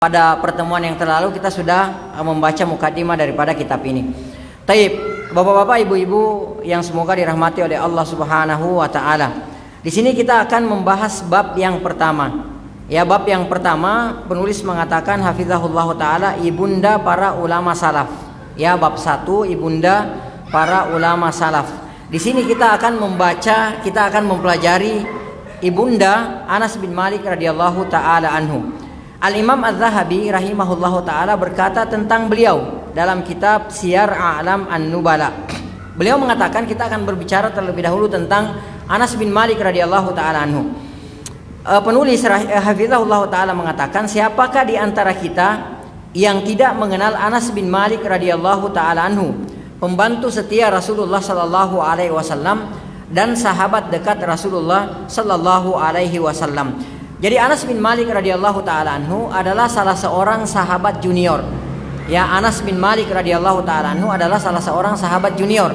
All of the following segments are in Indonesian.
Pada pertemuan yang terlalu kita sudah membaca mukadimah daripada kitab ini. Taib, bapak-bapak, ibu-ibu yang semoga dirahmati oleh Allah Subhanahu wa taala. Di sini kita akan membahas bab yang pertama. Ya, bab yang pertama penulis mengatakan hafizahullah taala ibunda para ulama salaf. Ya, bab 1 ibunda para ulama salaf. Di sini kita akan membaca, kita akan mempelajari ibunda Anas bin Malik radhiyallahu taala anhu. Al-Imam Az-Zahabi rahimahullahu ta'ala berkata tentang beliau dalam kitab Siyar A'lam An-Nubala. Beliau mengatakan kita akan berbicara terlebih dahulu tentang Anas bin Malik radhiyallahu ta'ala anhu. Penulis hafizahullah ta'ala mengatakan, siapakah di antara kita yang tidak mengenal Anas bin Malik radhiyallahu ta'ala anhu, pembantu setia Rasulullah sallallahu alaihi wasallam dan sahabat dekat Rasulullah sallallahu alaihi wasallam. Jadi Anas bin Malik radhiyallahu taala anhu adalah salah seorang sahabat junior. Ya, Anas bin Malik radhiyallahu taala anhu adalah salah seorang sahabat junior.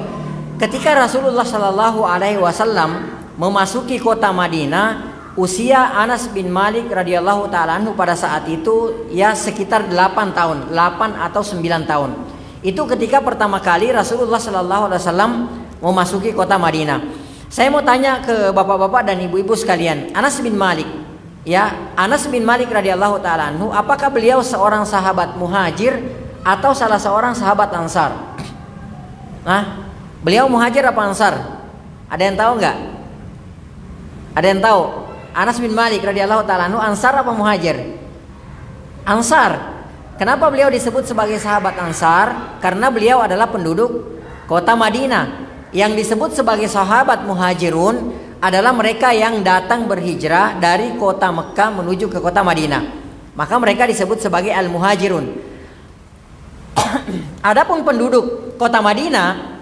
Ketika Rasulullah sallallahu alaihi wasallam memasuki kota Madinah, usia Anas bin Malik radhiyallahu taala anhu pada saat itu ya sekitar 8 tahun, 8 atau 9 tahun. Itu ketika pertama kali Rasulullah sallallahu alaihi wasallam memasuki kota Madinah. Saya mau tanya ke bapak-bapak dan ibu-ibu sekalian, Anas bin Malik, ya, Anas bin Malik radhiyallahu taala anhu, apakah beliau seorang sahabat muhajir atau salah seorang sahabat ansar? Beliau muhajir apa ansar? Ada yang tahu nggak? Ada yang tahu? Anas bin Malik radhiyallahu taala anhu ansar apa muhajir? Ansar. Kenapa beliau disebut sebagai sahabat ansar? Karena beliau adalah penduduk kota Madinah. Yang disebut sebagai sahabat muhajirun adalah mereka yang datang berhijrah dari kota Mekah menuju ke kota Madinah. Maka mereka disebut sebagai al-muhajirun. Adapun penduduk kota Madinah,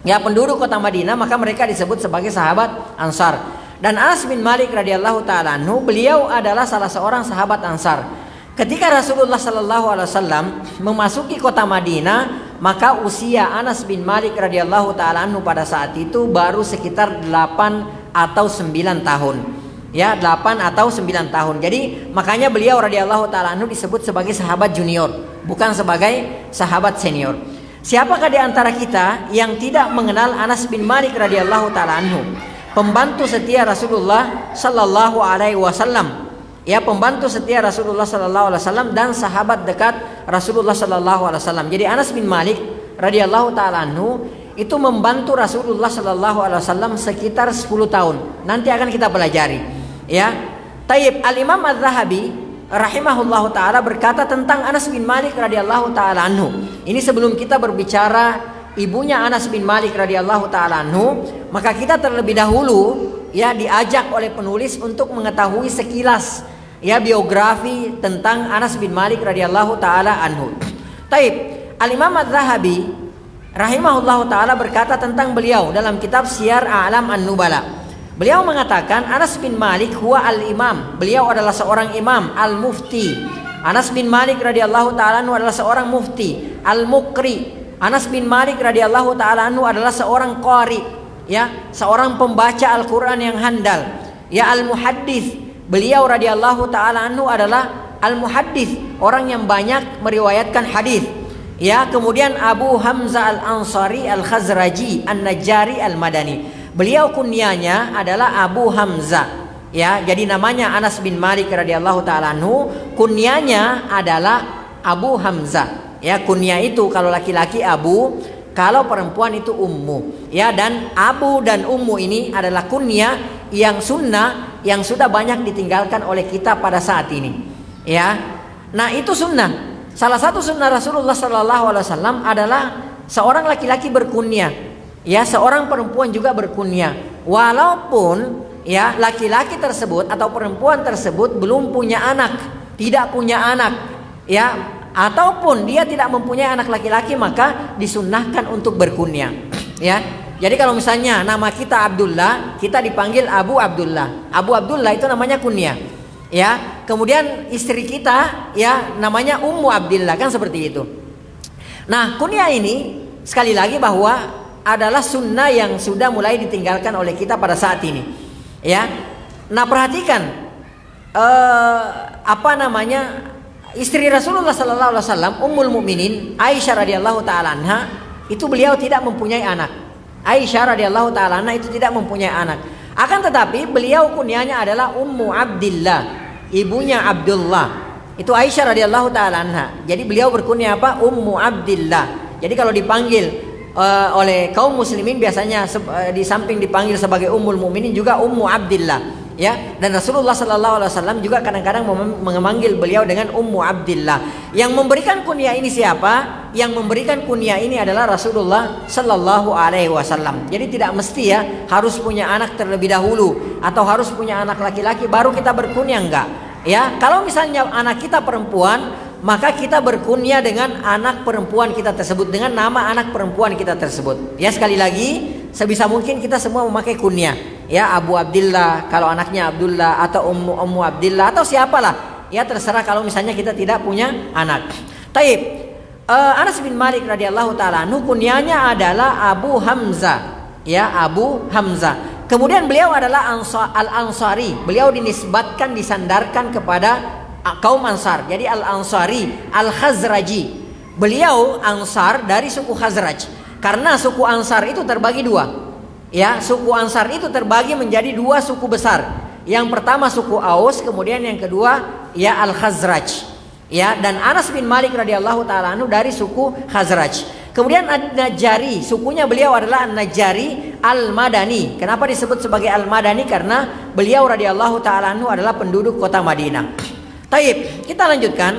ya penduduk kota Madinah, maka mereka disebut sebagai sahabat Ansar. Dan Anas bin Malik radhiyallahu taala anhu, beliau adalah salah seorang sahabat Ansar. Ketika Rasulullah sallallahu alaihi wasallam memasuki kota Madinah, maka usia Anas bin Malik radhiyallahu taala anhu pada saat itu baru sekitar 8 atau 9 tahun. Ya, 8 atau 9 tahun. Jadi makanya beliau radhiyallahu taala anhu disebut sebagai sahabat junior, bukan sebagai sahabat senior. Siapakah di antara kita yang tidak mengenal Anas bin Malik radhiyallahu taala anhu, pembantu setia Rasulullah sallallahu alaihi wasallam? Ya, pembantu setia Rasulullah sallallahu alaihi wasallam dan sahabat dekat Rasulullah sallallahu alaihi wasallam. Jadi Anas bin Malik radhiyallahu taala anhu itu membantu Rasulullah sallallahu alaihi wasallam sekitar 10 tahun. Nanti akan kita pelajari. Ya. Taib, Al-Imam Az-Zahabi rahimahullahu taala berkata tentang Anas bin Malik radhiyallahu taala anhu. Ini sebelum kita berbicara ibunya Anas bin Malik radhiyallahu taala anhu, maka kita terlebih dahulu ya diajak oleh penulis untuk mengetahui sekilas ya biografi tentang Anas bin Malik radhiyallahu taala anhu. Taib, Al-Imam Az-Zahabi rahimahullahu taala berkata tentang beliau dalam kitab Siyar A'lam An-Nubala. Beliau mengatakan Anas bin Malik huwa al-imam. Beliau adalah seorang imam, al-mufti. Anas bin Malik radhiyallahu taala anhu adalah seorang mufti, al-muqri. Anas bin Malik radhiyallahu taala anhu adalah seorang qari, ya, seorang pembaca Al-Qur'an yang handal. Ya, al-muhaddits. Beliau radhiyallahu taala anhu adalah al-muhaddits, orang yang banyak meriwayatkan hadis. Ya, kemudian Abu Hamzah Al-Ansari Al-Khazraji An-Najjari Al-Madani. Beliau kunyanya adalah Abu Hamzah. Ya, jadi namanya Anas bin Malik radhiyallahu taala anhu, kunyanya adalah Abu Hamzah. Ya, kunya itu kalau laki-laki Abu, kalau perempuan itu Ummu. Ya, dan Abu dan Ummu ini adalah kunya yang sunnah yang sudah banyak ditinggalkan oleh kita pada saat ini. Ya. Nah, itu sunnah. Salah satu sunnah Rasulullah sallallahu alaihi wasallam adalah seorang laki-laki berkunya, ya, seorang perempuan juga berkunya. Walaupun ya laki-laki tersebut atau perempuan tersebut belum punya anak, tidak punya anak, ya, ataupun dia tidak mempunyai anak laki-laki, maka disunnahkan untuk berkunya. Ya. Jadi kalau misalnya nama kita Abdullah, kita dipanggil Abu Abdullah. Abu Abdullah itu namanya kunya. Ya, kemudian istri kita ya namanya Ummu Abdillah, kan seperti itu. Nah, kunyah ini sekali lagi bahwa adalah sunnah yang sudah mulai ditinggalkan oleh kita pada saat ini. Ya. Nah, perhatikan istri Rasulullah sallallahu alaihi wasallam, Ummul Mukminin Aisyah radhiyallahu taala anha, itu beliau tidak mempunyai anak. Aisyah radhiyallahu taala anha itu tidak mempunyai anak. Akan tetapi beliau kunyanya adalah Ummu Abdillah, ibunya Abdullah. Itu Aisyah radhiyallahu taala anha. Jadi beliau berkunya apa? Ummu Abdillah. Jadi kalau dipanggil oleh kaum muslimin biasanya di samping dipanggil sebagai Ummul Mukminin juga Ummu Abdillah, ya. Dan Rasulullah sallallahu alaihi wasallam juga kadang-kadang memanggil beliau dengan Ummu Abdillah. Yang memberikan kunyah ini siapa? Yang memberikan kunyah ini adalah Rasulullah sallallahu alaihi wasallam. Jadi tidak mesti ya harus punya anak terlebih dahulu atau harus punya anak laki-laki baru kita berkunyah, enggak. Ya, kalau misalnya anak kita perempuan, maka kita berkunyah dengan anak perempuan kita tersebut, dengan nama anak perempuan kita tersebut. Ya, sekali lagi, sebisa mungkin kita semua memakai kunyah. Ya, Abu Abdillah kalau anaknya Abdullah, atau Ummu Abdillah, atau siapalah. Ya, terserah kalau misalnya kita tidak punya anak. Taib. Anas bin Malik radhiyallahu taala anhu kunyahnya adalah Abu Hamzah. Ya, Abu Hamzah. Kemudian beliau adalah Al-Ansari. Beliau dinisbatkan, disandarkan kepada kaum Ansar. Jadi Al-Ansari, Al-Khazraji. Beliau Ansar dari suku Khazraj. Karena suku Ansar itu terbagi dua. Ya, suku Ansar itu terbagi menjadi dua suku besar. Yang pertama suku Aus, kemudian yang kedua ya Al-Khazraj. Ya, dan Anas bin Malik radhiyallahu taala anhu dari suku Khazraj. Kemudian An-Najjari, sukunya beliau adalah An-Najjari Al-Madani. Kenapa disebut sebagai Al-Madani? Karena beliau radhiyallahu taala anhu adalah penduduk kota Madinah. Taib, kita lanjutkan.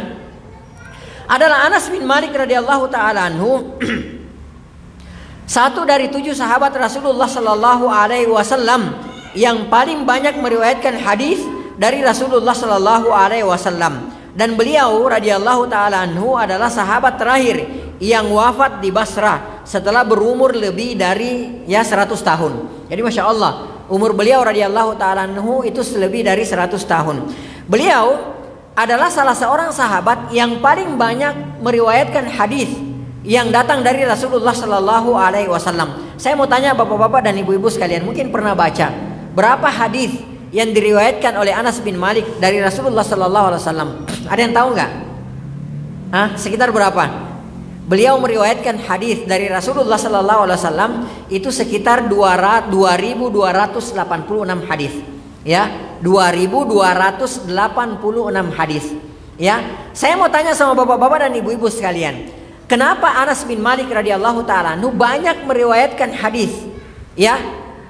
Adalah Anas bin Malik radhiyallahu taala anhu satu dari 7 sahabat Rasulullah sallallahu alaihi wasallam yang paling banyak meriwayatkan hadis dari Rasulullah sallallahu alaihi wasallam. Dan beliau radhiyallahu taala anhu adalah sahabat terakhir yang wafat di Basrah setelah berumur lebih dari 100 tahun. Jadi Masya Allah, umur beliau radhiyallahu ta'ala anhu itu lebih dari 100 tahun. Beliau adalah salah seorang sahabat yang paling banyak meriwayatkan hadis yang datang dari Rasulullah sallallahu alaihi wasallam. Saya mau tanya bapak-bapak dan ibu-ibu sekalian, mungkin pernah baca berapa hadis yang diriwayatkan oleh Anas bin Malik dari Rasulullah sallallahu alaihi wasallam? Ada yang tahu nggak? Sekitar berapa? Beliau meriwayatkan hadis dari Rasulullah sallallahu alaihi wasallam itu sekitar 2286 hadis. Ya, 2286 hadis. Ya, saya mau tanya sama bapak-bapak dan ibu-ibu sekalian, kenapa Anas bin Malik radhiyallahu taala anhu banyak meriwayatkan hadis? Ya,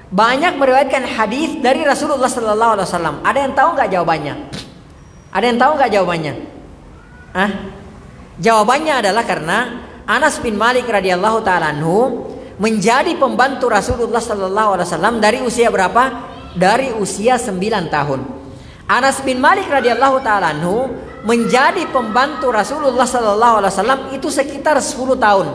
banyak meriwayatkan hadis dari Rasulullah sallallahu alaihi wasallam. Ada yang tahu nggak jawabannya? Ada yang tahu nggak jawabannya? Jawabannya adalah karena Anas bin Malik radhiyallahu taala anhu menjadi pembantu Rasulullah sallallahu alaihi wasallam dari usia berapa? Dari usia 9 tahun. Anas bin Malik radhiyallahu taala anhu menjadi pembantu Rasulullah sallallahu alaihi wasallam itu sekitar 10 tahun.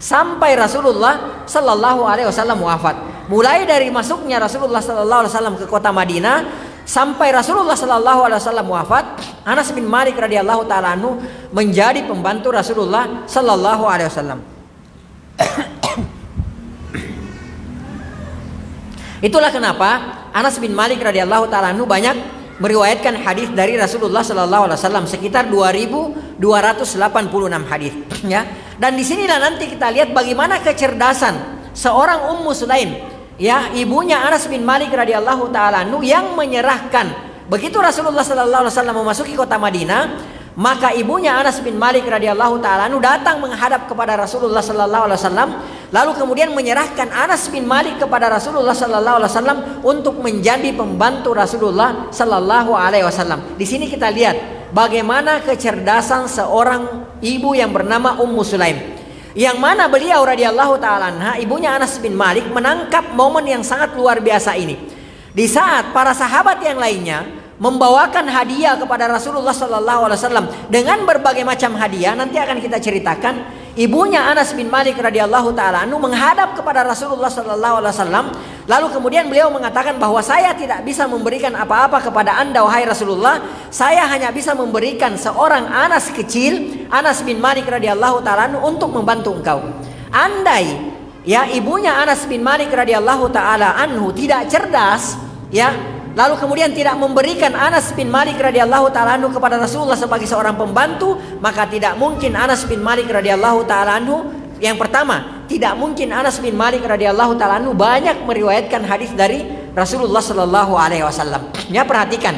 Sampai Rasulullah sallallahu alaihi wasallam wafat. Mulai dari masuknya Rasulullah sallallahu alaihi wasallam ke kota Madinah sampai Rasulullah sallallahu alaihi wasallam wafat, Anas bin Malik radhiyallahu taala anhu menjadi pembantu Rasulullah sallallahu alaihi wasallam. Itulah kenapa Anas bin Malik radhiyallahu taala anhu banyak meriwayatkan hadis dari Rasulullah sallallahu alaihi wasallam sekitar 2286 hadis, ya. Dan di sinilah nanti kita lihat bagaimana kecerdasan seorang Ummu Sulaim, ya, ibunya Anas bin Malik radhiyallahu taala anhu yang menyerahkan begitu Rasulullah sallallahu alaihi wasallam memasuki kota Madinah, maka ibunya Anas bin Malik radhiyallahu taala anhu datang menghadap kepada Rasulullah sallallahu alaihi wasallam, lalu kemudian menyerahkan Anas bin Malik kepada Rasulullah sallallahu alaihi wasallam untuk menjadi pembantu Rasulullah sallallahu alaihi wasallam. Di sini kita lihat bagaimana kecerdasan seorang ibu yang bernama Ummu Sulaim, yang mana beliau radhiyallahu taala anha, ibunya Anas bin Malik, menangkap momen yang sangat luar biasa ini. Di saat para sahabat yang lainnya membawakan hadiah kepada Rasulullah sallallahu alaihi wasallam dengan berbagai macam hadiah, nanti akan kita ceritakan, ibunya Anas bin Malik radhiyallahu taala anhu menghadap kepada Rasulullah sallallahu alaihi wasallam, lalu kemudian beliau mengatakan bahwa saya tidak bisa memberikan apa-apa kepada Anda wahai Rasulullah, saya hanya bisa memberikan seorang Anas kecil, Anas bin Malik radhiyallahu taala anhu, untuk membantu engkau. Andai ya ibunya Anas bin Malik radhiyallahu taala anhu tidak cerdas, ya, lalu kemudian tidak memberikan Anas bin Malik radhiyallahu taala anhu kepada Rasulullah sebagai seorang pembantu, maka tidak mungkin Anas bin Malik radhiyallahu taala anhu, yang pertama, tidak mungkin Anas bin Malik radhiyallahu taala anhu banyak meriwayatkan hadis dari Rasulullah sallallahu alaihi wasallam. Ya, perhatikan.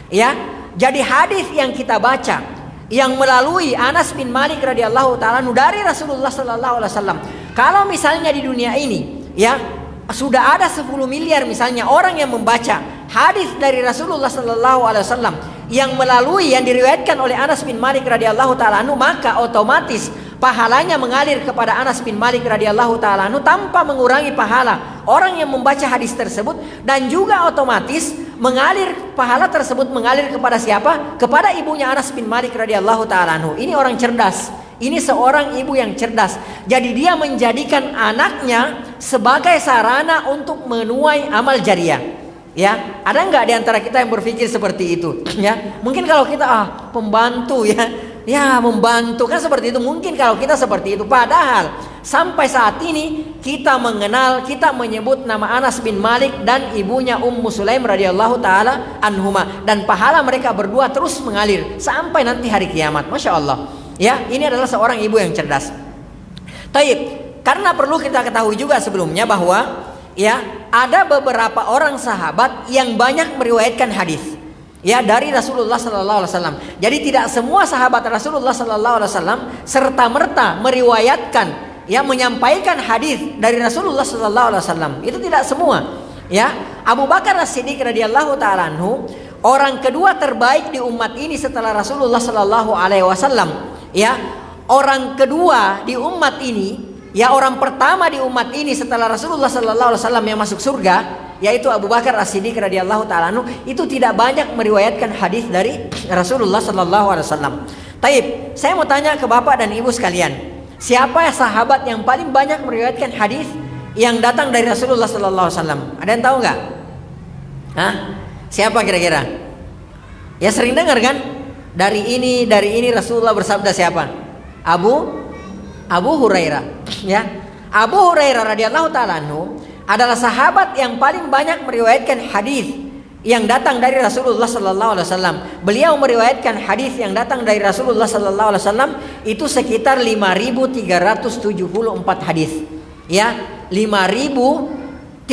Ya, jadi hadis yang kita baca yang melalui Anas bin Malik radhiyallahu taala anhu dari Rasulullah sallallahu alaihi wasallam. Kalau misalnya di dunia ini, ya, sudah ada 10 miliar misalnya orang yang membaca hadis dari Rasulullah sallallahu alaihi wasallam yang melalui yang diriwayatkan oleh Anas bin Malik radhiyallahu taala anhu, maka otomatis pahalanya mengalir kepada Anas bin Malik radhiyallahu taala anhu tanpa mengurangi pahala orang yang membaca hadis tersebut, dan juga otomatis pahala tersebut mengalir kepada siapa? Kepada ibunya Anas bin Malik radhiyallahu taala anhu. Ini orang cerdas. Ini seorang ibu yang cerdas. Jadi dia menjadikan anaknya sebagai sarana untuk menuai amal jariah. Ya, ada nggak di antara kita yang berpikir seperti itu? Ya, mungkin kalau kita pembantu ya membantu kan seperti itu. Mungkin kalau kita seperti itu. Padahal sampai saat ini kita menyebut nama Anas bin Malik dan ibunya Ummu Sulaim radhiyallahu taala anhuma, dan pahala mereka berdua terus mengalir sampai nanti hari kiamat. Masya Allah. Ya, ini adalah seorang ibu yang cerdas. Taib, karena perlu kita ketahui juga sebelumnya bahwa ya ada beberapa orang sahabat yang banyak meriwayatkan hadis ya dari Rasulullah sallallahu alaihi wasallam. Jadi tidak semua sahabat Rasulullah sallallahu alaihi wasallam serta merta meriwayatkan ya menyampaikan hadis dari Rasulullah sallallahu alaihi wasallam. Itu tidak semua. Ya, Abu Bakar As-Siddiq radhiyallahu taala anhu, orang kedua terbaik di umat ini setelah Rasulullah sallallahu alaihi wasallam. Ya, orang kedua di umat ini, ya orang pertama di umat ini setelah Rasulullah sallallahu alaihi wasallam yang masuk surga, yaitu Abu Bakar As-Siddiq radhiyallahu taala anhu, itu tidak banyak meriwayatkan hadis dari Rasulullah sallallahu alaihi wasallam. Taib, saya mau tanya ke Bapak dan Ibu sekalian, siapa sahabat yang paling banyak meriwayatkan hadis yang datang dari Rasulullah sallallahu alaihi wasallam? Ada yang tahu nggak? Hah? Siapa kira-kira? Ya sering dengar kan? Dari ini Rasulullah bersabda siapa? Abu Hurairah. Ya, Abu Hurairah radhiyallahu taala anhu adalah sahabat yang paling banyak meriwayatkan hadis yang datang dari Rasulullah sallallahu alaihi wasallam. Beliau meriwayatkan hadis yang datang dari Rasulullah sallallahu alaihi wasallam itu sekitar 5.374 hadis. Ya, 5.374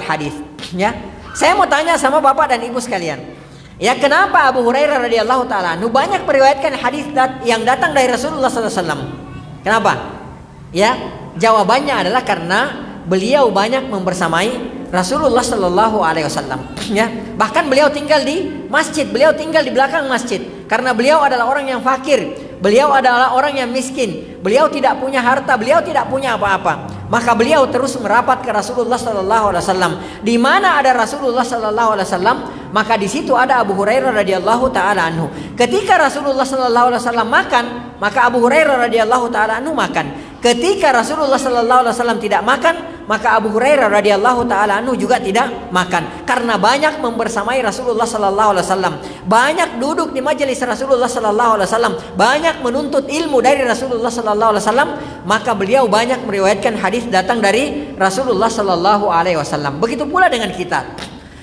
hadis. Ya, saya mau tanya sama Bapak dan Ibu sekalian. Ya, kenapa Abu Hurairah radhiyallahu taala anhu banyak meriwayatkan hadis yang datang dari Rasulullah sallallahu alaihi wasallam? Kenapa? Ya, jawabannya adalah karena beliau banyak membersamai Rasulullah sallallahu alaihi wasallam. Ya, bahkan beliau tinggal di masjid, beliau tinggal di belakang masjid karena beliau adalah orang yang fakir, beliau adalah orang yang miskin, beliau tidak punya harta, beliau tidak punya apa-apa. Maka beliau terus merapat ke Rasulullah sallallahu alaihi wasallam. Di mana ada Rasulullah sallallahu alaihi wasallam, maka di situ ada Abu Hurairah radhiyallahu taala anhu. Ketika Rasulullah sallallahu alaihi wasallam makan, maka Abu Hurairah radhiyallahu taala anhu makan. Ketika Rasulullah sallallahu alaihi wasallam tidak makan, maka Abu Hurairah radhiyallahu taala anhu juga tidak makan. Karena banyak membersamai Rasulullah sallallahu alaihi wasallam, banyak duduk di majelis Rasulullah sallallahu alaihi wasallam, banyak menuntut ilmu dari Rasulullah sallallahu alaihi wasallam, maka beliau banyak meriwayatkan hadis datang dari Rasulullah sallallahu alaihi wasallam. Begitu pula dengan kita.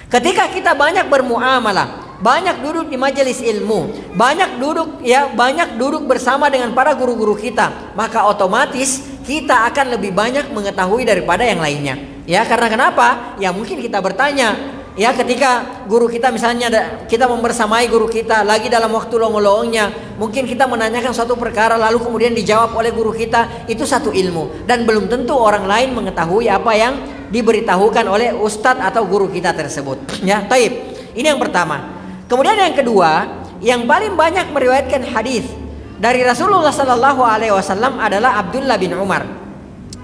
Ketika kita banyak bermuamalah, banyak duduk di majelis ilmu, banyak duduk bersama dengan para guru-guru kita, maka otomatis kita akan lebih banyak mengetahui daripada yang lainnya. Ya, karena kenapa? Ya mungkin kita bertanya, ya ketika guru kita misalnya kita membersamai guru kita lagi dalam waktu lowong-lowongnya, mungkin kita menanyakan suatu perkara lalu kemudian dijawab oleh guru kita, itu satu ilmu, dan belum tentu orang lain mengetahui apa yang diberitahukan oleh ustadz atau guru kita tersebut. Ya, taib. Ini yang pertama. Kemudian yang kedua, yang paling banyak meriwayatkan hadis dari Rasulullah sallallahu alaihi wasallam adalah Abdullah bin Umar.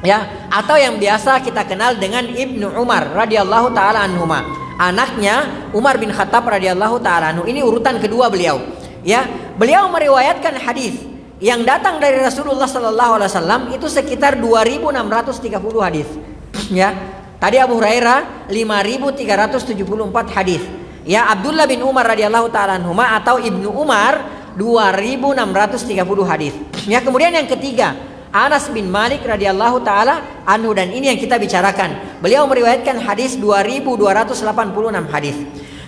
Ya, atau yang biasa kita kenal dengan Ibnu Umar radhiyallahu taala anhuma. Anaknya Umar bin Khattab radhiyallahu taala anhu. Ini urutan kedua beliau. Ya, beliau meriwayatkan hadis yang datang dari Rasulullah sallallahu alaihi wasallam itu sekitar 2.630 hadis. Ya, tadi Abu Hurairah 5.374 hadis. Ya, Abdullah bin Umar radhiyallahu taala anhuma atau Ibnu Umar 2.630 hadis. Ya, kemudian yang ketiga Anas bin Malik radhiyallahu taala anhu, dan ini yang kita bicarakan. Beliau meriwayatkan hadis 2286 hadis.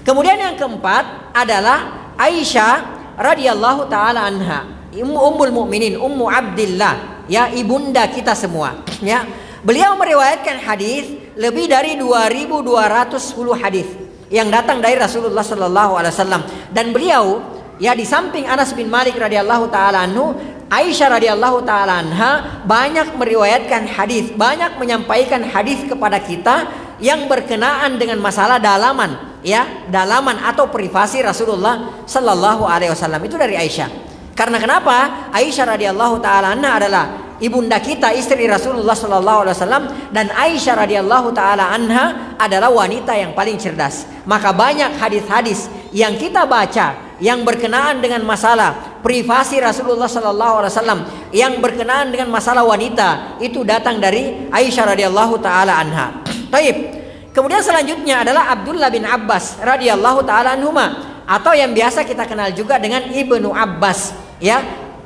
Kemudian yang keempat adalah Aisyah radhiyallahu taala anha, ummul mukminin, ummu Abdillah, ya, ibunda kita semua, ya. Beliau meriwayatkan hadis lebih dari 2210 hadis yang datang dari Rasulullah sallallahu alaihi wasallam, dan beliau, ya, di samping Anas bin Malik radhiyallahu taala anhu, Aisyah radhiyallahu taala anha banyak meriwayatkan hadis, banyak menyampaikan hadis kepada kita yang berkenaan dengan masalah dalaman, ya, dalaman atau privasi Rasulullah sallallahu alaihi wasallam. Itu dari Aisyah. Karena kenapa? Aisyah radhiyallahu taala anha adalah ibunda kita, istri Rasulullah sallallahu alaihi wasallam, dan Aisyah radhiyallahu taala anha adalah wanita yang paling cerdas. Maka banyak hadis-hadis yang kita baca yang berkenaan dengan masalah privasi Rasulullah sallallahu alaihi wasallam, yang berkenaan dengan masalah wanita, itu datang dari Aisyah radhiyallahu taala anha. Baik. Kemudian selanjutnya adalah Abdullah bin Abbas radhiyallahu taala anhuma, atau yang biasa kita kenal juga dengan Ibnu Abbas, ya.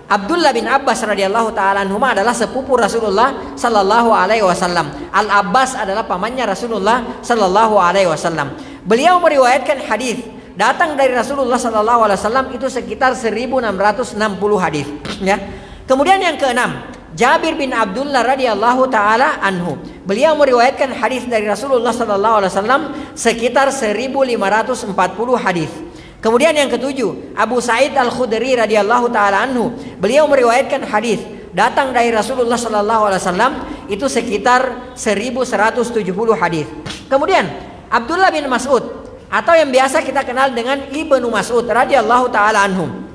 Abdullah bin Abbas radhiyallahu taala anhuma adalah sepupu Rasulullah sallallahu alaihi wasallam. Al Abbas adalah pamannya Rasulullah sallallahu alaihi wasallam. Beliau meriwayatkan hadis datang dari Rasulullah sallallahu alaihi wasallam itu sekitar 1660 hadis, ya. Kemudian yang keenam, Jabir bin Abdullah radhiyallahu taala anhu. Beliau meriwayatkan hadis dari Rasulullah sallallahu alaihi wasallam sekitar 1540 hadis. Kemudian yang ketujuh, Abu Sa'id Al-Khudri radhiyallahu taala anhu. Beliau meriwayatkan hadis datang dari Rasulullah sallallahu alaihi wasallam itu sekitar 1170 hadis. Kemudian Abdullah bin Mas'ud, atau yang biasa kita kenal dengan Ibnu Mas'ud radhiyallahu taala anhum.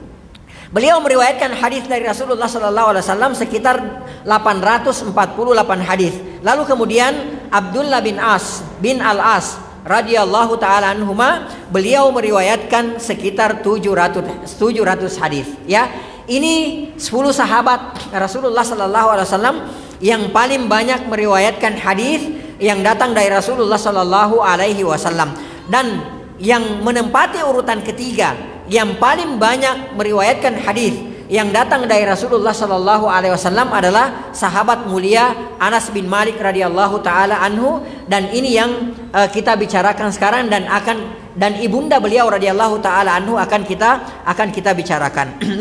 Beliau meriwayatkan hadis dari Rasulullah sallallahu alaihi wasallam sekitar 848 hadis. Lalu kemudian Abdullah bin Al-As radhiyallahu taala anhuma, beliau meriwayatkan sekitar 700 hadis, ya. Ini 10 sahabat Rasulullah sallallahu alaihi wasallam yang paling banyak meriwayatkan hadis yang datang dari Rasulullah sallallahu alaihi wasallam. Dan yang menempati urutan ketiga yang paling banyak meriwayatkan hadis yang datang dari Rasulullah sallallahu alaihi wasallam adalah sahabat mulia Anas bin Malik radhiyallahu taala anhu, dan ini yang kita bicarakan sekarang dan ibunda beliau radhiyallahu taala anhu akan kita bicarakan. 6.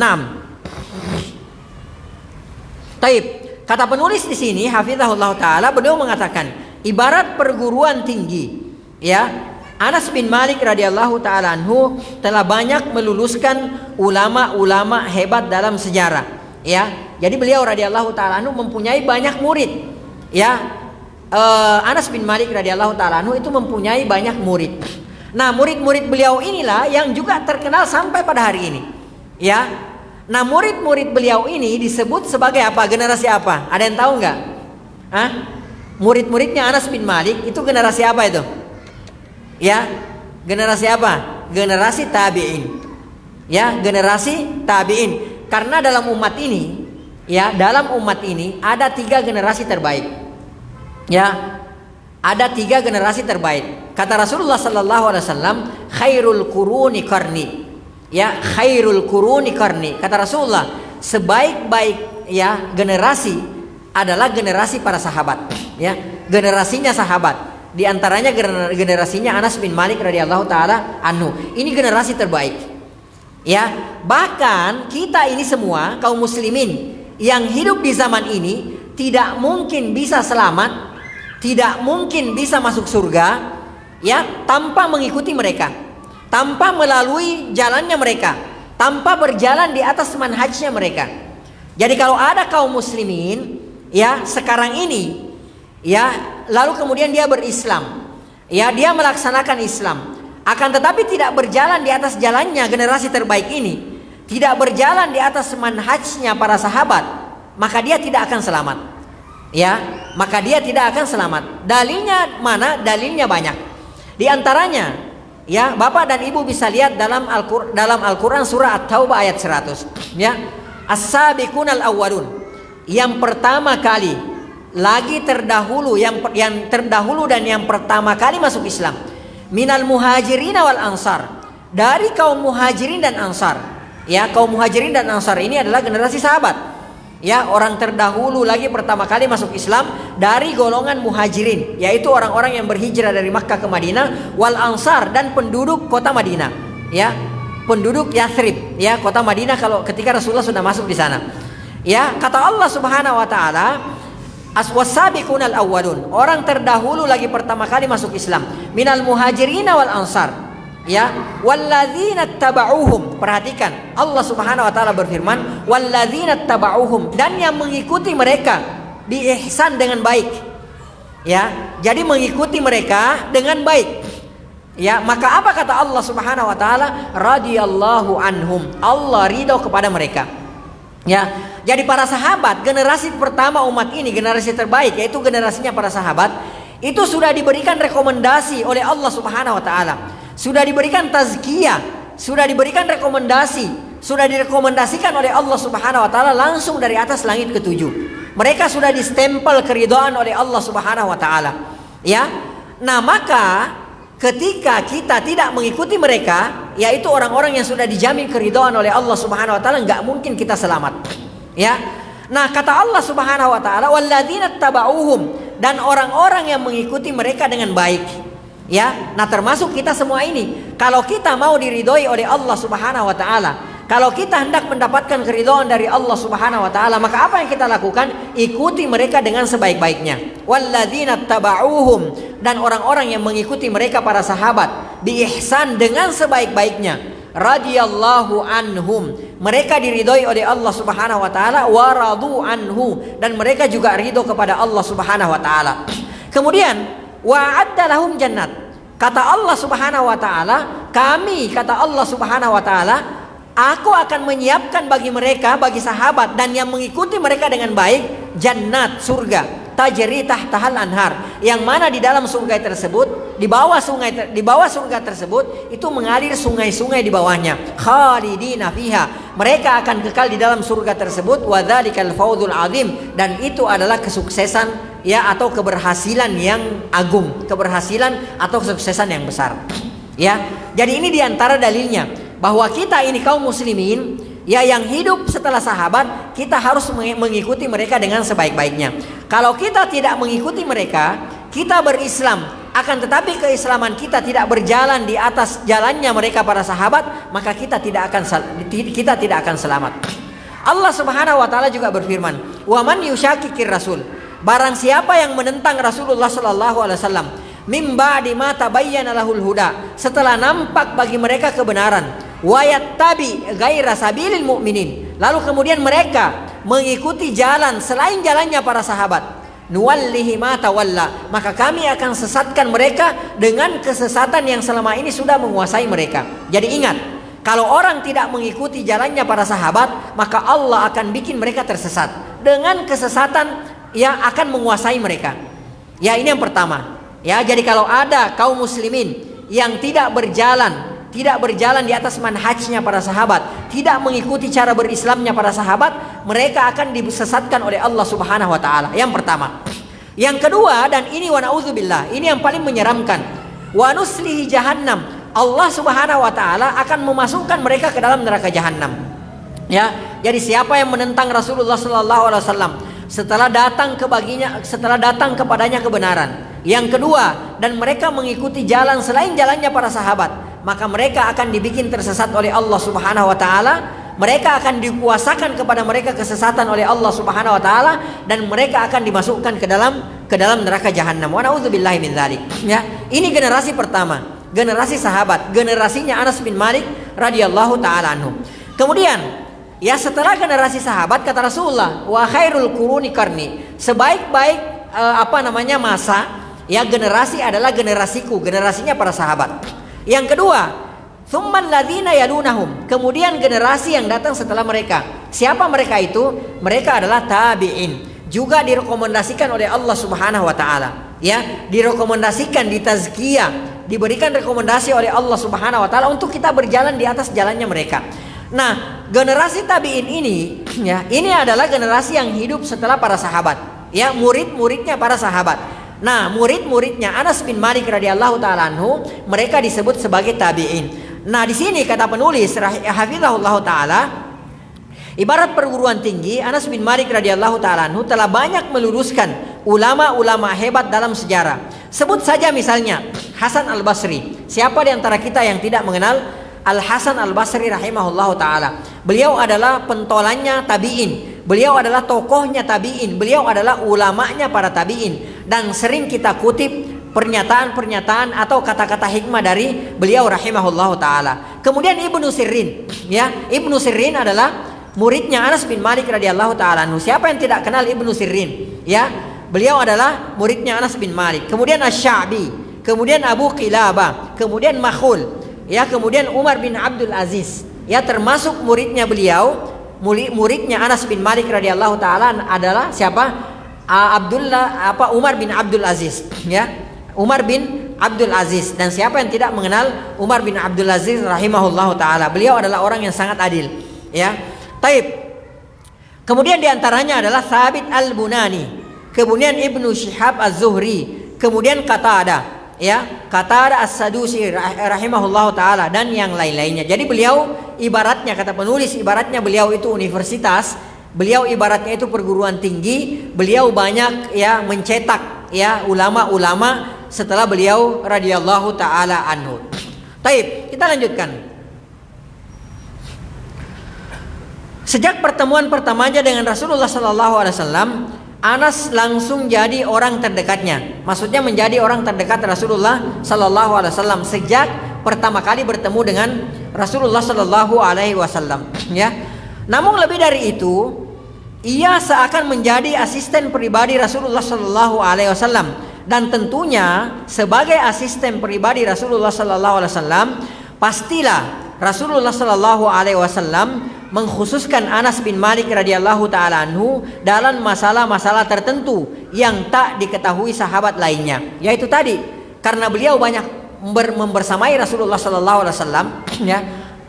Taib. Kata penulis di sini hafizahullah taala, beliau mengatakan ibarat perguruan tinggi, ya. Anas bin Malik radhiyallahu taala anhu telah banyak meluluskan ulama-ulama hebat dalam sejarah, ya. Jadi beliau radhiyallahu taala anhu mempunyai banyak murid, ya. Anas bin Malik radhiyallahu taala anhu itu mempunyai banyak murid. Nah, murid-murid beliau inilah yang juga terkenal sampai pada hari ini, ya. Nah, murid-murid beliau ini disebut sebagai apa? Generasi apa? Ada yang tahu nggak? Murid-muridnya Anas bin Malik itu generasi apa itu? Ya, generasi apa? Generasi tabi'in. Ya, generasi tabi'in. Karena dalam umat ini, ya, dalam umat ini ada 3 generasi terbaik. Ya, ada 3 generasi terbaik. Kata Rasulullah sallallahu alaihi wasallam, khairul quruni qarni. Ya, khairul quruni qarni. Kata Rasulullah, sebaik-baik, ya, generasi adalah generasi para sahabat. Ya, generasinya sahabat. Di antaranya generasinya Anas bin Malik radhiyallahu taala anhu. Ini generasi terbaik. Ya, bahkan kita ini semua kaum muslimin yang hidup di zaman ini tidak mungkin bisa selamat, tidak mungkin bisa masuk surga, ya, tanpa mengikuti mereka, tanpa melalui jalannya mereka, tanpa berjalan di atas manhajnya mereka. Jadi kalau ada kaum muslimin, ya, sekarang ini, ya, lalu kemudian dia berislam, ya, dia melaksanakan Islam, akan tetapi tidak berjalan di atas jalannya generasi terbaik ini, tidak berjalan di atas manhajnya para sahabat, maka dia tidak akan selamat, ya, maka dia tidak akan selamat. Dalilnya mana? Dalilnya banyak. Di antaranya, ya, Bapak dan Ibu bisa lihat dalam Al-Quran surah At-Taubah ayat 100, ya, as-sabiqunal awwalun, yang pertama kali lagi terdahulu, yang terdahulu dan yang pertama kali masuk Islam, minal muhajirin wal ansar, dari kaum muhajirin dan ansar, ya. Kaum muhajirin dan ansar ini adalah generasi sahabat, Ya, orang terdahulu lagi pertama kali masuk Islam dari golongan muhajirin, yaitu orang-orang yang berhijrah dari Makkah ke Madinah, wal ansar, dan penduduk kota Madinah. Ya, penduduk Yathrib, ya, kota Madinah kalau ketika Rasulullah sudah masuk di sana. Ya, kata Allah Subhanahu wa taala, wassabiqunal awwalun, orang terdahulu lagi pertama kali masuk Islam, minal muhajirin wal ansar. Ya, walladzina tabauhum, perhatikan Allah Subhanahu wa taala berfirman walladzina tabauhum, dan yang mengikuti mereka bi ihsan dengan baik. Ya, jadi mengikuti mereka dengan baik. Ya, maka apa kata Allah Subhanahu wa taala? Radhiyallahu anhum, Allah ridho kepada mereka. Ya, jadi para sahabat, generasi pertama umat ini, generasi terbaik, yaitu generasinya para sahabat, itu sudah diberikan rekomendasi oleh Allah Subhanahu wa taala. Sudah diberikan tazkiyah, sudah diberikan rekomendasi, sudah direkomendasikan oleh Allah Subhanahu wa taala langsung dari atas langit ketujuh. Mereka sudah distempel keridhaan oleh Allah Subhanahu wa taala. Ya. Nah, maka ketika kita tidak mengikuti mereka, yaitu orang-orang yang sudah dijamin keridhaan oleh Allah Subhanahu wa taala, enggak mungkin kita selamat. Ya. Nah, kata Allah Subhanahu wa taala walladzina tabauhum, dan orang-orang yang mengikuti mereka dengan baik. Ya, nah termasuk kita semua ini. Kalau kita mau diridhoi oleh Allah Subhanahu wa taala, kalau kita hendak mendapatkan keridhaan dari Allah Subhanahu wa taala, maka apa yang kita lakukan? Ikuti mereka dengan sebaik-baiknya. Walladzina tabauhum, dan orang-orang yang mengikuti mereka para sahabat bi ihsan dengan sebaik-baiknya. Radhiyallahu anhum, mereka diridhoi oleh Allah Subhanahu wa taala, wa radu anhu, dan mereka juga ridho kepada Allah Subhanahu wa taala. Kemudian wa'adda lahum jannat, kata Allah Subhanahu wa taala, kata Allah Subhanahu wa taala, aku akan menyiapkan bagi mereka, bagi sahabat dan yang mengikuti mereka dengan baik, jannat, surga, tajri tahtahal anhar, yang mana di dalam surga tersebut, di bawah surga tersebut itu mengalir sungai-sungai di bawahnya, khalidina fiha, mereka akan kekal di dalam surga tersebut, wa dzalikal fawzul azim, dan itu adalah kesuksesan, ya, atau keberhasilan yang agung, keberhasilan atau kesuksesan yang besar. Ya, jadi ini diantara dalilnya bahwa kita ini kaum muslimin, ya, yang hidup setelah sahabat, kita harus mengikuti mereka dengan sebaik-baiknya. Kalau kita tidak mengikuti mereka, kita berislam, akan tetapi keislaman kita tidak berjalan di atas jalannya mereka para sahabat, maka kita tidak akan selamat. Allah Subhanahu wa taala juga berfirman, "Wa man yusyakikir rasul", barang siapa yang menentang Rasulullah sallallahu alaihi wasallam, mim ba'di ma tabayyana lahul huda, setelah nampak bagi mereka kebenaran, wa yattabi ghaira sabilil mu'minin, lalu kemudian mereka mengikuti jalan selain jalannya para sahabat, nuwallihi ma tawalla, maka kami akan sesatkan mereka dengan kesesatan yang selama ini sudah menguasai mereka. Jadi ingat, kalau orang tidak mengikuti jalannya para sahabat, maka Allah akan bikin mereka tersesat dengan kesesatan yang akan menguasai mereka. Ya, ini yang pertama. Ya, jadi kalau ada kaum muslimin yang tidak berjalan di atas manhajnya para sahabat, tidak mengikuti cara berislamnya para sahabat, mereka akan disesatkan oleh Allah Subhanahu wa taala. Yang pertama. Yang kedua, dan ini wa na'udzubillah, ini yang paling menyeramkan. Wa nuslihi jahannam, Allah Subhanahu wa taala akan memasukkan mereka ke dalam neraka jahanam. Ya, jadi siapa yang menentang Rasulullah sallallahu alaihi wasallam setelah datang kepadanya kebenaran. Yang kedua, dan mereka mengikuti jalan selain jalannya para sahabat, maka mereka akan dibikin tersesat oleh Allah Subhanahu wa taala. Mereka akan dikuasakan kepada mereka kesesatan oleh Allah Subhanahu wa taala, dan mereka akan dimasukkan ke dalam neraka jahanam. Wa na'udzubillahi min dzalik. Ya, ini generasi pertama, generasi sahabat, generasinya Anas bin Malik radhiyallahu taala anhu. Kemudian, ya, setelah generasi sahabat, kata Rasulullah, wa khairul quruni qarni, sebaik-baik masa, ya, generasi adalah generasiku, generasinya para sahabat. Yang kedua, tsummal ladzina yalunahum, kemudian generasi yang datang setelah mereka. Siapa mereka itu? Mereka adalah tabi'in, juga direkomendasikan oleh Allah Subhanahu wa taala. Ya, direkomendasikan, ditazkiyah, diberikan rekomendasi oleh Allah Subhanahu wa taala untuk kita berjalan di atas jalannya mereka. Nah, generasi tabi'in ini, ya, ini adalah generasi yang hidup setelah para sahabat, ya, murid-muridnya para sahabat. Nah, murid-muridnya Anas bin Malik radhiyallahu taala anhu, mereka disebut sebagai tabi'in. Nah, di sini kata penulis hafizahullah taala, Ibarat perguruan tinggi, Anas bin Malik radhiyallahu taala anhu telah banyak meluruskan ulama-ulama hebat dalam sejarah. Sebut saja misalnya Hasan Al-Basri. Siapa di antara kita yang tidak mengenal Al-Hasan Al-Basri rahimahullahu taala? Beliau adalah pentolannya tabi'in. Beliau adalah tokohnya tabi'in. Beliau adalah ulamanya para tabi'in, dan sering kita kutip pernyataan-pernyataan atau kata-kata hikmah dari beliau rahimahullahu taala. Kemudian Ibnu Sirin, ya, Ibnu Sirin adalah muridnya Anas bin Malik radhiyallahu taala anhu. Siapa yang tidak kenal Ibnu Sirin? Ya, beliau adalah muridnya Anas bin Malik. Kemudian Asy-Sya'bi, kemudian Abu Qilabah, kemudian Makhul, ya, kemudian Umar bin Abdul Aziz. Ya, termasuk muridnya beliau, muridnya Anas bin Malik radhiyallahu taala adalah siapa? Umar bin Abdul Aziz, ya. Umar bin Abdul Aziz. Dan siapa yang tidak mengenal Umar bin Abdul Aziz rahimahullahu taala? Beliau adalah orang yang sangat adil, ya. Taib. Kemudian diantaranya adalah Thabit Al-Bunani, kemudian Ibnu Syihab Az-Zuhri, kemudian Qatadah, ya, Qatadah As-Sadusi rahimahullahu taala, dan yang lain-lainnya. Jadi beliau ibaratnya, kata penulis, ibaratnya beliau itu universitas, beliau ibaratnya itu perguruan tinggi, beliau banyak, ya, mencetak, ya, ulama-ulama setelah beliau radhiyallahu taala anhu. Taib, kita lanjutkan. Sejak pertemuan pertamanya dengan Rasulullah sallallahu alaihi wasallam, Anas langsung jadi orang terdekatnya. Maksudnya menjadi orang terdekat Rasulullah sallallahu alaihi wasallam sejak pertama kali bertemu dengan Rasulullah sallallahu alaihi wasallam, ya. Namun lebih dari itu, ia seakan menjadi asisten pribadi Rasulullah sallallahu alaihi wasallam, dan tentunya sebagai asisten pribadi Rasulullah sallallahu alaihi wasallam, pastilah Rasulullah sallallahu alaihi wasallam mengkhususkan Anas bin Malik radhiyallahu taala anhu dalam masalah-masalah tertentu yang tak diketahui sahabat lainnya. Yaitu tadi, karena beliau banyak membersamai Rasulullah sallallahu alaihi wasallam, ya.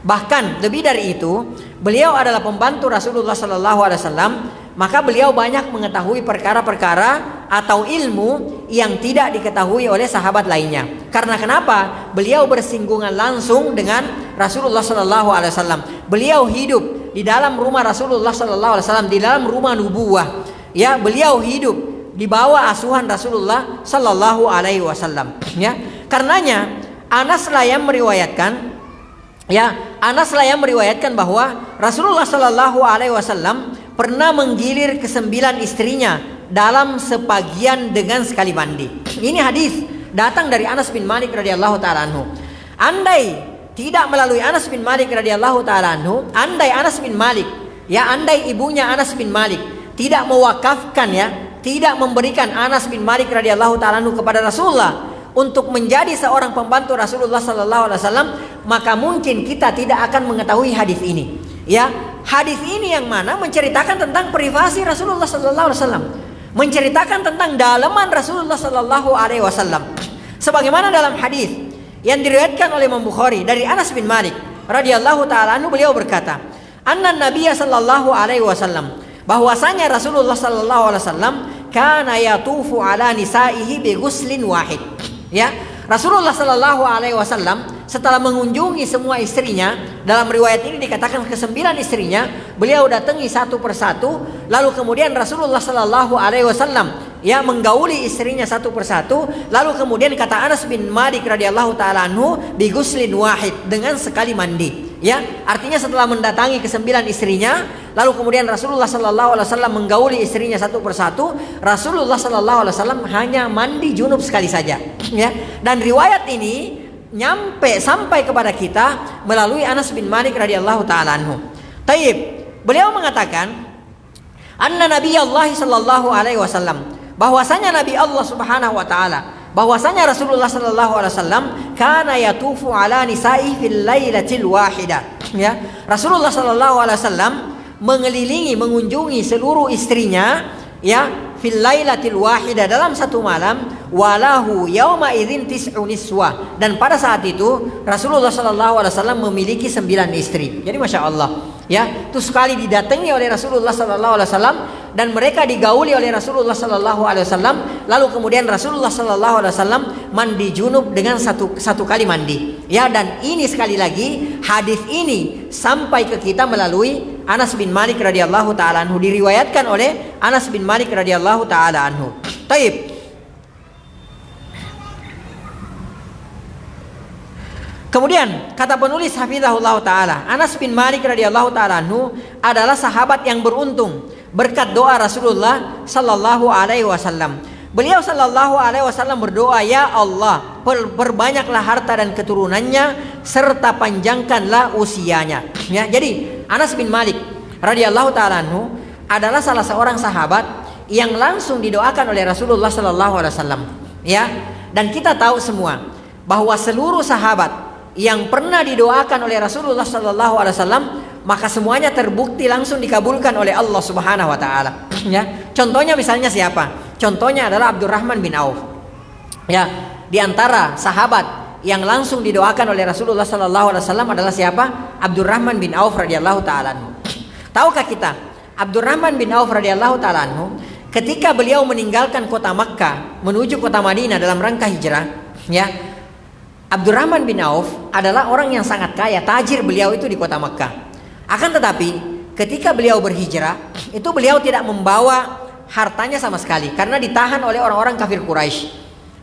Bahkan lebih dari itu, beliau adalah pembantu Rasulullah sallallahu alaihi wasallam, maka beliau banyak mengetahui perkara-perkara atau ilmu yang tidak diketahui oleh sahabat lainnya. Karena kenapa? Beliau bersinggungan langsung dengan Rasulullah sallallahu alaihi wasallam. Beliau hidup di dalam rumah Rasulullah sallallahu alaihi wasallam, di dalam rumah nubuwah. Ya, beliau hidup di bawah asuhan Rasulullah sallallahu alaihi wasallam, ya. Karenanya Anas lah yang meriwayatkan, ya, Anas lah yang meriwayatkan bahwa Rasulullah sallallahu alaihi wasallam pernah menggilir ke-9 istrinya dalam sebagian dengan sekali mandi. Ini hadis datang dari Anas bin Malik radhiyallahu taala anhu. Andai tidak melalui Anas bin Malik radhiyallahu taala anhu, andai Anas bin Malik, ya, andai ibunya Anas bin Malik tidak mewakafkan, ya, tidak memberikan Anas bin Malik radhiyallahu taala anhu kepada Rasulullah untuk menjadi seorang pembantu Rasulullah sallallahu alaihi wasallam, maka mungkin kita tidak akan mengetahui hadis ini. Ya, hadis ini yang mana menceritakan tentang privasi Rasulullah sallallahu alaihi wasallam, menceritakan tentang dalaman Rasulullah sallallahu alaihi wasallam. Sebagaimana dalam hadis yang diriwayatkan oleh Imam Bukhari dari Anas bin Malik radhiyallahu taala anhu, beliau berkata, "Anna Nabiyya sallallahu alaihi wasallam," bahwasanya Rasulullah sallallahu alaihi wasallam kana yatufu ala nisaihi bi ghuslin wahid. Ya, Rasulullah sallallahu alaihi wasallam setelah mengunjungi semua istrinya, dalam riwayat ini dikatakan ke-9 istrinya, beliau datangi satu persatu, lalu kemudian Rasulullah sallallahu alaihi wasallam, ya, menggauli istrinya satu persatu, lalu kemudian kata Anas bin Malik radhiyallahu taala anhu, bi ghuslin wahid, dengan sekali mandi. Ya, artinya setelah mendatangi ke-9 istrinya, lalu kemudian Rasulullah sallallahu alaihi wasallam menggauli istrinya satu persatu, Rasulullah sallallahu alaihi wasallam hanya mandi junub sekali saja. Ya, dan riwayat ini sampai kepada kita melalui Anas bin Malik radhiyallahu taala anhu. Taib, beliau mengatakan, anna Nabiyullah sallallahu alaihi wasallam, bahwasanya Nabi Allah Subhanahu wa taala, bahwasanya Rasulullah sallallahu alaihi wasallam kana yatufu ala nisa'i fil lailatil wahidah. Ya, Rasulullah sallallahu alaihi wasallam mengelilingi, mengunjungi seluruh istrinya, ya, fil lailatil wahidah, dalam satu malam, walahu yauma idzin tis'u niswa, dan pada saat itu Rasulullah sallallahu alaihi wasallam memiliki 9 istri. Jadi Masya Allah, ya, itu sekali didatangi oleh Rasulullah sallallahu alaihi wasallam dan mereka digauli oleh Rasulullah sallallahu alaihi wasallam, lalu kemudian Rasulullah sallallahu alaihi wasallam mandi junub dengan satu kali mandi. Ya, dan ini sekali lagi hadis ini sampai ke kita melalui Anas bin Malik radhiyallahu taala anhu, diriwayatkan oleh Anas bin Malik radhiyallahu taala anhu. Taib. Kemudian kata penulis hafizahullah taala, Anas bin Malik radhiyallahu taala anhu adalah sahabat yang beruntung berkat doa Rasulullah sallallahu alaihi wasallam. Beliau sallallahu alaihi wasallam berdoa, "Ya Allah, perbanyaklah harta dan keturunannya serta panjangkanlah usianya." Ya, jadi Anas bin Malik radhiyallahu taala anhu adalah salah seorang sahabat yang langsung didoakan oleh Rasulullah sallallahu alaihi wasallam. Ya, dan kita tahu semua bahwa seluruh sahabat yang pernah didoakan oleh Rasulullah sallallahu alaihi wasallam, maka semuanya terbukti langsung dikabulkan oleh Allah Subhanahu wa taala. Ya. Contohnya misalnya siapa? Contohnya adalah Abdurrahman bin Auf. Ya, di antara sahabat yang langsung didoakan oleh Rasulullah sallallahu alaihi wasallam adalah siapa? Abdurrahman bin Auf radhiyallahu taala anhu. Tahukah kita, Abdurrahman bin Auf radhiyallahu taala anhu ketika beliau meninggalkan kota Makkah menuju kota Madinah dalam rangka hijrah, ya, Abdurrahman bin Auf adalah orang yang sangat kaya, tajir beliau itu di kota Makkah. Akan tetapi ketika beliau berhijrah, itu beliau tidak membawa hartanya sama sekali karena ditahan oleh orang-orang kafir Quraisy.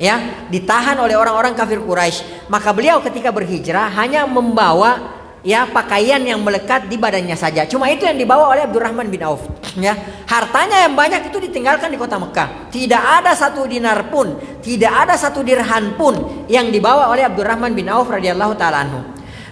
Ya, ditahan oleh orang-orang kafir Quraisy. Maka beliau ketika berhijrah hanya membawa pakaian yang melekat di badannya saja. Cuma itu yang dibawa oleh Abdurrahman bin Auf. Ya, hartanya yang banyak itu ditinggalkan di kota Mekah. Tidak ada satu dinar pun, tidak ada satu dirham pun yang dibawa oleh Abdurrahman bin Auf radhiyallahu taala anhu.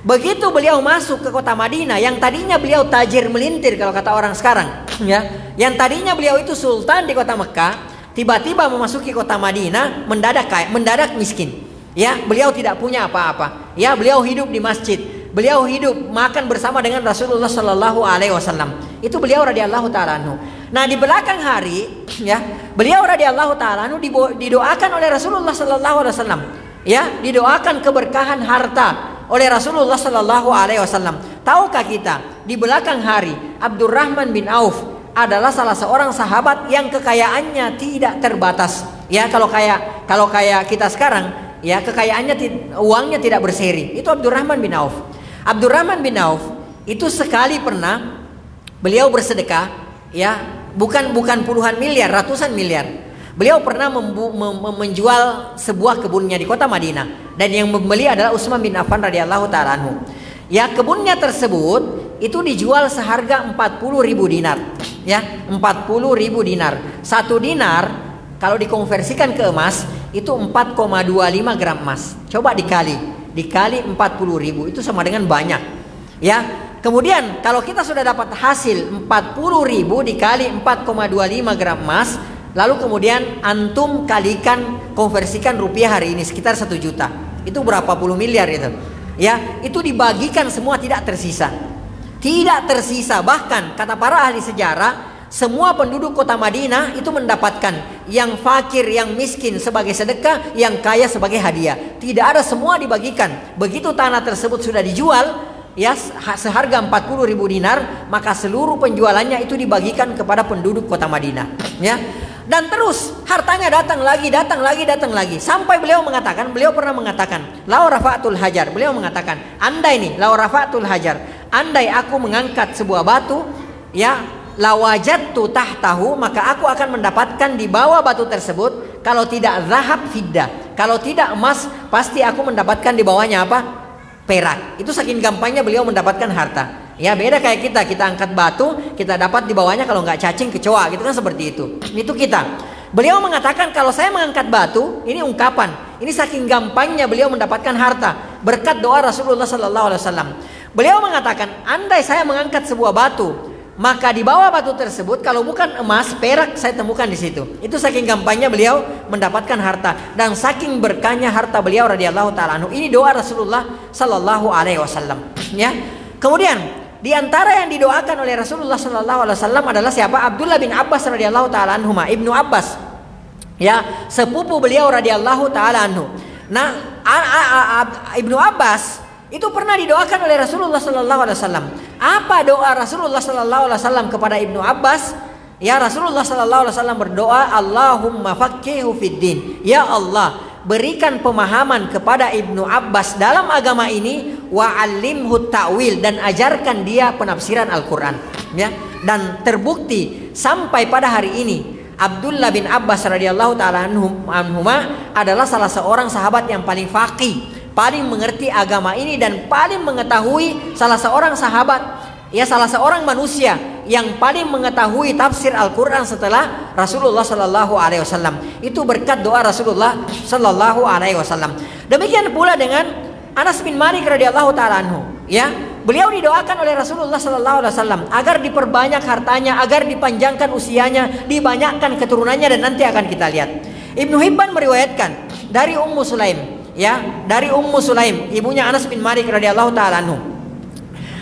Begitu beliau masuk ke kota Madinah, yang tadinya beliau tajir melintir kalau kata orang sekarang, ya, yang tadinya beliau itu sultan di kota Mekah, tiba-tiba memasuki kota Madinah mendadak miskin. Ya, beliau tidak punya apa-apa. Ya, beliau hidup di masjid. Beliau hidup makan bersama dengan Rasulullah sallallahu alaihi wasallam. Itu beliau radhiyallahu taala anhu. Nah, di belakang hari, ya, beliau radhiyallahu taala anhu didoakan oleh Rasulullah sallallahu alaihi wasallam. Ya, didoakan keberkahan harta oleh Rasulullah sallallahu alaihi wasallam. Tahukah kita, di belakang hari Abdurrahman bin Auf adalah salah seorang sahabat yang kekayaannya tidak terbatas. Ya, kalau kayak kita sekarang, ya, kekayaannya uangnya tidak berseri. Itu Abdurrahman bin Auf. Abdurrahman bin Auf itu sekali pernah beliau bersedekah, ya, bukan puluhan miliar, ratusan miliar. Beliau pernah menjual sebuah kebunnya di kota Madinah, dan yang membeli adalah Utsman bin Affan radhiyallahu taala anhu. Ya, kebunnya tersebut itu dijual seharga 40.000 dinar. Ya, 40.000 dinar. Satu dinar kalau dikonversikan ke emas itu 4,25 gram emas. Coba dikali 40.000 itu sama dengan banyak. Ya. Kemudian kalau kita sudah dapat hasil 40.000 dikali 4,25 gram emas, lalu kemudian antum kalikan, konversikan rupiah hari ini sekitar 1 juta. Itu berapa puluh miliar itu? Ya, itu dibagikan semua, tidak tersisa. Tidak tersisa. Bahkan kata para ahli sejarah, semua penduduk kota Madinah itu mendapatkan, yang fakir, yang miskin sebagai sedekah, yang kaya sebagai hadiah. Tidak ada, semua dibagikan. Begitu tanah tersebut sudah dijual, ya, seharga 40.000 dinar, maka seluruh penjualannya itu dibagikan kepada penduduk kota Madinah. Ya. Dan terus hartanya datang lagi, sampai beliau pernah mengatakan, lau rafa'tul hajar. Beliau mengatakan, andai aku mengangkat sebuah batu, ya, lawajadtu tahtahu, maka aku akan mendapatkan di bawah batu tersebut, kalau tidak zahab fiddah, kalau tidak emas, pasti aku mendapatkan di bawahnya apa? Perak. Itu saking gampangnya beliau mendapatkan harta. Ya, beda kayak kita angkat batu, kita dapat di bawahnya kalau nggak cacing kecoa, gitu kan, seperti itu. Itu kita. Beliau mengatakan, kalau saya mengangkat batu, ini ungkapan, ini saking gampangnya beliau mendapatkan harta berkat doa Rasulullah sallallahu alaihi wasallam. Beliau mengatakan, andai saya mengangkat sebuah batu, maka di bawah batu tersebut kalau bukan emas, perak saya temukan di situ. Itu saking gampangnya beliau mendapatkan harta, dan saking berkahnya harta beliau radhiyallahu taala anhu. Ini doa Rasulullah sallallahu alaihi wasallam. Ya. Kemudian di antara yang didoakan oleh Rasulullah sallallahu alaihi wasallam adalah siapa? Abdullah bin Abbas radhiyallahu taala anhuma, Ibnu Abbas. Ya, sepupu beliau radhiyallahu taala anhu. Nah, Ibnu Abbas itu pernah didoakan oleh Rasulullah sallallahu alaihi wasallam. Apa doa Rasulullah sallallahu alaihi wasallam kepada Ibnu Abbas? Ya, Rasulullah sallallahu alaihi wasallam berdoa, Allahumma faqihhu fid din. Ya Allah, berikan pemahaman kepada Ibnu Abbas dalam agama ini, wa 'allimhu ta'wil, dan ajarkan dia penafsiran Al-Qur'an, ya. Dan terbukti sampai pada hari ini Abdullah bin Abbas radhiyallahu taala anhuma adalah salah seorang sahabat yang paling faqih, paling mengerti agama ini, dan paling mengetahui, salah seorang sahabat, ya, salah seorang manusia yang paling mengetahui tafsir Al-Qur'an setelah Rasulullah sallallahu alaihi wasallam. Itu berkat doa Rasulullah sallallahu alaihi wasallam. Demikian pula dengan Anas bin Malik radhiyallahu taala anhu, ya. Beliau didoakan oleh Rasulullah sallallahu alaihi wasallam agar diperbanyak hartanya, agar dipanjangkan usianya, dibanyakkan keturunannya, dan nanti akan kita lihat. Ibnu Hibban meriwayatkan dari Ummu Sulaim, ya, dari Ummu Sulaim, ibunya Anas bin Malik radhiyallahu taala anhu,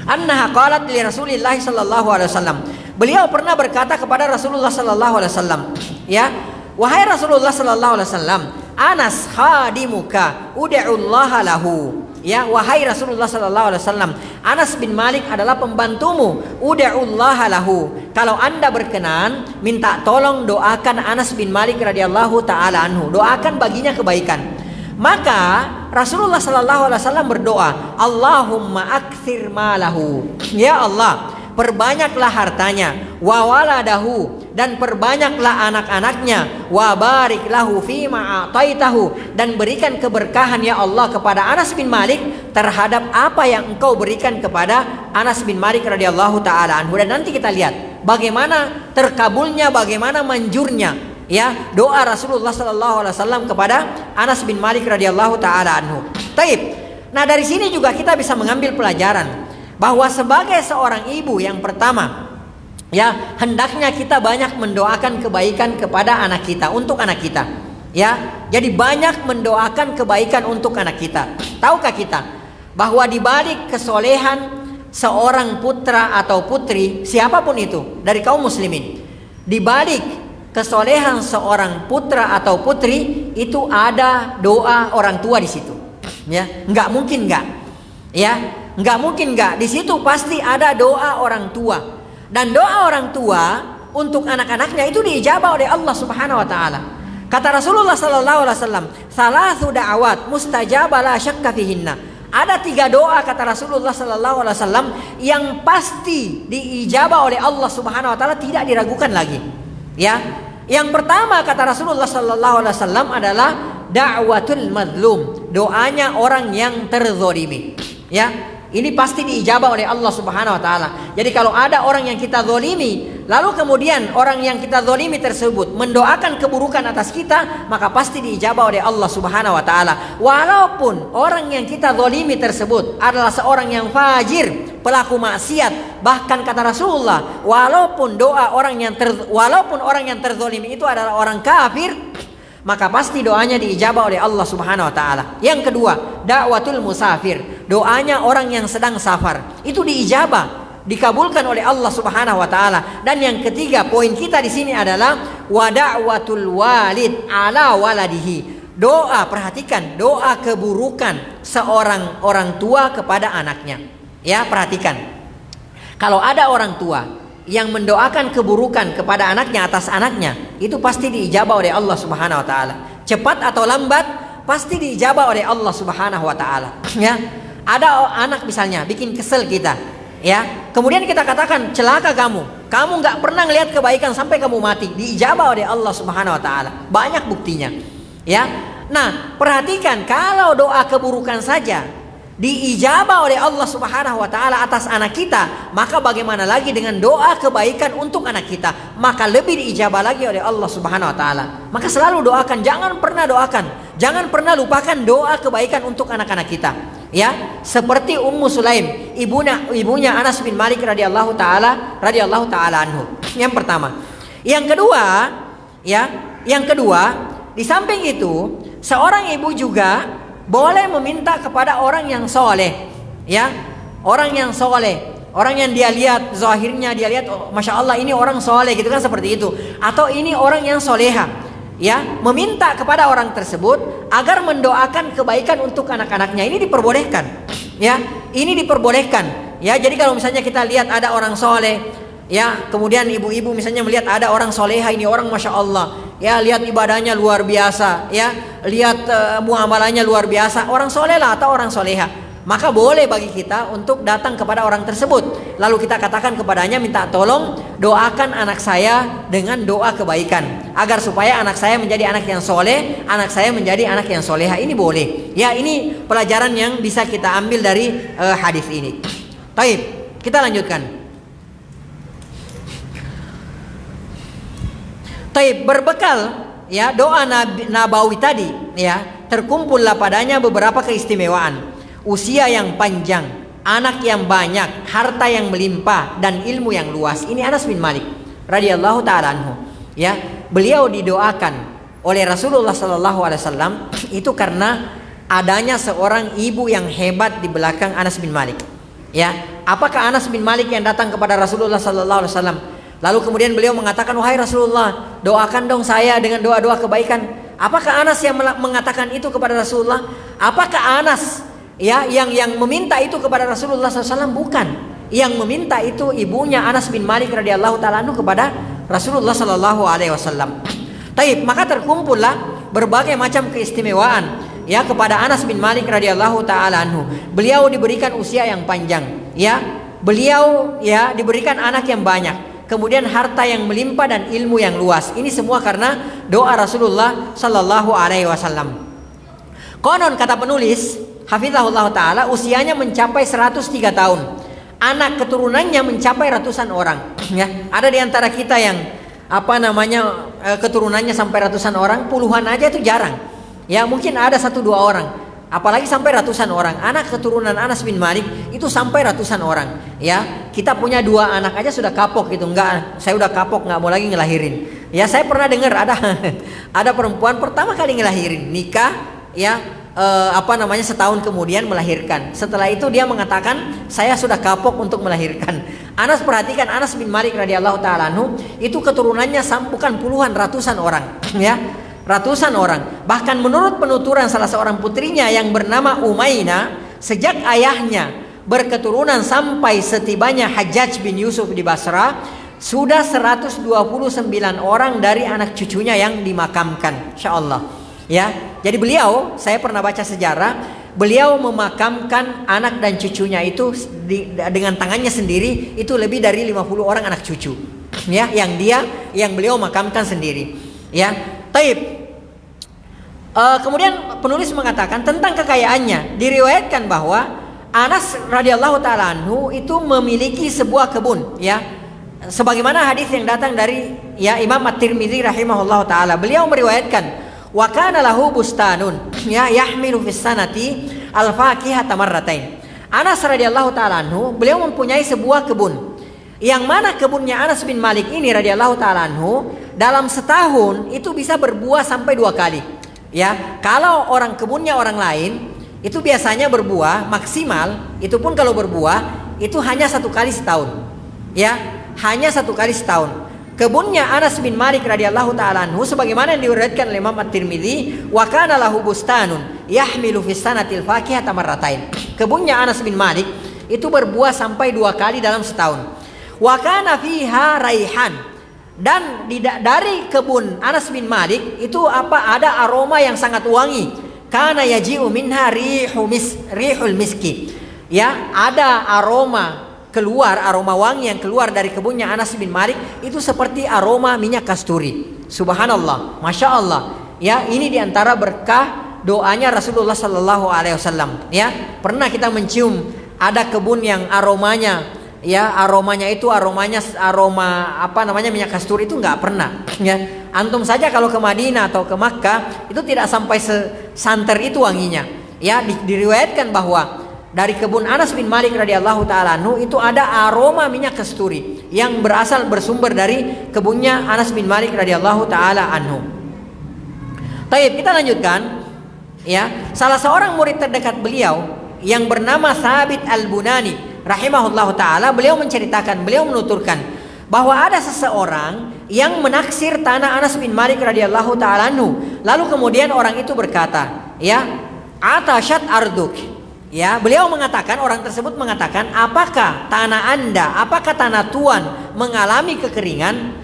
annaha qalat li Rasulillah sallallahu alaihi wasallam. Beliau pernah berkata kepada Rasulullah sallallahu alaihi wasallam, ya, wahai Rasulullah sallallahu alaihi wasallam, Anas khadimuka ud'ullaha lahu. Ya, wahai Rasulullah sallallahu alaihi wasallam, Anas bin Malik adalah pembantumu, ud'ullaha lahu. Kalau Anda berkenan, minta tolong doakan Anas bin Malik radhiyallahu taala anhu, doakan baginya kebaikan. Maka Rasulullah sallallahu alaihi wasallam berdoa, Allahumma aktsir malahu. Ya Allah, perbanyaklah hartanya, wa waladahu, dan perbanyaklah anak-anaknya, wa barik lahu fima ataitahu, dan berikan keberkahan ya Allah kepada Anas bin Malik terhadap apa yang Engkau berikan kepada Anas bin Malik radhiyallahu taala anhu. Dan nanti kita lihat bagaimana terkabulnya, bagaimana manjurnya, ya, doa Rasulullah sallallahu alaihi wasallam kepada Anas bin Malik radhiyallahu taala anhu. Taib. Nah, dari sini juga kita bisa mengambil pelajaran bahwa sebagai seorang ibu yang pertama, ya, hendaknya kita banyak mendoakan kebaikan kepada anak kita, untuk anak kita, ya. Jadi banyak mendoakan kebaikan untuk anak kita. Tahukah kita bahwa di balik kesolehan seorang putra atau putri, siapapun itu dari kaum muslimin, di balik kesolehan seorang putra atau putri itu ada doa orang tua di situ, ya. Nggak mungkin nggak, ya. Nggak mungkin nggak, di situ pasti ada doa orang tua. Dan doa orang tua untuk anak-anaknya itu diijabah oleh Allah Subhanahu wa taala. Kata Rasulullah sallallahu alaihi wasallam, "Salasu da'awat mustajabah la syakka fihinna." Ada 3 doa kata Rasulullah sallallahu alaihi wasallam yang pasti diijabah oleh Allah Subhanahu wa taala, tidak diragukan lagi. Ya. Yang pertama kata Rasulullah sallallahu alaihi wasallam adalah da'watul mazlum, doanya orang yang terzalimi. Ya. Ini pasti diijabah oleh Allah Subhanahu wa taala. Jadi kalau ada orang yang kita zalimi, lalu kemudian orang yang kita zalimi tersebut mendoakan keburukan atas kita, maka pasti diijabah oleh Allah Subhanahu wa taala. Walaupun orang yang kita zalimi tersebut adalah seorang yang fajir, pelaku maksiat, bahkan kata Rasulullah, walaupun orang yang terzalimi itu adalah orang kafir, maka pasti doanya diijabah oleh Allah Subhanahu wa taala. Yang kedua, da'watul musafir, doanya orang yang sedang safar, itu diijabah, dikabulkan oleh Allah Subhanahu wa taala. Dan yang ketiga, poin kita di sini adalah wa da'watul walid ala waladihi, doa, perhatikan, doa keburukan seorang orang tua kepada anaknya. Ya, perhatikan. Kalau ada orang tua yang mendoakan keburukan kepada anaknya atas anaknya, itu pasti diijabah oleh Allah Subhanahu wa taala. Cepat atau lambat pasti diijabah oleh Allah Subhanahu wa taala. Ya. Ada anak misalnya bikin kesel kita, ya. Kemudian kita katakan, celaka kamu nggak pernah ngelihat kebaikan sampai kamu mati, diijabah oleh Allah Subhanahu wa taala. Banyak buktinya. Ya. Nah, perhatikan, kalau doa keburukan saja diijabah oleh Allah Subhanahu wa taala atas anak kita, maka bagaimana lagi dengan doa kebaikan untuk anak kita? Maka lebih diijabah lagi oleh Allah Subhanahu wa taala. Maka selalu doakan, jangan pernah lupakan doa kebaikan untuk anak-anak kita. Ya, seperti Ummu Sulaim, ibunya Anas bin Malik radhiyallahu taala anhu. Yang pertama. Yang kedua, di samping itu, seorang ibu juga boleh meminta kepada orang yang soleh, ya, orang yang soleh, orang yang dia lihat zahirnya, dia lihat, oh, masya Allah ini orang soleh, gitu kan, seperti itu, atau ini orang yang soleha, ya, meminta kepada orang tersebut agar mendoakan kebaikan untuk anak-anaknya. Ini diperbolehkan, ya, ini diperbolehkan, ya. Jadi kalau misalnya kita lihat ada orang soleh, Ya, kemudian ibu-ibu misalnya melihat ada orang soleha, ini orang masya Allah, ya lihat ibadahnya luar biasa, ya lihat muamalahnya luar biasa, orang soleh lah atau orang soleha, maka boleh bagi kita untuk datang kepada orang tersebut, lalu kita katakan kepadanya, minta tolong doakan anak saya dengan doa kebaikan, agar supaya anak saya menjadi anak yang soleh, anak saya menjadi anak yang soleha. Ini boleh. Ya, ini pelajaran yang bisa kita ambil dari hadis ini. Baik, kita lanjutkan. Taib, berbekal ya doa nabawi tadi, ya terkumpullah padanya beberapa keistimewaan: usia yang panjang, anak yang banyak, harta yang melimpah, dan ilmu yang luas. Ini Anas bin Malik radhiyallahu taala anhu. Ya, beliau didoakan oleh Rasulullah sallallahu alaihi wasallam itu karena adanya seorang ibu yang hebat di belakang Anas bin Malik. Ya, apakah Anas bin Malik yang datang kepada Rasulullah sallallahu alaihi wasallam? Lalu kemudian beliau mengatakan, wahai Rasulullah, doakan dong saya dengan doa-doa kebaikan. Apakah Anas yang mengatakan itu kepada Rasulullah? Apakah Anas ya yang meminta itu kepada Rasulullah SAW? Bukan. Yang meminta itu ibunya Anas bin Malik radhiyallahu taala anhu kepada Rasulullah sallallahu alaihi wasallam. Taib, maka terkumpullah berbagai macam keistimewaan ya kepada Anas bin Malik radhiyallahu taala anhu. Beliau diberikan usia yang panjang, ya. Beliau ya diberikan anak yang banyak. Kemudian harta yang melimpah dan ilmu yang luas. Ini semua karena doa Rasulullah sallallahu alaihi wasallam. Konon kata penulis, hafizahullah taala, usianya mencapai 103 tahun. Anak keturunannya mencapai ratusan orang. Ya, ada di antara kita yang keturunannya sampai ratusan orang, puluhan aja itu jarang. Ya, mungkin ada 1-2 orang. Apalagi sampai ratusan orang. Anak keturunan Anas bin Malik itu sampai ratusan orang. Ya, kita punya 2 anak aja sudah kapok gitu. Enggak, saya udah kapok, nggak mau lagi ngelahirin. Ya, saya pernah dengar ada perempuan pertama kali ngelahirin, nikah, ya setahun kemudian melahirkan. Setelah itu dia mengatakan, saya sudah kapok untuk melahirkan. Anas, perhatikan, Anas bin Malik radhiyallahu taala anhu itu keturunannya bukan puluhan, ratusan orang. Ya, ratusan orang. Bahkan menurut penuturan salah seorang putrinya yang bernama Umaina, sejak ayahnya berketurunan sampai setibanya Hajjaj bin Yusuf di Basra, sudah 129 orang dari anak cucunya yang dimakamkan. Insyaallah. Ya, jadi beliau, saya pernah baca sejarah, beliau memakamkan anak dan cucunya itu dengan tangannya sendiri, itu lebih dari 50 orang anak cucu. Ya, yang beliau makamkan sendiri. Ya, taib. Kemudian penulis mengatakan tentang kekayaannya, diriwayatkan bahwa Anas radhiyallahu taala anhu itu memiliki sebuah kebun, ya. Sebagaimana hadis yang datang dari ya Imam At-Tirmidzi rahimahullahu taala, beliau meriwayatkan, wa kana lahu bustanun ya yahmilu fis sanati al-faqihata marratain. Anas radhiyallahu taala anhu, beliau mempunyai sebuah kebun. Yang mana kebunnya Anas bin Malik ini radhiyallahu taala anhu dalam setahun itu bisa berbuah sampai 2 kali. Ya, kalau kebunnya orang lain itu biasanya berbuah maksimal, itu pun kalau berbuah itu hanya 1 kali setahun. Ya, hanya 1 kali setahun. Kebunnya Anas bin Malik radhiyallahu taala anhu sebagaimana yang diriwayatkan oleh Imam At-Tirmidzi, wa kana lahu bustanun yahmilu fis sanatil faqihata marratain. Kebunnya Anas bin Malik itu berbuah sampai 2 kali dalam setahun. Wa kana fiha raihan. Dan dari kebun Anas bin Malik itu ada aroma yang sangat wangi. Kana yaji'u minha rihul miski. Ya, ada aroma wangi yang keluar dari kebunnya Anas bin Malik itu seperti aroma minyak kasturi. Subhanallah, masya Allah. Ya, ini diantara berkah doanya Rasulullah Sallallahu Alaihi Wasallam. Ya, pernah kita mencium ada kebun yang aromanya itu aroma minyak kasturi, itu nggak pernah. Ya, antum saja kalau ke Madinah atau ke Makkah itu tidak sampai sesanter itu wanginya. Ya, diriwayatkan bahwa dari kebun Anas bin Malik radhiyallahu taala anhu itu ada aroma minyak kasturi yang bersumber dari kebunnya Anas bin Malik radhiyallahu taala anhu. Baik, kita lanjutkan. Ya, salah seorang murid terdekat beliau yang bernama Thabit Al-Bunani rahimahullahu taala, beliau menuturkan bahwa ada seseorang yang menaksir tanah Anas bin Malik radhiyallahu taala anhu. Lalu kemudian orang itu berkata, ya, atashat arduk. Ya, beliau mengatakan, orang tersebut mengatakan, apakah tanah Anda, apakah tanah Tuan mengalami kekeringan,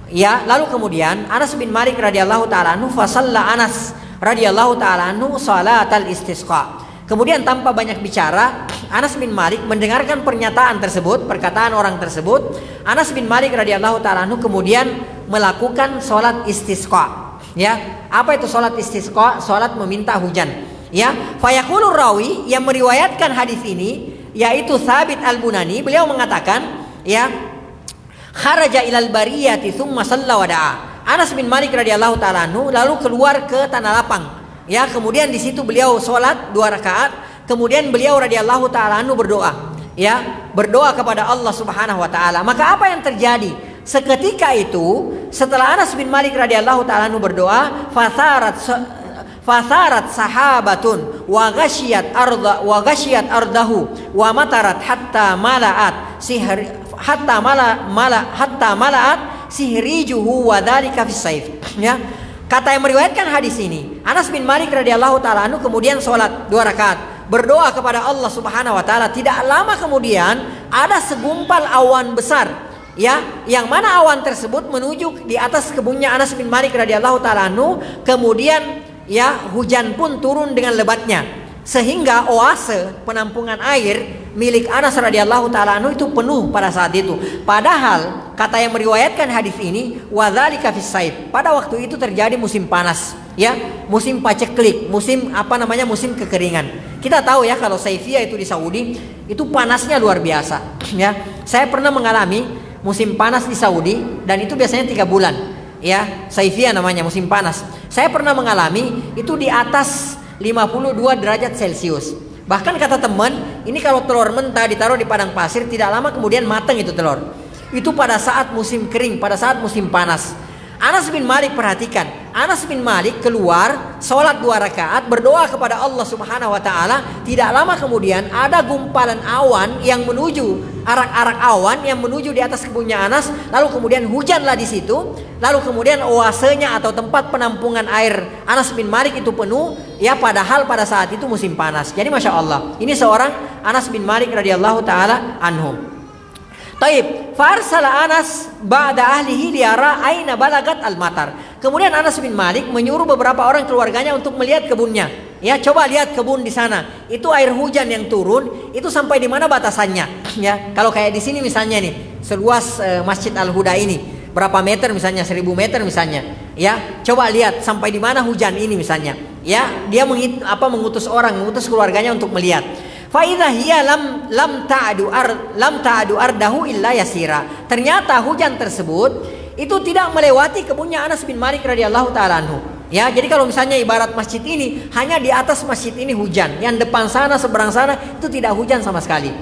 ya, lalu kemudian Anas bin Malik radhiyallahu taala anhu fasalla Anas radhiyallahu taala anhu salatal istisqa. Kemudian tanpa banyak bicara, Anas bin Malik mendengarkan pernyataan tersebut, perkataan orang tersebut. Anas bin Malik radhiyallahu taala anhu kemudian melakukan salat istisqa. Ya, apa itu salat istisqa? Salat meminta hujan. Ya, fayaqulur rawi yang meriwayatkan hadis ini yaitu Thabit al-Bunani, beliau mengatakan, ya, kharaja ilal bariyati tsumma shalla wa da'a. Anas bin Malik radhiyallahu taala anhu lalu keluar ke tanah lapang. Ya, kemudian di situ beliau sholat 2 rakaat, kemudian beliau radhiyallahu taala anhu berdoa, ya, berdoa kepada Allah Subhanahu wa taala. Maka apa yang terjadi? Seketika itu, setelah Anas bin Malik radhiyallahu taala anhu berdoa, fasarat sahabatun wa ghasyiyat ardahu wa matarat hatta malaat sihrijuhu wa dzalika fis saif. Ya. Kata yang meriwayatkan hadis ini, Anas bin Malik radhiyallahu taala anhu kemudian sholat 2 rakaat, berdoa kepada Allah Subhanahu wa taala. Tidak lama kemudian ada segumpal awan besar, ya, yang mana awan tersebut menuju di atas kebunnya Anas bin Malik radhiyallahu taala anhu. Kemudian, ya, hujan pun turun dengan lebatnya, sehingga oase penampungan air milik Anas radhiyallahu taala anhu itu penuh pada saat itu. Padahal kata yang meriwayatkan hadis ini, wadzalika fis saif, pada waktu itu terjadi musim panas, ya, musim paceklik, musim musim kekeringan. Kita tahu ya, kalau saifiyah itu di Saudi itu panasnya luar biasa, ya. Saya pernah mengalami musim panas di Saudi dan itu biasanya 3 bulan, ya, saifiyah namanya, musim panas. Saya pernah mengalami itu di atas 52 derajat Celcius. Bahkan kata teman, ini kalau telur mentah ditaruh di padang pasir, tidak lama kemudian matang itu telur. Itu pada saat musim kering, pada saat musim panas. Anas bin Malik, perhatikan, Anas bin Malik keluar sholat 2 rakaat, berdoa kepada Allah Subhanahu wa taala. Tidak lama kemudian ada gumpalan awan yang menuju, arak-arak awan yang menuju di atas kebunnya Anas. Lalu kemudian hujanlah di situ. Lalu kemudian oasenya atau tempat penampungan air Anas bin Malik itu penuh, ya, padahal pada saat itu musim panas. Jadi Masya Allah, ini seorang Anas bin Malik radhiyallahu taala anhu. Taib, farsala Anas ba'da ahlihi liyara aina balagat al-matar. Kemudian Anas bin Malik menyuruh beberapa orang keluarganya untuk melihat kebunnya. Ya, coba lihat kebun di sana. Itu air hujan yang turun, itu sampai di mana batasannya? Ya, kalau kayak di sini misalnya nih, seluas Masjid Al-Huda ini, berapa meter misalnya, 1000 meter misalnya. Ya, coba lihat sampai di mana hujan ini misalnya. Ya, dia mengutus keluarganya untuk melihat. Fa idza hiya lam ta'du ardahu illa yasira. Ternyata hujan tersebut itu tidak melewati kebunnya Anas bin Malik radhiyallahu taala anhu. Ya, jadi kalau misalnya ibarat masjid ini, hanya di atas masjid ini hujan, yang depan sana, seberang sana itu tidak hujan sama sekali.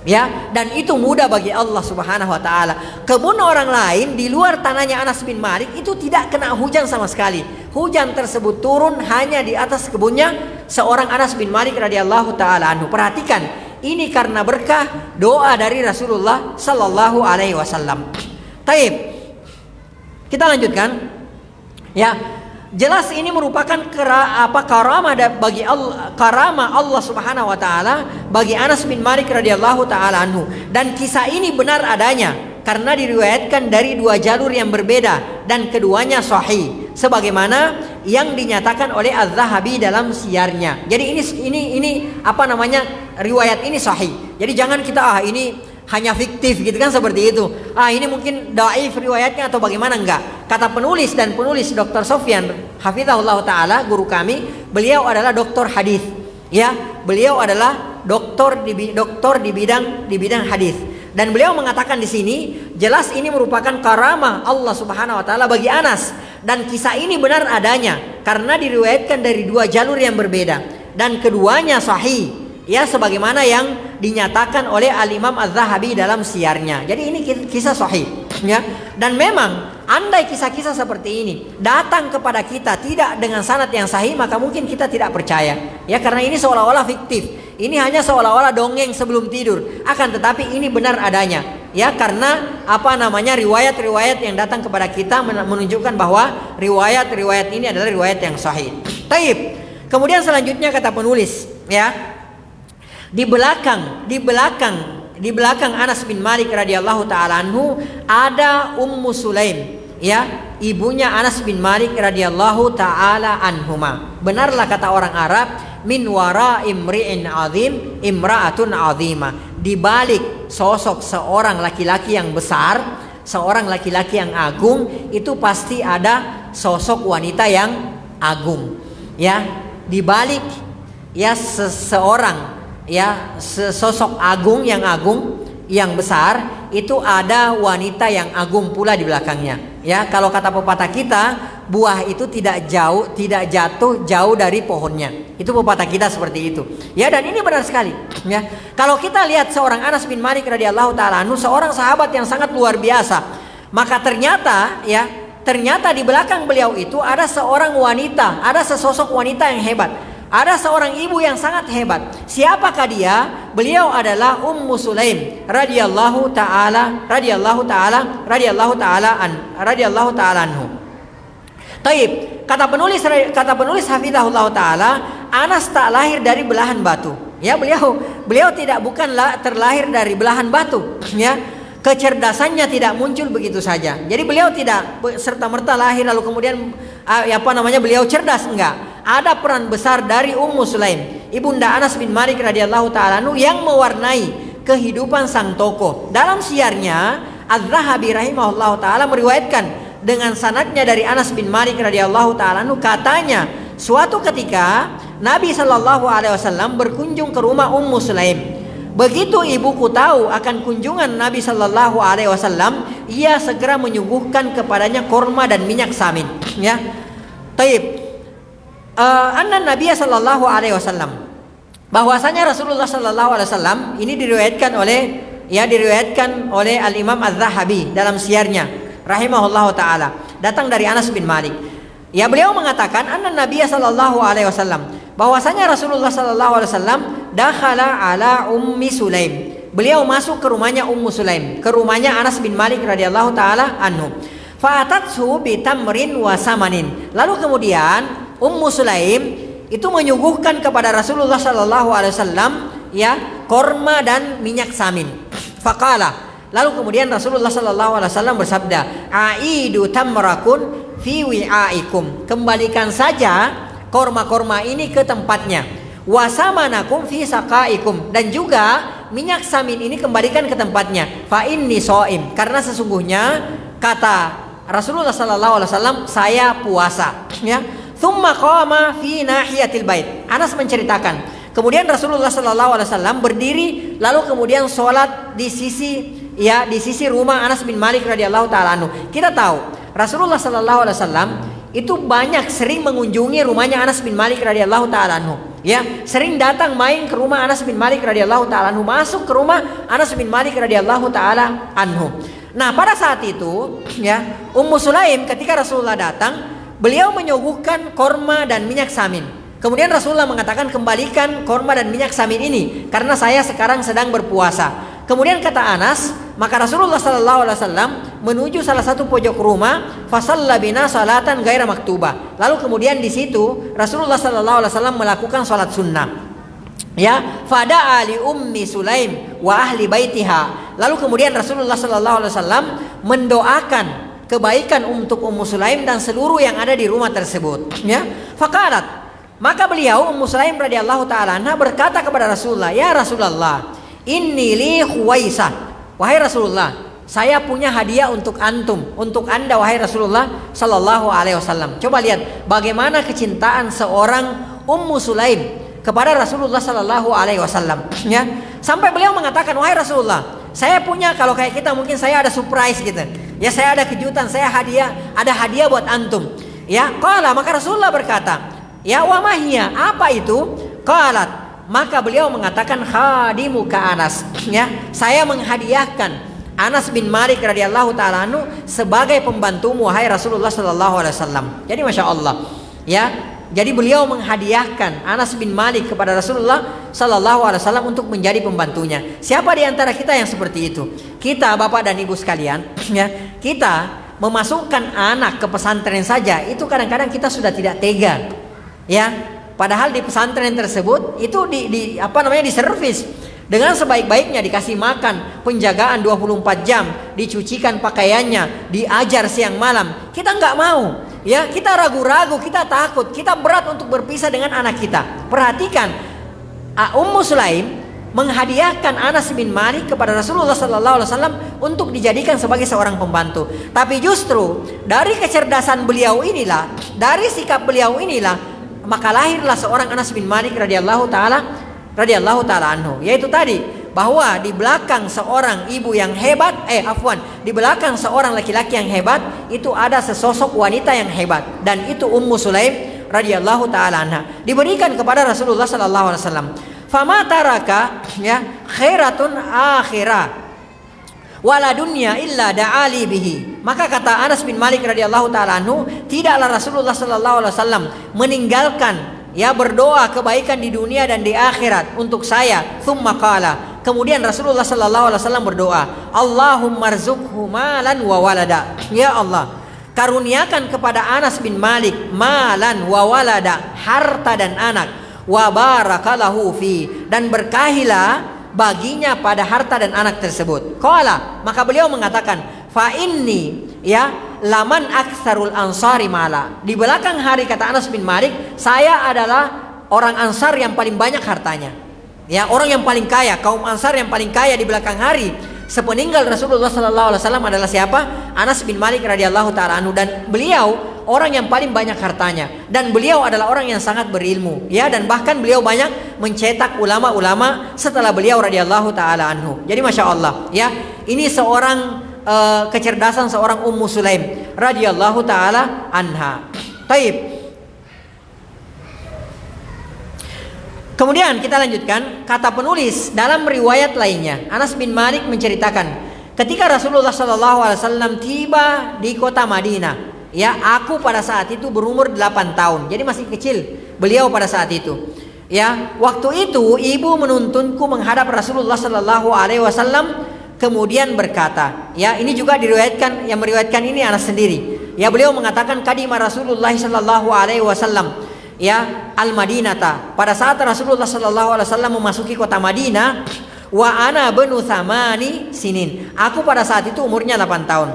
Ya, dan itu mudah bagi Allah Subhanahu wa taala. Kebun orang lain di luar tanahnya Anas bin Malik itu tidak kena hujan sama sekali. Hujan tersebut turun hanya di atas kebunnya seorang Anas bin Malik radhiyallahu taala anhu. Perhatikan, ini karena berkah doa dari Rasulullah sallallahu alaihi wasallam. Taib. Kita lanjutkan. Ya, jelas ini merupakan karamah bagi Allah, karamah Allah Subhanahu wa taala bagi Anas bin Malik radhiyallahu taala anhu. Dan kisah ini benar adanya karena diriwayatkan dari 2 jalur yang berbeda dan keduanya sahih sebagaimana yang dinyatakan oleh Az-Zahabi dalam siyarnya. Jadi ini riwayat ini sahih. Jadi jangan kita ini hanya fiktif gitu kan, seperti itu. Ini mungkin dhaif riwayatnya atau bagaimana, enggak. Kata penulis Dr. Sofyan hafizahullah taala, guru kami, beliau adalah doktor hadis. Ya, beliau adalah doktor di bidang hadis. Dan beliau mengatakan di sini, jelas ini merupakan karamah Allah Subhanahu wa taala bagi Anas, dan kisah ini benar adanya karena diriwayatkan dari 2 jalur yang berbeda dan keduanya sahih. Ya, sebagaimana yang dinyatakan oleh Al-Imam Az-Zahabi dalam siyarnya. Jadi ini kisah sahih, ya. Dan memang andai kisah-kisah seperti ini datang kepada kita tidak dengan sanad yang sahih, maka mungkin kita tidak percaya. Ya, karena ini seolah-olah fiktif. Ini hanya seolah-olah dongeng sebelum tidur. Akan tetapi ini benar adanya. Ya, karena riwayat-riwayat yang datang kepada kita menunjukkan bahwa riwayat-riwayat ini adalah riwayat yang sahih. Taib. Kemudian selanjutnya kata penulis, ya. Di belakang di belakang Anas bin Malik radhiyallahu taala anhu ada Ummu Sulaim, ya, ibunya Anas bin Malik radhiyallahu taala anhuma. Benarlah kata orang Arab, min wara imri'in azim imra'atun azima. Di balik sosok seorang laki-laki yang besar, seorang laki-laki yang agung, itu pasti ada sosok wanita yang agung. Ya, di balik ya seseorang, ya sosok agung yang besar, itu ada wanita yang agung pula di belakangnya. Ya, kalau kata pepatah kita, buah itu tidak jatuh jauh dari pohonnya. Itu pepatah kita seperti itu. Ya, dan ini benar sekali. Ya, kalau kita lihat seorang Anas bin Malik radhiyallahu taala anhu, seorang sahabat yang sangat luar biasa, maka ternyata di belakang beliau itu ada seorang wanita, ada sesosok wanita yang hebat. Ada seorang ibu yang sangat hebat. Siapakah dia? Beliau adalah Ummu Sulaim radhiyallahu taala anhu. Taib, kata penulis hafizahullah taala, Anas tak lahir dari belahan batu. Ya, beliau bukanlah terlahir dari belahan batu, ya. Kecerdasannya tidak muncul begitu saja. Jadi beliau tidak serta-merta lahir lalu kemudian beliau cerdas, enggak. Ada peran besar dari Ummu Sulaim, ibunda Anas bin Malik radhiyallahu taala anhu, yang mewarnai kehidupan sang tokoh. Dalam siarnya, Az-Zahabi rahimahullahu taala meriwayatkan dengan sanadnya dari Anas bin Malik radhiyallahu taala anhu, katanya suatu ketika Nabi sallallahu alaihi wasallam berkunjung ke rumah Ummu Sulaim. Begitu ibuku tahu akan kunjungan Nabi sallallahu alaihi wasallam, ia segera menyuguhkan kepadanya korma dan minyak samin. Ya, taib. Anna Nabiya sallallahu alaihi wasallam, bahwasanya Rasulullah sallallahu alaihi wasallam ini diriwayatkan oleh Al-Imam Az-Zahabi dalam siarnya rahimahullahu taala, datang dari Anas bin Malik. Ya, beliau mengatakan anna Nabiya sallallahu alaihi wasallam, bahwasanya Rasulullah sallallahu alaihi wasallam dakhala ala Ummi Sulaim. Beliau masuk ke rumahnya Ummu Sulaim, ke rumahnya Anas bin Malik radhiyallahu taala anhu. Fa'atatsu bi tamrin wa samanin. Lalu kemudian Ummu Sulaim itu menyuguhkan kepada Rasulullah sallallahu alaihi wasallam, ya, korma dan minyak samin. Faqala, lalu kemudian Rasulullah sallallahu alaihi wasallam bersabda, aidu tamrakun fi wi'aikum. Kembalikan saja korma-korma ini ke tempatnya. Wasamanakum fi saqaikum, dan juga minyak samin ini kembalikan ke tempatnya. Fa inni shaim, karena sesungguhnya kata Rasulullah sallallahu alaihi wasallam, saya puasa. Ya. Tsumma qama fi nahiyatil bait. Anas menceritakan, kemudian Rasulullah sallallahu alaihi wasallam berdiri lalu kemudian sholat di sisi rumah Anas bin Malik radhiyallahu taala anhu. Kita tahu Rasulullah sallallahu alaihi wasallam itu sering mengunjungi rumahnya Anas bin Malik radhiyallahu taala anhu. Ya, sering datang main ke rumah Anas bin Malik radhiyallahu taala anhu, masuk ke rumah Anas bin Malik radhiyallahu taala anhu. Nah, pada saat itu, ya, Ummu Sulaim ketika Rasulullah datang, beliau menyuguhkan korma dan minyak samin. Kemudian Rasulullah mengatakan, kembalikan korma dan minyak samin ini karena saya sekarang sedang berpuasa. Kemudian kata Anas, maka Rasulullah sallallahu alaihi wasallam menuju salah satu pojok rumah, fasalla bina salatan ghaira maktubah. Lalu kemudian di situ Rasulullah sallallahu alaihi wasallam melakukan salat sunnah. Ya, fada'a li Ummi Sulaim wa ahli baitiha. Lalu kemudian Rasulullah sallallahu alaihi wasallam mendoakan kebaikan untuk Ummu Sulaim dan seluruh yang ada di rumah tersebut. Ya, faqalat, maka beliau Ummu Sulaim radhiyallahu taala anha berkata kepada Rasulullah, ya Rasulullah, inni li khuwaisah. Wahai Rasulullah, saya punya hadiah untuk antum, untuk Anda wahai Rasulullah sallallahu alaihi wasallam. Coba lihat bagaimana kecintaan seorang Ummu Sulaim kepada Rasulullah sallallahu alaihi wasallam. Ya, sampai beliau mengatakan, wahai Rasulullah, saya punya, kalau kayak kita mungkin saya ada surprise gitu. Ya, saya ada kejutan, ada hadiah buat antum. Ya, qala, maka Rasulullah berkata, ya wa mahia, apa itu? Qalat, maka beliau mengatakan, khadimuka Anas. Ya, saya menghadiahkan Anas bin Malik radhiyallahu taala anhu sebagai pembantumu wahai Rasulullah sallallahu alaihi wasallam. Jadi Masya Allah, ya, jadi beliau menghadiahkan Anas bin Malik kepada Rasulullah sallallahu alaihi wasallam untuk menjadi pembantunya. Siapa di antara kita yang seperti itu? Kita, Bapak dan Ibu sekalian, ya, kita memasukkan anak ke pesantren saja itu kadang-kadang kita sudah tidak tega. Ya, padahal di pesantren tersebut itu diservis Dengan sebaik-baiknya, dikasih makan, penjagaan 24 jam, dicucikan pakaiannya, diajar siang malam. Kita nggak mau, ya, kita ragu-ragu, kita takut, kita berat untuk berpisah dengan anak kita. Perhatikan, Ummu Sulaim menghadiahkan Anas bin Malik kepada Rasulullah SAW untuk dijadikan sebagai seorang pembantu. Tapi justru dari kecerdasan beliau inilah, dari sikap beliau inilah, maka lahirlah seorang Anas bin Malik radhiyallahu taala anhu, yaitu tadi bahwa di belakang seorang ibu yang hebat, di belakang seorang laki-laki yang hebat itu ada sesosok wanita yang hebat, dan itu Ummu Sulaim radhiyallahu taala anha, diberikan kepada Rasulullah sallallahu alaihi wasallam. Fama taraka ya khairatun akhirah wala dunya illa da'ali bihi. Maka kata Anas bin Malik radhiyallahu taala anhu, tidaklah Rasulullah sallallahu alaihi wasallam meninggalkan ya berdoa kebaikan di dunia dan di akhirat untuk saya. Tsumma qala, kemudian Rasulullah sallallahu alaihi wasallam berdoa, Allahumma rzuqhu malan wa walada. Ya Allah, karuniakan kepada Anas bin Malik malan wa walada, harta dan anak, wa barakalahu fi, dan berkahilah baginya pada harta dan anak tersebut. Qala, maka beliau mengatakan, fa inni ya laman aktsarul ansari mala. Di belakang hari, kata Anas bin Malik, saya adalah orang Ansar yang paling banyak hartanya. Ya, orang yang paling kaya, kaum Ansar yang paling kaya di belakang hari sepeninggal Rasulullah sallallahu alaihi wasallam adalah siapa? Anas bin Malik radhiyallahu taala anhu, dan beliau orang yang paling banyak hartanya, dan beliau adalah orang yang sangat berilmu, ya, dan bahkan beliau banyak mencetak ulama-ulama setelah beliau radhiyallahu taala anhu. Jadi masya Allah, ya, ini seorang kecerdasan seorang Ummu Sulaim radhiyallahu taala anha. Taib. Kemudian kita lanjutkan, kata penulis dalam riwayat lainnya, Anas bin Malik menceritakan, ketika Rasulullah sallallahu alaihi wasallam tiba di kota Madinah, ya, aku pada saat itu berumur 8 tahun. Jadi masih kecil beliau pada saat itu. Ya, waktu itu ibu menuntunku menghadap Rasulullah sallallahu alaihi wasallam, kemudian berkata, ya, ini juga diriwayatkan, yang meriwayatkan ini Anas sendiri. Ya, beliau mengatakan kadima Rasulullah sallallahu alaihi wasallam ya al-Madinata, pada saat Rasulullah sallallahu alaihi wasallam memasuki kota Madinah, wa ana banu thamani sinin, aku pada saat itu umurnya 8 tahun.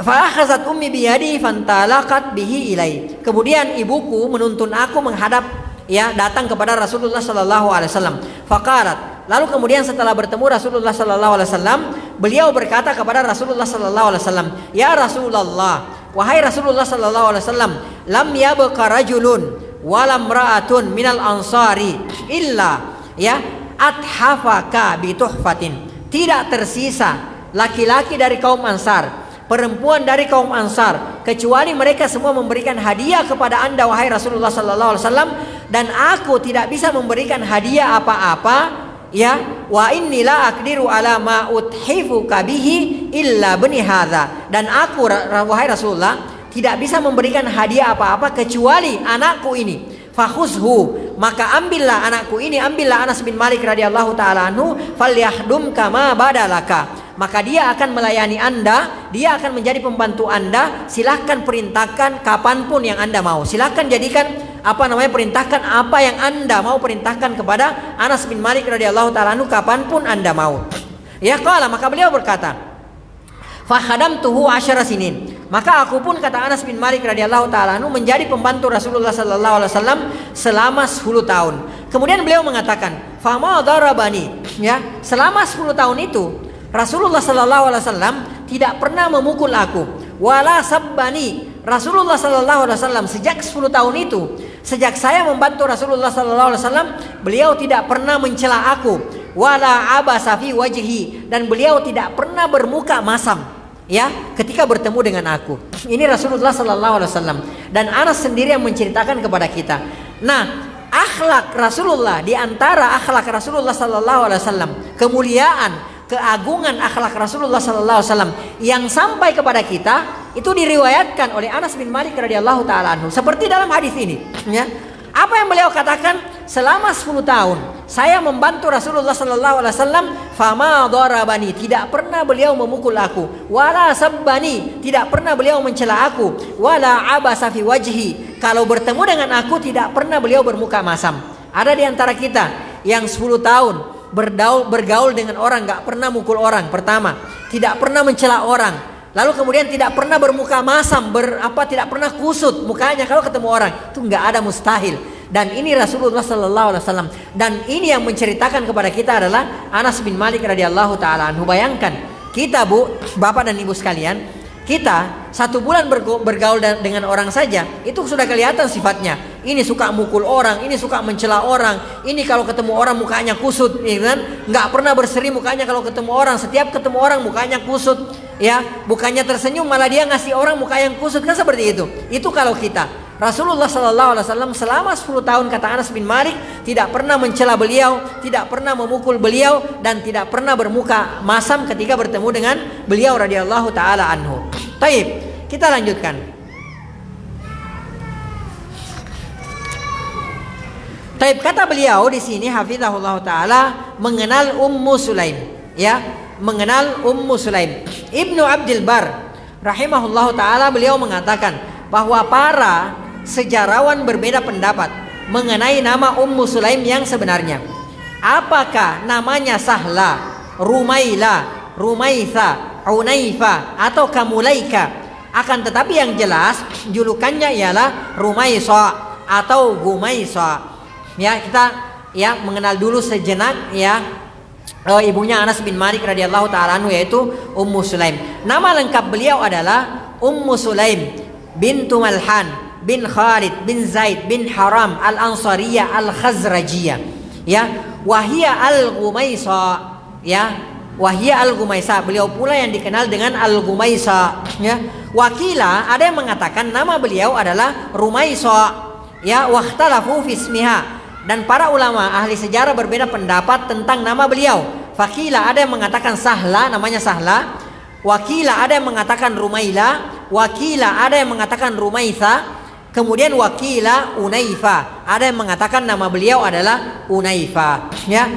Fa akhazat ummi biyadi fantalaqat bihi ilai, kemudian ibuku menuntun aku menghadap, ya, datang kepada Rasulullah sallallahu alaihi wasallam. Faqalat, lalu kemudian setelah bertemu Rasulullah sallallahu alaihi wasallam, beliau berkata kepada Rasulullah sallallahu alaihi wasallam, ya Rasulullah, wahai Rasulullah sallallahu alaihi wasallam, lam yabqa rajulun walam ra'atun minal ansari illa ya athafaka bi tuhfatin. Tidak tersisa laki-laki dari kaum Ansar, perempuan dari kaum Ansar, kecuali mereka semua memberikan hadiah kepada Anda wahai Rasulullah sallallahu alaihi wasallam, dan aku tidak bisa memberikan hadiah apa-apa, ya, wa inni la aqdiru ala ma uthifuka bihi illa bani hadza, dan aku wahai Rasulullah tidak bisa memberikan hadiah apa-apa kecuali anakku ini. Fakhuzhu, maka ambillah anakku ini, ambillah Anas bin Malik radhiyallahu taala anhu, falyahdum kama badalaka, maka dia akan melayani Anda, dia akan menjadi pembantu Anda. Silahkan perintahkan kapanpun yang Anda mau, silahkan jadikan perintahkan apa yang Anda mau perintahkan kepada Anas bin Malik radhiyallahu taala anhu kapanpun Anda mau. Ya, qala, maka beliau berkata, fa khadamtuhu 10 sinin, maka aku pun, kata Anas bin Malik radhiyallahu taala anhu, menjadi pembantu Rasulullah sallallahu alaihi wasallam selama 10 tahun. Kemudian beliau mengatakan, fa ma darabani, ya, selama 10 tahun itu Rasulullah sallallahu alaihi wasallam tidak pernah memukul aku, wala sabbani. Rasulullah sallallahu alaihi wasallam sejak 10 tahun itu, sejak saya membantu Rasulullah sallallahu alaihi wasallam, beliau tidak pernah mencela aku, wala abasa fi wajhi, dan beliau tidak pernah bermuka masam, ya, ketika bertemu dengan aku. Ini Rasulullah sallallahu alaihi wasallam, dan Anas sendiri yang menceritakan kepada kita. Nah, akhlak Rasulullah, di antara akhlak Rasulullah sallallahu alaihi wasallam, kemuliaan, keagungan akhlak Rasulullah sallallahu alaihi wasallam yang sampai kepada kita itu diriwayatkan oleh Anas bin Malik radhiyallahu taala anhu seperti dalam hadis ini, ya. Apa yang beliau katakan? Selama 10 tahun saya membantu Rasulullah sallallahu alaihi wasallam, fama darabani, tidak pernah beliau memukul aku, wala sabbani, tidak pernah beliau mencela aku, wala abasa fi wajhi, kalau bertemu dengan aku tidak pernah beliau bermuka masam. Ada di antara kita yang 10 tahun bergaul dengan orang, nggak pernah mukul orang. Pertama, tidak pernah mencela orang. Lalu kemudian tidak pernah bermuka masam, tidak pernah kusut mukanya kalau ketemu orang. Itu nggak ada, mustahil. Dan ini Rasulullah Sallallahu Alaihi Wasallam. Dan ini yang menceritakan kepada kita adalah Anas bin Malik radhiyallahu taala anhu. Bayangkan kita, Bu, bapak dan ibu sekalian, kita 1 bulan bergaul dengan orang saja, itu sudah kelihatan sifatnya. Ini suka mukul orang, ini suka mencela orang, ini kalau ketemu orang mukanya kusut, ya kan? Nggak pernah berseri mukanya kalau ketemu orang. Setiap ketemu orang mukanya kusut, ya. Bukannya tersenyum, malah dia ngasih orang muka yang kusut, kan seperti itu. Itu kalau kita. Rasulullah Sallallahu Alaihi Wasallam selama 10 tahun, kata Anas bin Malik, tidak pernah mencela beliau, tidak pernah memukul beliau, dan tidak pernah bermuka masam ketika bertemu dengan beliau radhiyallahu taala anhu. Taib, kita lanjutkan. Taib, kata beliau di sini hafizahullah taala mengenal Ummu Sulaim, ya, mengenal Ummu Sulaim. Ibnu Abdul Bar rahimahullah taala beliau mengatakan bahwa para sejarawan berbeda pendapat mengenai nama Ummu Sulaim yang sebenarnya. Apakah namanya Sahla, Rumaila, Rumaitha, Unaifa, atau Kamulaika? Akan tetapi yang jelas julukannya ialah Rumaisa atau Gumaisa. Ya, kita mengenal dulu sejenak ibunya Anas bin Malik radhiyallahu taala anhu, yaitu Ummu Sulaim. Nama lengkap beliau adalah Ummu Sulaim bintu Malhan bin Khalid bin Zaid bin Haram al-Ansariyah al-Khazrajiyah, ya, wahia al-Gumaisa, ya, wahia al-Gumaisa. Beliau pula yang dikenal dengan al-Gumaisa, ya. Wakila, ada yang mengatakan nama beliau adalah Rumaisa, ya, wakhtalafu fi ismiha, dan para ulama ahli sejarah berbeda pendapat tentang nama beliau. Fakila, ada yang mengatakan Sahla, namanya Sahla. Wakila, ada yang mengatakan Rumaila. Wakila, ada yang mengatakan Rumaitha. Kemudian wakila Unaifa, ada yang mengatakan nama beliau adalah Unaifa, ya.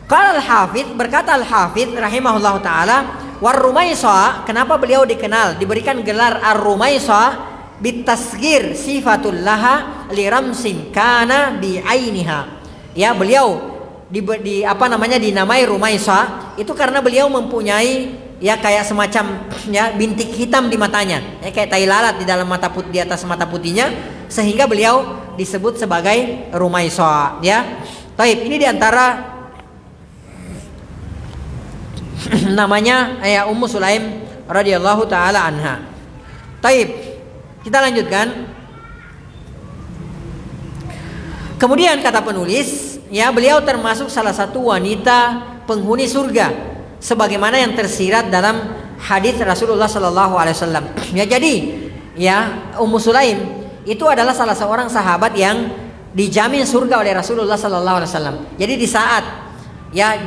Qala al-Hafidz, berkata al-Hafidz rahimahullah taala, war Rumaisa, kenapa beliau diberikan gelar ar-Rumaisa? Bitasghir sifatul laha li ramsin kana bi ainiha. Ya, beliau dinamai Rumaisa itu karena beliau mempunyai kayak semacam bintik hitam di matanya, kayak tai lalat di dalam di atas mata putihnya, sehingga beliau disebut sebagai Rumaisa, ya. Taib, ini diantara namanya Ummu Sulaim radhiyallahu taala anha. Taib, kita lanjutkan. Kemudian kata penulis, beliau termasuk salah satu wanita penghuni surga, sebagaimana yang tersirat dalam hadis Rasulullah Sallallahu Alaihi Wasallam. Ya, jadi Ummu Sulaim itu adalah salah seorang sahabat yang dijamin surga oleh Rasulullah Sallallahu Alaihi Wasallam. Jadi di saat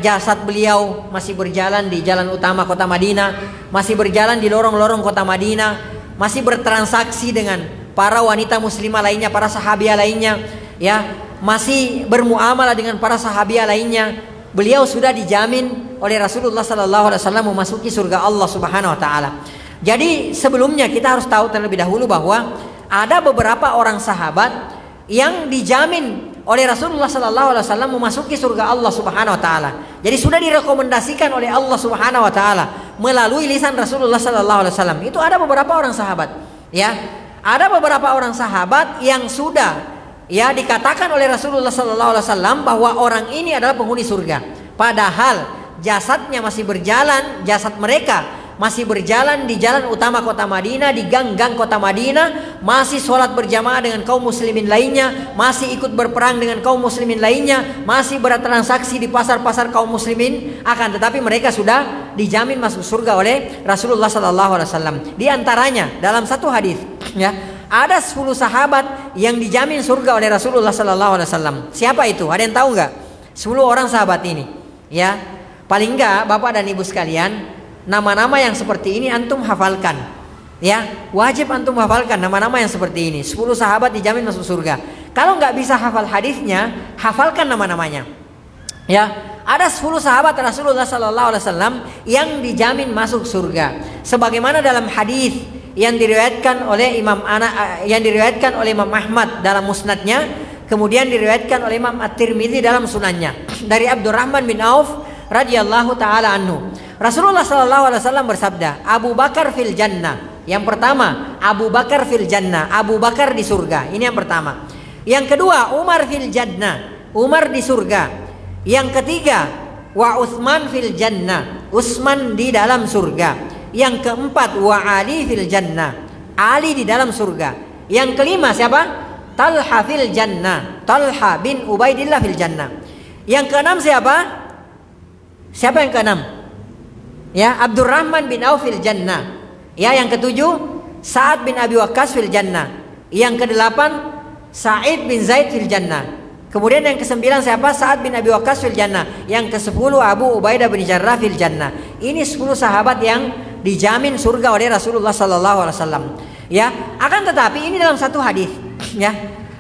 jasad beliau masih berjalan di jalan utama kota Madinah, masih berjalan di lorong-lorong kota Madinah, masih bertransaksi dengan para wanita muslimah lainnya, para sahabiah lainnya, masih bermuamalah dengan para sahabiah lainnya, beliau sudah dijamin oleh Rasulullah Sallallahu Alaihi Wasallam memasuki surga Allah Subhanahu Wa Taala. Jadi sebelumnya kita harus tahu terlebih dahulu bahwa ada beberapa orang sahabat yang dijamin oleh Rasulullah Sallallahu Alaihi Wasallam memasuki surga Allah Subhanahu Wa Taala. Jadi sudah direkomendasikan oleh Allah Subhanahu Wa Taala melalui lisan Rasulullah Sallallahu Alaihi Wasallam. Itu ada beberapa orang sahabat, ada beberapa orang sahabat yang sudah dikatakan oleh Rasulullah Sallallahu Alaihi Wasallam bahwa orang ini adalah penghuni surga. Padahal jasadnya masih berjalan, jasad mereka masih berjalan di jalan utama kota Madinah, di gang-gang kota Madinah, masih sholat berjamaah dengan kaum muslimin lainnya, masih ikut berperang dengan kaum muslimin lainnya, masih bertransaksi di pasar-pasar kaum muslimin. Akan tetapi mereka sudah dijamin masuk surga oleh Rasulullah Sallallahu Alaihi Wasallam. Di antaranya dalam satu hadis, ada 10 sahabat yang dijamin surga oleh Rasulullah Sallallahu Alaihi Wasallam. Siapa itu? Ada yang tahu nggak? 10 orang sahabat ini, paling nggak bapak dan ibu sekalian, nama-nama yang seperti ini antum hafalkan, wajib antum hafalkan nama-nama yang seperti ini. 10 sahabat dijamin masuk surga. Kalau nggak bisa hafal hadisnya, hafalkan nama-namanya. Ada 10 sahabat Rasulullah Sallallahu Alaihi Wasallam yang dijamin masuk surga. Sebagaimana dalam hadis yang diriwayatkan oleh Imam Ahmad dalam musnadnya Kemudian diriwayatkan oleh Imam At-Tirmidzi dalam sunannya dari Abdurrahman bin Auf radhiyallahu taala anhu. Rasulullah sallallahu alaihi wasallam bersabda, Abu Bakar fil jannah. Yang pertama, Abu Bakar fil jannah, Abu Bakar di surga. Ini yang pertama. Yang kedua, Umar fil jannah, Umar di surga. Yang ketiga, wa Utsman fil jannah, Utsman di dalam surga. Yang keempat, wa Ali fil jannah, Ali di dalam surga. Yang kelima siapa? Talha fil jannah, Talha bin Ubaidillah fil jannah. Yang keenam siapa? Siapa yang keenam? Ya, Abdurrahman bin Auf fil jannah. Ya, yang ketujuh Sa'ad bin Abi Waqqas fil jannah. Yang kedelapan Sa'id bin Zaid fil jannah. Kemudian yang kesembilan siapa? Sa'ad bin Abi Waqqas fil jannah. Yang kesepuluh Abu Ubaidah bin Jarrah fil jannah. Ini 10 sahabat yang dijamin surga oleh Rasulullah sallallahu alaihi wasallam. Ya, akan tetapi ini dalam satu hadis, ya.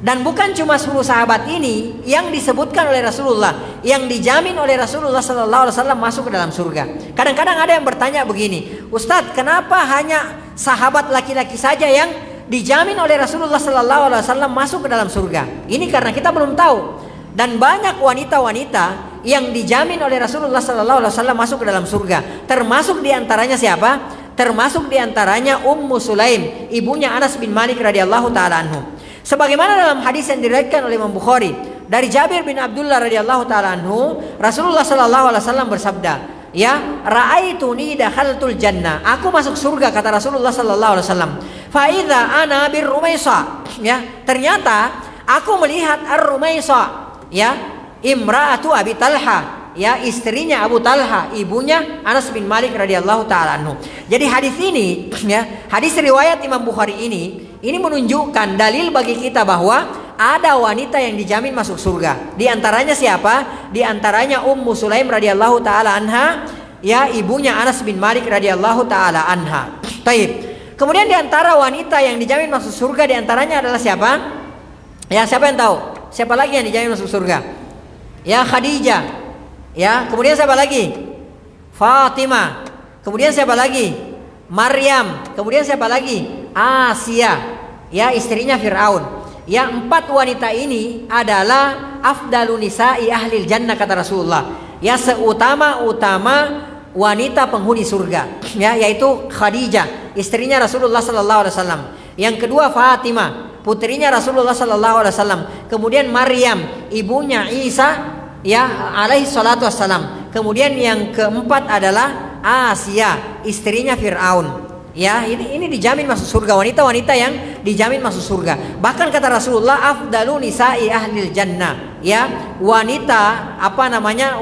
Dan bukan cuma 10 sahabat ini yang disebutkan oleh Rasulullah, yang dijamin oleh Rasulullah sallallahu alaihi wasallam masuk ke dalam surga. Kadang-kadang ada yang bertanya begini, Ustadz, kenapa hanya sahabat laki-laki saja yang dijamin oleh Rasulullah sallallahu alaihi wasallam masuk ke dalam surga? Ini karena kita belum tahu. Dan banyak wanita-wanita yang dijamin oleh Rasulullah sallallahu alaihi wasallam masuk ke dalam surga. Termasuk diantaranya siapa? Termasuk diantaranya Ummu Sulaim, ibunya Anas bin Malik radhiyallahu taala anhu. Sebagaimana dalam hadis yang diriwayatkan oleh Imam Bukhari dari Jabir bin Abdullah radhiyallahu taala anhu, Rasulullah sallallahu alaihi wasallam bersabda, ya, ra'aituni dakhaltul jannah. Aku masuk surga, kata Rasulullah sallallahu alaihi wasallam. Fa idza ana bir Rumaisa. Ya, ternyata aku melihat Ar-Rumaisa, ya, imra'atu Abi Talha, ya, istrinya Abu Talha, ibunya Anas bin Malik radhiyallahu taala anhu. Jadi hadis ini, ya, hadis riwayat Imam Bukhari ini menunjukkan dalil bagi kita bahwa ada wanita yang dijamin masuk surga. Di antaranya siapa? Di antaranya Ummu Sulaim radhiyallahu taala anha, ya, ibunya Anas bin Malik radhiyallahu taala anha. Taib. Kemudian di antara wanita yang dijamin masuk surga di antaranya adalah siapa? Ya, siapa yang tahu? Siapa lagi yang dijamin masuk surga? Ya, Khadijah. Ya, kemudian siapa lagi? Fatimah. Kemudian siapa lagi? Maryam. Kemudian siapa lagi? Asia, ya, istrinya Fir'aun. Ya, 4 wanita ini adalah afdalun nisa'i ahlil jannah, kata Rasulullah. Ya, seutama-utama wanita penghuni surga, ya, yaitu Khadijah, istrinya Rasulullah sallallahu alaihi wasallam. Yang kedua Fatimah, putrinya Rasulullah sallallahu alaihi wasallam. Kemudian Maryam, ibunya Isa, ya, alaihi salatu wassalam. Kemudian yang keempat adalah Asia, istrinya Fir'aun. Ya, ini dijamin masuk surga, wanita-wanita yang dijamin masuk surga. Bahkan kata Rasulullah, afdalu nisa'i ahlil jannah, ya, wanita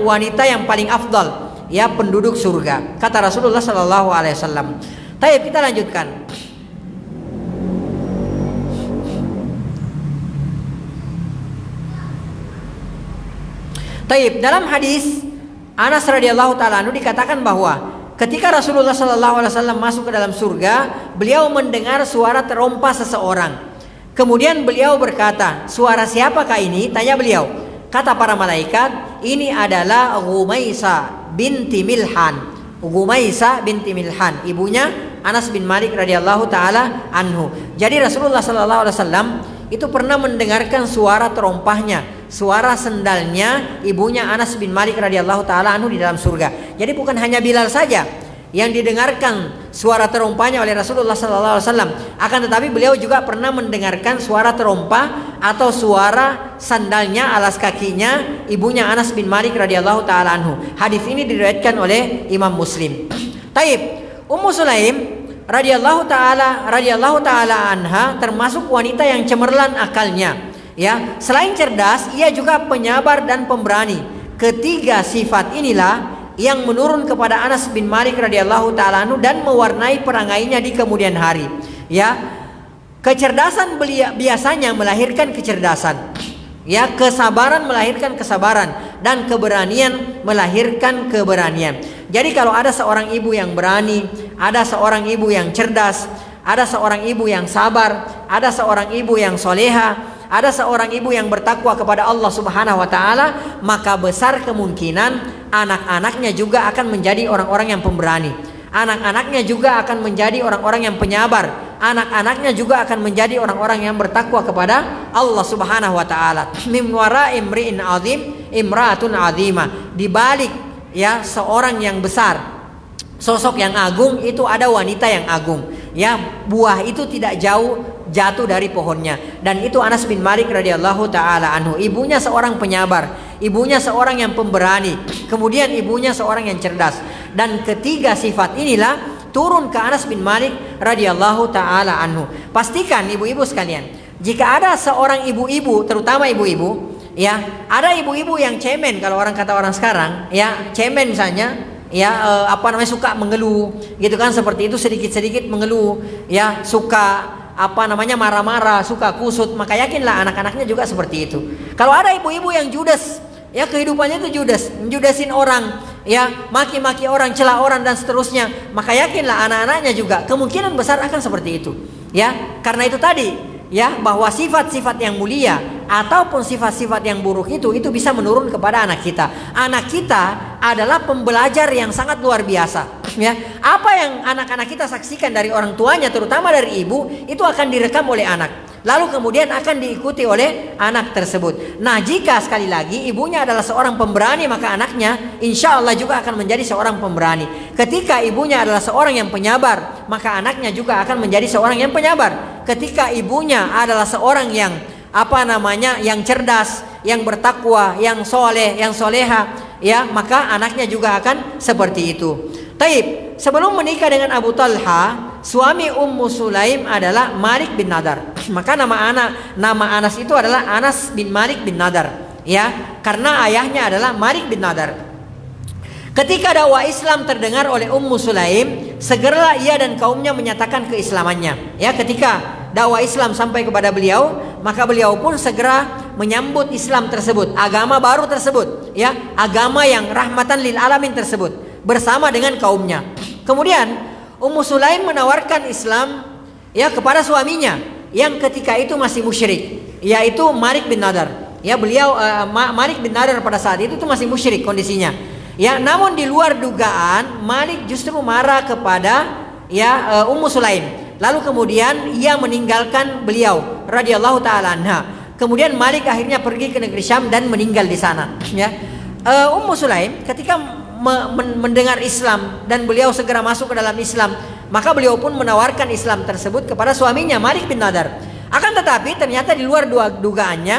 wanita yang paling afdal, ya, penduduk surga, kata Rasulullah sallallahu alaihi wasallam. Baik, kita lanjutkan. Baik, dalam hadis Anas radhiyallahu taala anhu dikatakan bahwa ketika Rasulullah sallallahu alaihi wasallam masuk ke dalam surga, beliau mendengar suara terompa seseorang. Kemudian beliau berkata, "Suara siapakah ini?" Tanya beliau. Kata para malaikat, "Ini adalah Ghumaisa binti Milhan." Ghumaisa binti Milhan, ibunya Anas bin Malik radhiyallahu taala anhu. Jadi Rasulullah sallallahu alaihi wasallam itu pernah mendengarkan suara terompahnya, suara sendalnya ibunya Anas bin Malik radhiyallahu taala anhu di dalam surga. Jadi bukan hanya Bilal saja yang didengarkan suara terompahnya oleh Rasulullah sallallahu alaihi wasallam, akan tetapi beliau juga pernah mendengarkan suara terompah atau suara sandalnya, alas kakinya ibunya Anas bin Malik radhiyallahu taala anhu. Hadis ini diriwayatkan oleh Imam Muslim. Taib, Ummu Sulaim radhiyallahu taala anha termasuk wanita yang cemerlang akalnya. Ya, selain cerdas, ia juga penyabar dan pemberani. Ketiga sifat inilah yang menurun kepada Anas bin Malik radhiyallahu taala anhu dan mewarnai perangainya di kemudian hari. Ya, kecerdasan biasanya melahirkan kecerdasan. Ya, kesabaran melahirkan kesabaran dan keberanian melahirkan keberanian. Jadi kalau ada seorang ibu yang berani, ada seorang ibu yang cerdas, ada seorang ibu yang sabar, ada seorang ibu yang soleha, ada seorang ibu yang bertakwa kepada Allah Subhanahu wa taala, maka besar kemungkinan anak-anaknya juga akan menjadi orang-orang yang pemberani. Anak-anaknya juga akan menjadi orang-orang yang penyabar. anak-anaknya juga akan menjadi orang-orang yang bertakwa kepada Allah Subhanahu wa taala. Min wara imri'in azim imra'atun azimah. Di balik ya seorang yang besar, sosok yang agung itu ada wanita yang agung. Ya, buah itu tidak jauh jatuh dari pohonnya. Dan itu Anas bin Malik radhiyallahu taala anhu. Ibunya seorang penyabar, ibunya seorang yang pemberani, kemudian ibunya seorang yang cerdas. Dan ketiga sifat inilah turun ke Anas bin Malik radhiyallahu taala anhu. Pastikan ibu-ibu sekalian, jika ada seorang ibu-ibu, terutama ibu-ibu, ya, ada ibu-ibu yang cemen kalau kata orang sekarang, ya, cemen misalnya, ya, suka mengeluh, gitu kan, seperti itu, sedikit-sedikit mengeluh, ya, suka marah-marah, suka kusut, maka yakinlah anak-anaknya juga seperti itu. Kalau ada ibu-ibu yang judes, ya, kehidupannya itu judesin orang, ya, maki-maki orang, celah orang dan seterusnya, maka yakinlah anak-anaknya juga kemungkinan besar akan seperti itu. Ya, karena itu tadi, ya, bahwa sifat-sifat yang mulia ataupun sifat-sifat yang buruk itu bisa menurun kepada anak kita. Anak kita adalah pembelajar yang sangat luar biasa. Ya, apa yang anak-anak kita saksikan dari orang tuanya, terutama dari ibu, itu akan direkam oleh anak. Lalu kemudian akan diikuti oleh anak tersebut. Nah, jika sekali lagi ibunya adalah seorang pemberani, maka anaknya insya Allah juga akan menjadi seorang pemberani. Ketika ibunya adalah seorang yang penyabar, maka anaknya juga akan menjadi seorang yang penyabar. Ketika ibunya adalah seorang yang yang cerdas, yang bertakwa, yang soleh, yang soleha, ya, maka anaknya juga akan seperti itu. Taib, sebelum menikah dengan Abu Talha, suami Ummu Sulaim adalah Malik bin Nadar. Maka nama Anas itu adalah Anas bin Malik bin Nadar, ya, karena ayahnya adalah Malik bin Nadar. Ketika dakwah Islam terdengar oleh Ummu Sulaim, segeralah ia dan kaumnya menyatakan keislamannya. Ya, ketika dakwah Islam sampai kepada beliau, maka beliau pun segera menyambut Islam tersebut, agama baru tersebut, ya, agama yang rahmatan lil alamin tersebut, bersama dengan kaumnya. Kemudian Ummu Sulaim menawarkan Islam, ya, kepada suaminya yang ketika itu masih musyrik, yaitu Malik bin Nadar. Ya, beliau Malik bin Nadar pada saat itu masih musyrik kondisinya. Ya, namun di luar dugaan Malik justru marah kepada, ya, Ummu Sulaim. Lalu kemudian ia meninggalkan beliau radhiyallahu taala anha. Kemudian Malik akhirnya pergi ke negeri Syam dan meninggal di sana. Ya, Ummu Sulaim ketika mendengar Islam dan beliau segera masuk ke dalam Islam, maka beliau pun menawarkan Islam tersebut kepada suaminya Malik bin Nadar. Akan tetapi ternyata di luar dugaannya,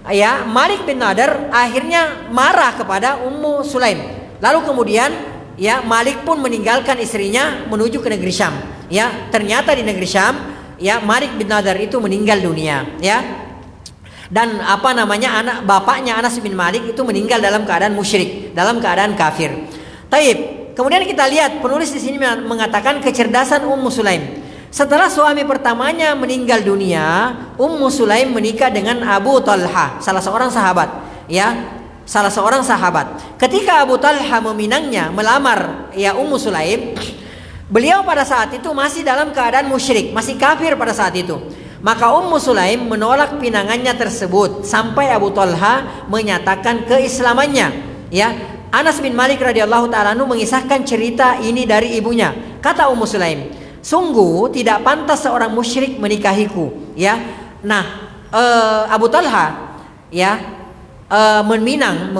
ya, Malik bin Nadar akhirnya marah kepada Ummu Sulaim. Lalu kemudian, ya, Malik pun meninggalkan istrinya menuju ke negeri Syam. Ya, ternyata di negeri Syam, ya, Malik bin Nadar itu meninggal dunia, ya. Dan anak bapaknya Anas bin Malik itu meninggal dalam keadaan musyrik, dalam keadaan kafir. Taib. Kemudian kita lihat penulis di sini mengatakan kecerdasan Ummu Sulaim. Setelah suami pertamanya meninggal dunia, Ummu Sulaim menikah dengan Abu Talha, salah seorang sahabat, ya, salah seorang sahabat. Ketika Abu Talha meminangnya, melamar, ya, Ummu Sulaim, beliau pada saat itu masih dalam keadaan musyrik, masih kafir pada saat itu. Maka Ummu Sulaim menolak pinangannya tersebut sampai Abu Talha menyatakan keislamannya. Ya, Anas bin Malik radhiyallahu taala anhu mengisahkan cerita ini dari ibunya. Kata Ummu Sulaim, sungguh tidak pantas seorang musyrik menikahiku. Ya, nah, Abu Talha, ya, meminang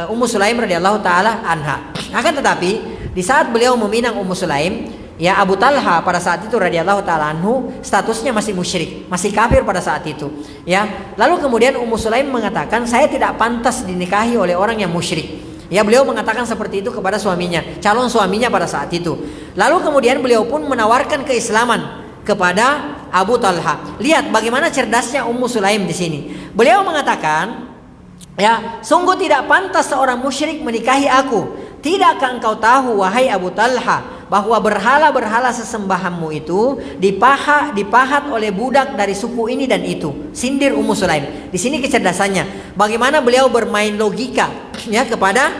Ummu Sulaim radhiyallahu taala anha. Akan tetapi di saat beliau meminang Ummu Sulaim, ya, Abu Talha pada saat itu radhiyallahu taala anhu statusnya masih musyrik, masih kafir pada saat itu, ya. Lalu kemudian Ummu Sulaim mengatakan, saya tidak pantas dinikahi oleh orang yang musyrik. Ya, beliau mengatakan seperti itu kepada suaminya, calon suaminya pada saat itu. Lalu kemudian beliau pun menawarkan keislaman kepada Abu Talha. Lihat bagaimana cerdasnya Ummu Sulaim di sini. Beliau mengatakan, ya, sungguh tidak pantas seorang musyrik menikahi aku. Tidakkah engkau tahu wahai Abu Talha bahwa berhala-berhala sesembahanmu itu dipahat oleh budak dari suku ini dan itu. Sindir Ummu Sulaim. Di sini kecerdasannya. Bagaimana beliau bermain logika, ya, kepada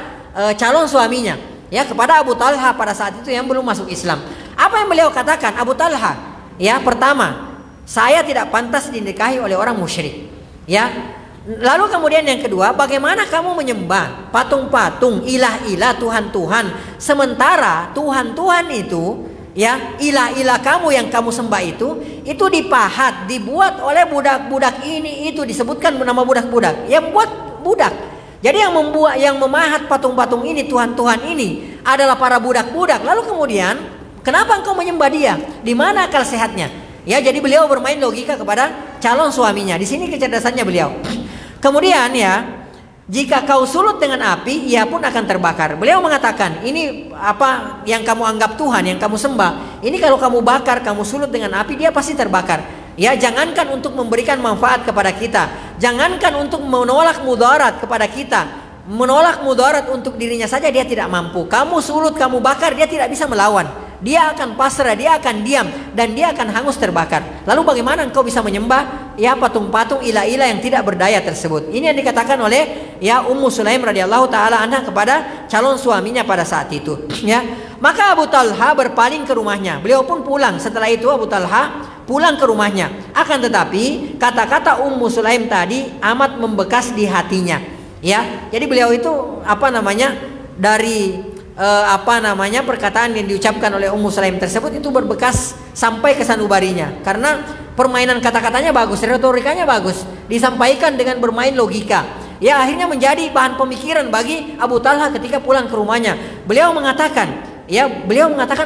calon suaminya, ya, kepada Abu Talha pada saat itu yang belum masuk Islam. Apa yang beliau katakan? Abu Talha, ya, pertama, saya tidak pantas dinikahi oleh orang musyrik. Ya. Lalu kemudian yang kedua, bagaimana kamu menyembah patung-patung, ilah-ilah, Tuhan-Tuhan, sementara Tuhan-Tuhan itu, Ya, ilah-ilah kamu yang kamu sembah itu dipahat, dibuat oleh budak-budak ini itu, disebutkan nama budak-budak. Yang buat budak. Jadi yang membuat, yang memahat patung-patung ini, Tuhan-Tuhan ini adalah para budak-budak. Lalu kemudian, kenapa engkau menyembah dia? Di mana akal sehatnya? Ya, jadi beliau bermain logika kepada calon suaminya. Di sini kecerdasannya beliau. Kemudian ya, jika kau sulut dengan api, ia pun akan terbakar. Beliau mengatakan, ini apa yang kamu anggap Tuhan, yang kamu sembah, ini kalau kamu bakar, kamu sulut dengan api, dia pasti terbakar. Ya, jangankan untuk memberikan manfaat kepada kita, jangankan untuk menolak mudarat kepada kita, menolak mudarat untuk dirinya saja dia tidak mampu. Kamu sulut, kamu bakar, dia tidak bisa melawan. Dia akan pasrah, dia akan diam, dan dia akan hangus terbakar. Lalu bagaimana engkau bisa menyembah ya patung-patung ilah-ilah yang tidak berdaya tersebut? Ini yang dikatakan oleh ya Ummu Sulaim radhiyallahu taala anha kepada calon suaminya pada saat itu. Ya, maka Abu Talha berpaling ke rumahnya. Beliau pun pulang. Setelah itu Abu Talha pulang ke rumahnya. Akan tetapi kata-kata Ummu Sulaim tadi amat membekas di hatinya. Ya, jadi beliau itu dari perkataan yang diucapkan oleh Ummu Sulaim tersebut itu berbekas sampai ke sanubarinya, karena permainan kata-katanya bagus, retorikanya bagus, disampaikan dengan bermain logika. Ya, akhirnya menjadi bahan pemikiran bagi Abu Talha ketika pulang ke rumahnya. Beliau mengatakan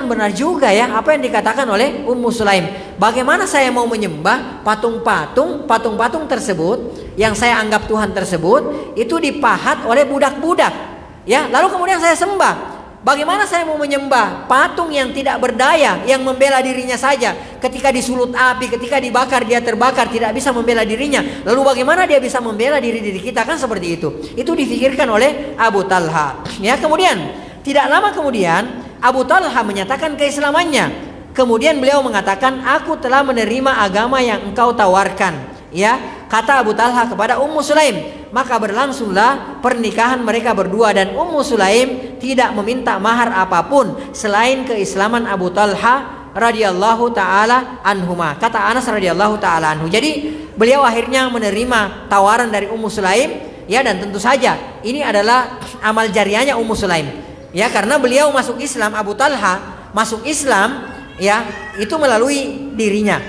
benar juga ya apa yang dikatakan oleh Ummu Sulaim. Bagaimana saya mau menyembah patung-patung tersebut yang saya anggap Tuhan tersebut itu dipahat oleh budak-budak. Ya, lalu kemudian saya sembah. Bagaimana saya mau menyembah patung yang tidak berdaya, yang membela dirinya saja? Ketika disulut api, ketika dibakar dia terbakar, tidak bisa membela dirinya. Lalu bagaimana dia bisa membela diri kita? Kan seperti itu. Itu difikirkan oleh Abu Talha. Ya, kemudian tidak lama kemudian Abu Talha menyatakan keislamannya. Kemudian beliau mengatakan, aku telah menerima agama yang engkau tawarkan. Ya, kata Abu Talha kepada Ummu Sulaim. Maka berlangsunglah pernikahan mereka berdua, dan Ummu Sulaim tidak meminta mahar apapun selain keislaman Abu Talha radhiyallahu taala anhuma. Kata Anas radhiyallahu taala anhu. Jadi beliau akhirnya menerima tawaran dari Ummu Sulaim, ya, dan tentu saja ini adalah amal jariahnya Ummu Sulaim. Ya, karena beliau masuk Islam, Abu Talha masuk Islam, ya, itu melalui dirinya.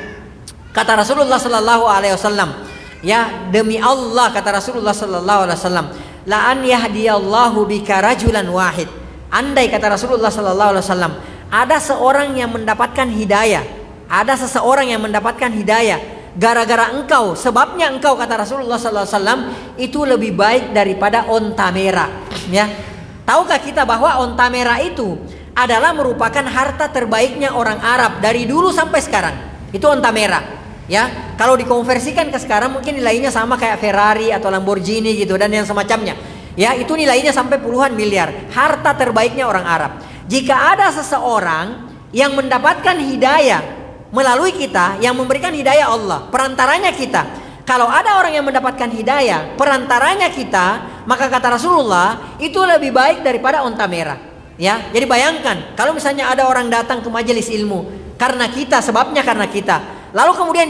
Kata Rasulullah sallallahu alaihi wasallam, ya, demi Allah, kata Rasulullah sallallahu alaihi wasallam, la an yahdiyallahu bika rajulan wahid. Andai, kata Rasulullah sallallahu alaihi wasallam, ada seorang yang mendapatkan hidayah, ada seseorang yang mendapatkan hidayah gara-gara engkau, sebabnya engkau, kata Rasulullah sallallahu alaihi wasallam, itu lebih baik daripada onta merah. Ya, tahukah kita bahwa onta merah itu adalah merupakan harta terbaiknya orang Arab dari dulu sampai sekarang. Itu onta merah. Ya, kalau dikonversikan ke sekarang mungkin nilainya sama kayak Ferrari atau Lamborghini gitu dan yang semacamnya. Ya, itu nilainya sampai puluhan miliar. Harta terbaiknya orang Arab. Jika ada seseorang yang mendapatkan hidayah melalui kita, yang memberikan hidayah Allah, perantaranya kita. Kalau ada orang yang mendapatkan hidayah, perantaranya kita, maka kata Rasulullah, itu lebih baik daripada onta merah. Ya, jadi bayangkan kalau misalnya ada orang datang ke majelis ilmu karena kita, sebabnya karena kita. Lalu kemudian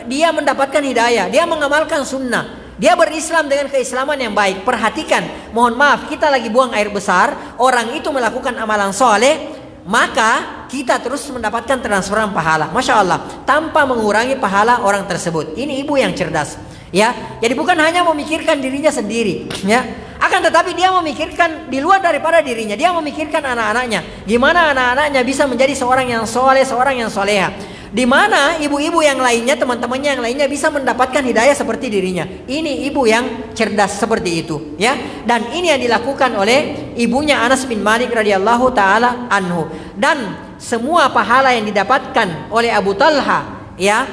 dia mendapatkan hidayah, dia mengamalkan sunnah, dia berislam dengan keislaman yang baik. Perhatikan, mohon maaf, kita lagi buang air besar, orang itu melakukan amalan soleh, maka kita terus mendapatkan transferan pahala, masya Allah, tanpa mengurangi pahala orang tersebut. Ini ibu yang cerdas, ya. Jadi bukan hanya memikirkan dirinya sendiri, ya. Akan tetapi dia memikirkan di luar daripada dirinya, dia memikirkan anak-anaknya. Gimana anak-anaknya bisa menjadi seorang yang soleh, seorang yang soleha. Di mana ibu-ibu yang lainnya, teman-temannya yang lainnya bisa mendapatkan hidayah seperti dirinya. Ini ibu yang cerdas seperti itu, ya. Dan ini yang dilakukan oleh ibunya Anas bin Malik radhiyallahu taala anhu. Dan semua pahala yang didapatkan oleh Abu Talha, ya,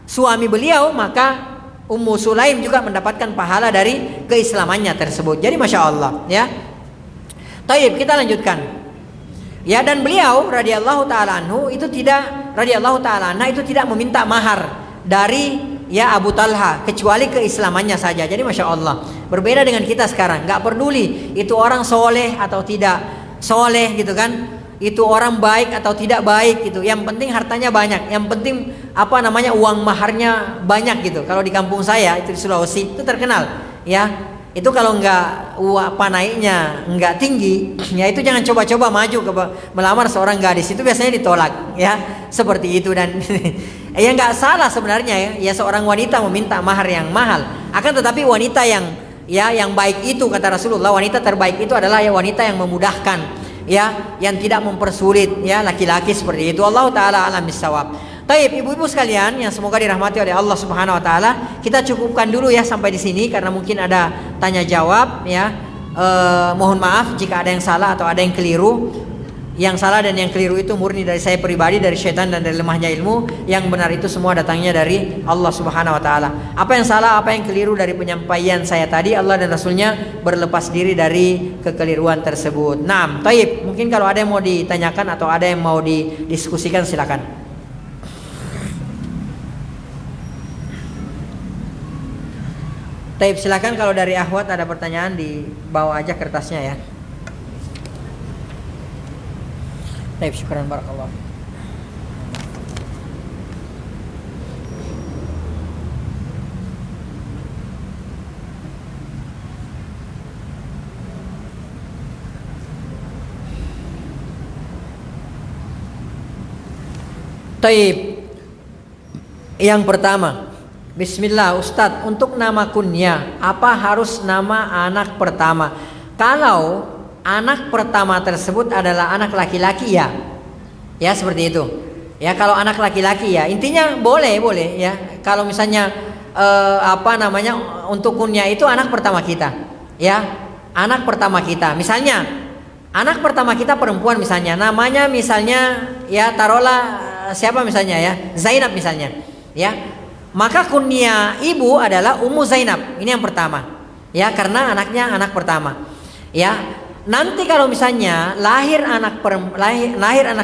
suami beliau, maka Ummu Sulaim juga mendapatkan pahala dari keislamannya tersebut. Jadi masya Allah, ya. Taib, kita lanjutkan. Ya, dan beliau radhiyallahu taala anhu itu tidak meminta mahar dari ya Abu Talha kecuali keislamannya saja. Jadi masya Allah, berbeda dengan kita sekarang, nggak peduli itu orang soleh atau tidak soleh gitu kan, itu orang baik atau tidak baik gitu. Yang penting hartanya banyak, yang penting uang maharnya banyak gitu. Kalau di kampung saya itu di Sulawesi itu terkenal, ya. itu kalau naiknya nggak tinggi, ya itu jangan coba-coba maju melamar seorang gadis, itu biasanya ditolak, ya seperti itu. Dan ya nggak salah sebenarnya ya seorang wanita meminta mahar yang mahal, akan tetapi wanita yang baik itu kata Rasulullah, wanita terbaik itu adalah ya wanita yang memudahkan, ya yang tidak mempersulit ya laki-laki seperti itu. Allah taala alam bisawab. Taib, ibu-ibu sekalian yang semoga dirahmati oleh Allah Subhanahu wa taala, kita cukupkan dulu ya sampai di sini karena mungkin ada tanya jawab ya. Mohon maaf jika ada yang salah atau ada yang keliru. Yang salah dan yang keliru itu murni dari saya pribadi, dari syaitan dan dari lemahnya ilmu. Yang benar itu semua datangnya dari Allah Subhanahu wa taala. Apa yang salah, apa yang keliru dari penyampaian saya tadi, Allah dan Rasulnya berlepas diri dari kekeliruan tersebut. Naam, taib. Mungkin kalau ada yang mau ditanyakan atau ada yang mau didiskusikan silakan. Taib, silakan kalau dari akhwat ada pertanyaan dibawa aja kertasnya ya. Taib, syukran barakallah. Taib. Yang pertama, bismillah Ustadz, untuk nama kunyah apa harus nama anak pertama? Kalau anak pertama tersebut adalah anak laki-laki ya seperti itu ya. Kalau anak laki-laki ya intinya boleh ya. Kalau misalnya untuk kunyah itu anak pertama kita ya, anak pertama kita. Misalnya anak pertama kita perempuan misalnya, namanya misalnya ya taruhlah siapa misalnya ya, Zainab misalnya ya. Maka kunyah ibu adalah Ummu Zainab. Ini yang pertama. Ya, karena anaknya anak pertama. Ya. Nanti kalau misalnya lahir anak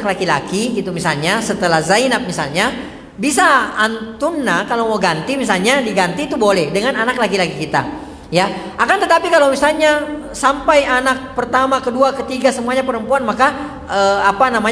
laki-laki gitu misalnya setelah Zainab misalnya, bisa antunna kalau mau ganti misalnya diganti itu boleh dengan anak laki-laki kita. Ya. Akan tetapi kalau misalnya sampai anak pertama, kedua, ketiga semuanya perempuan, maka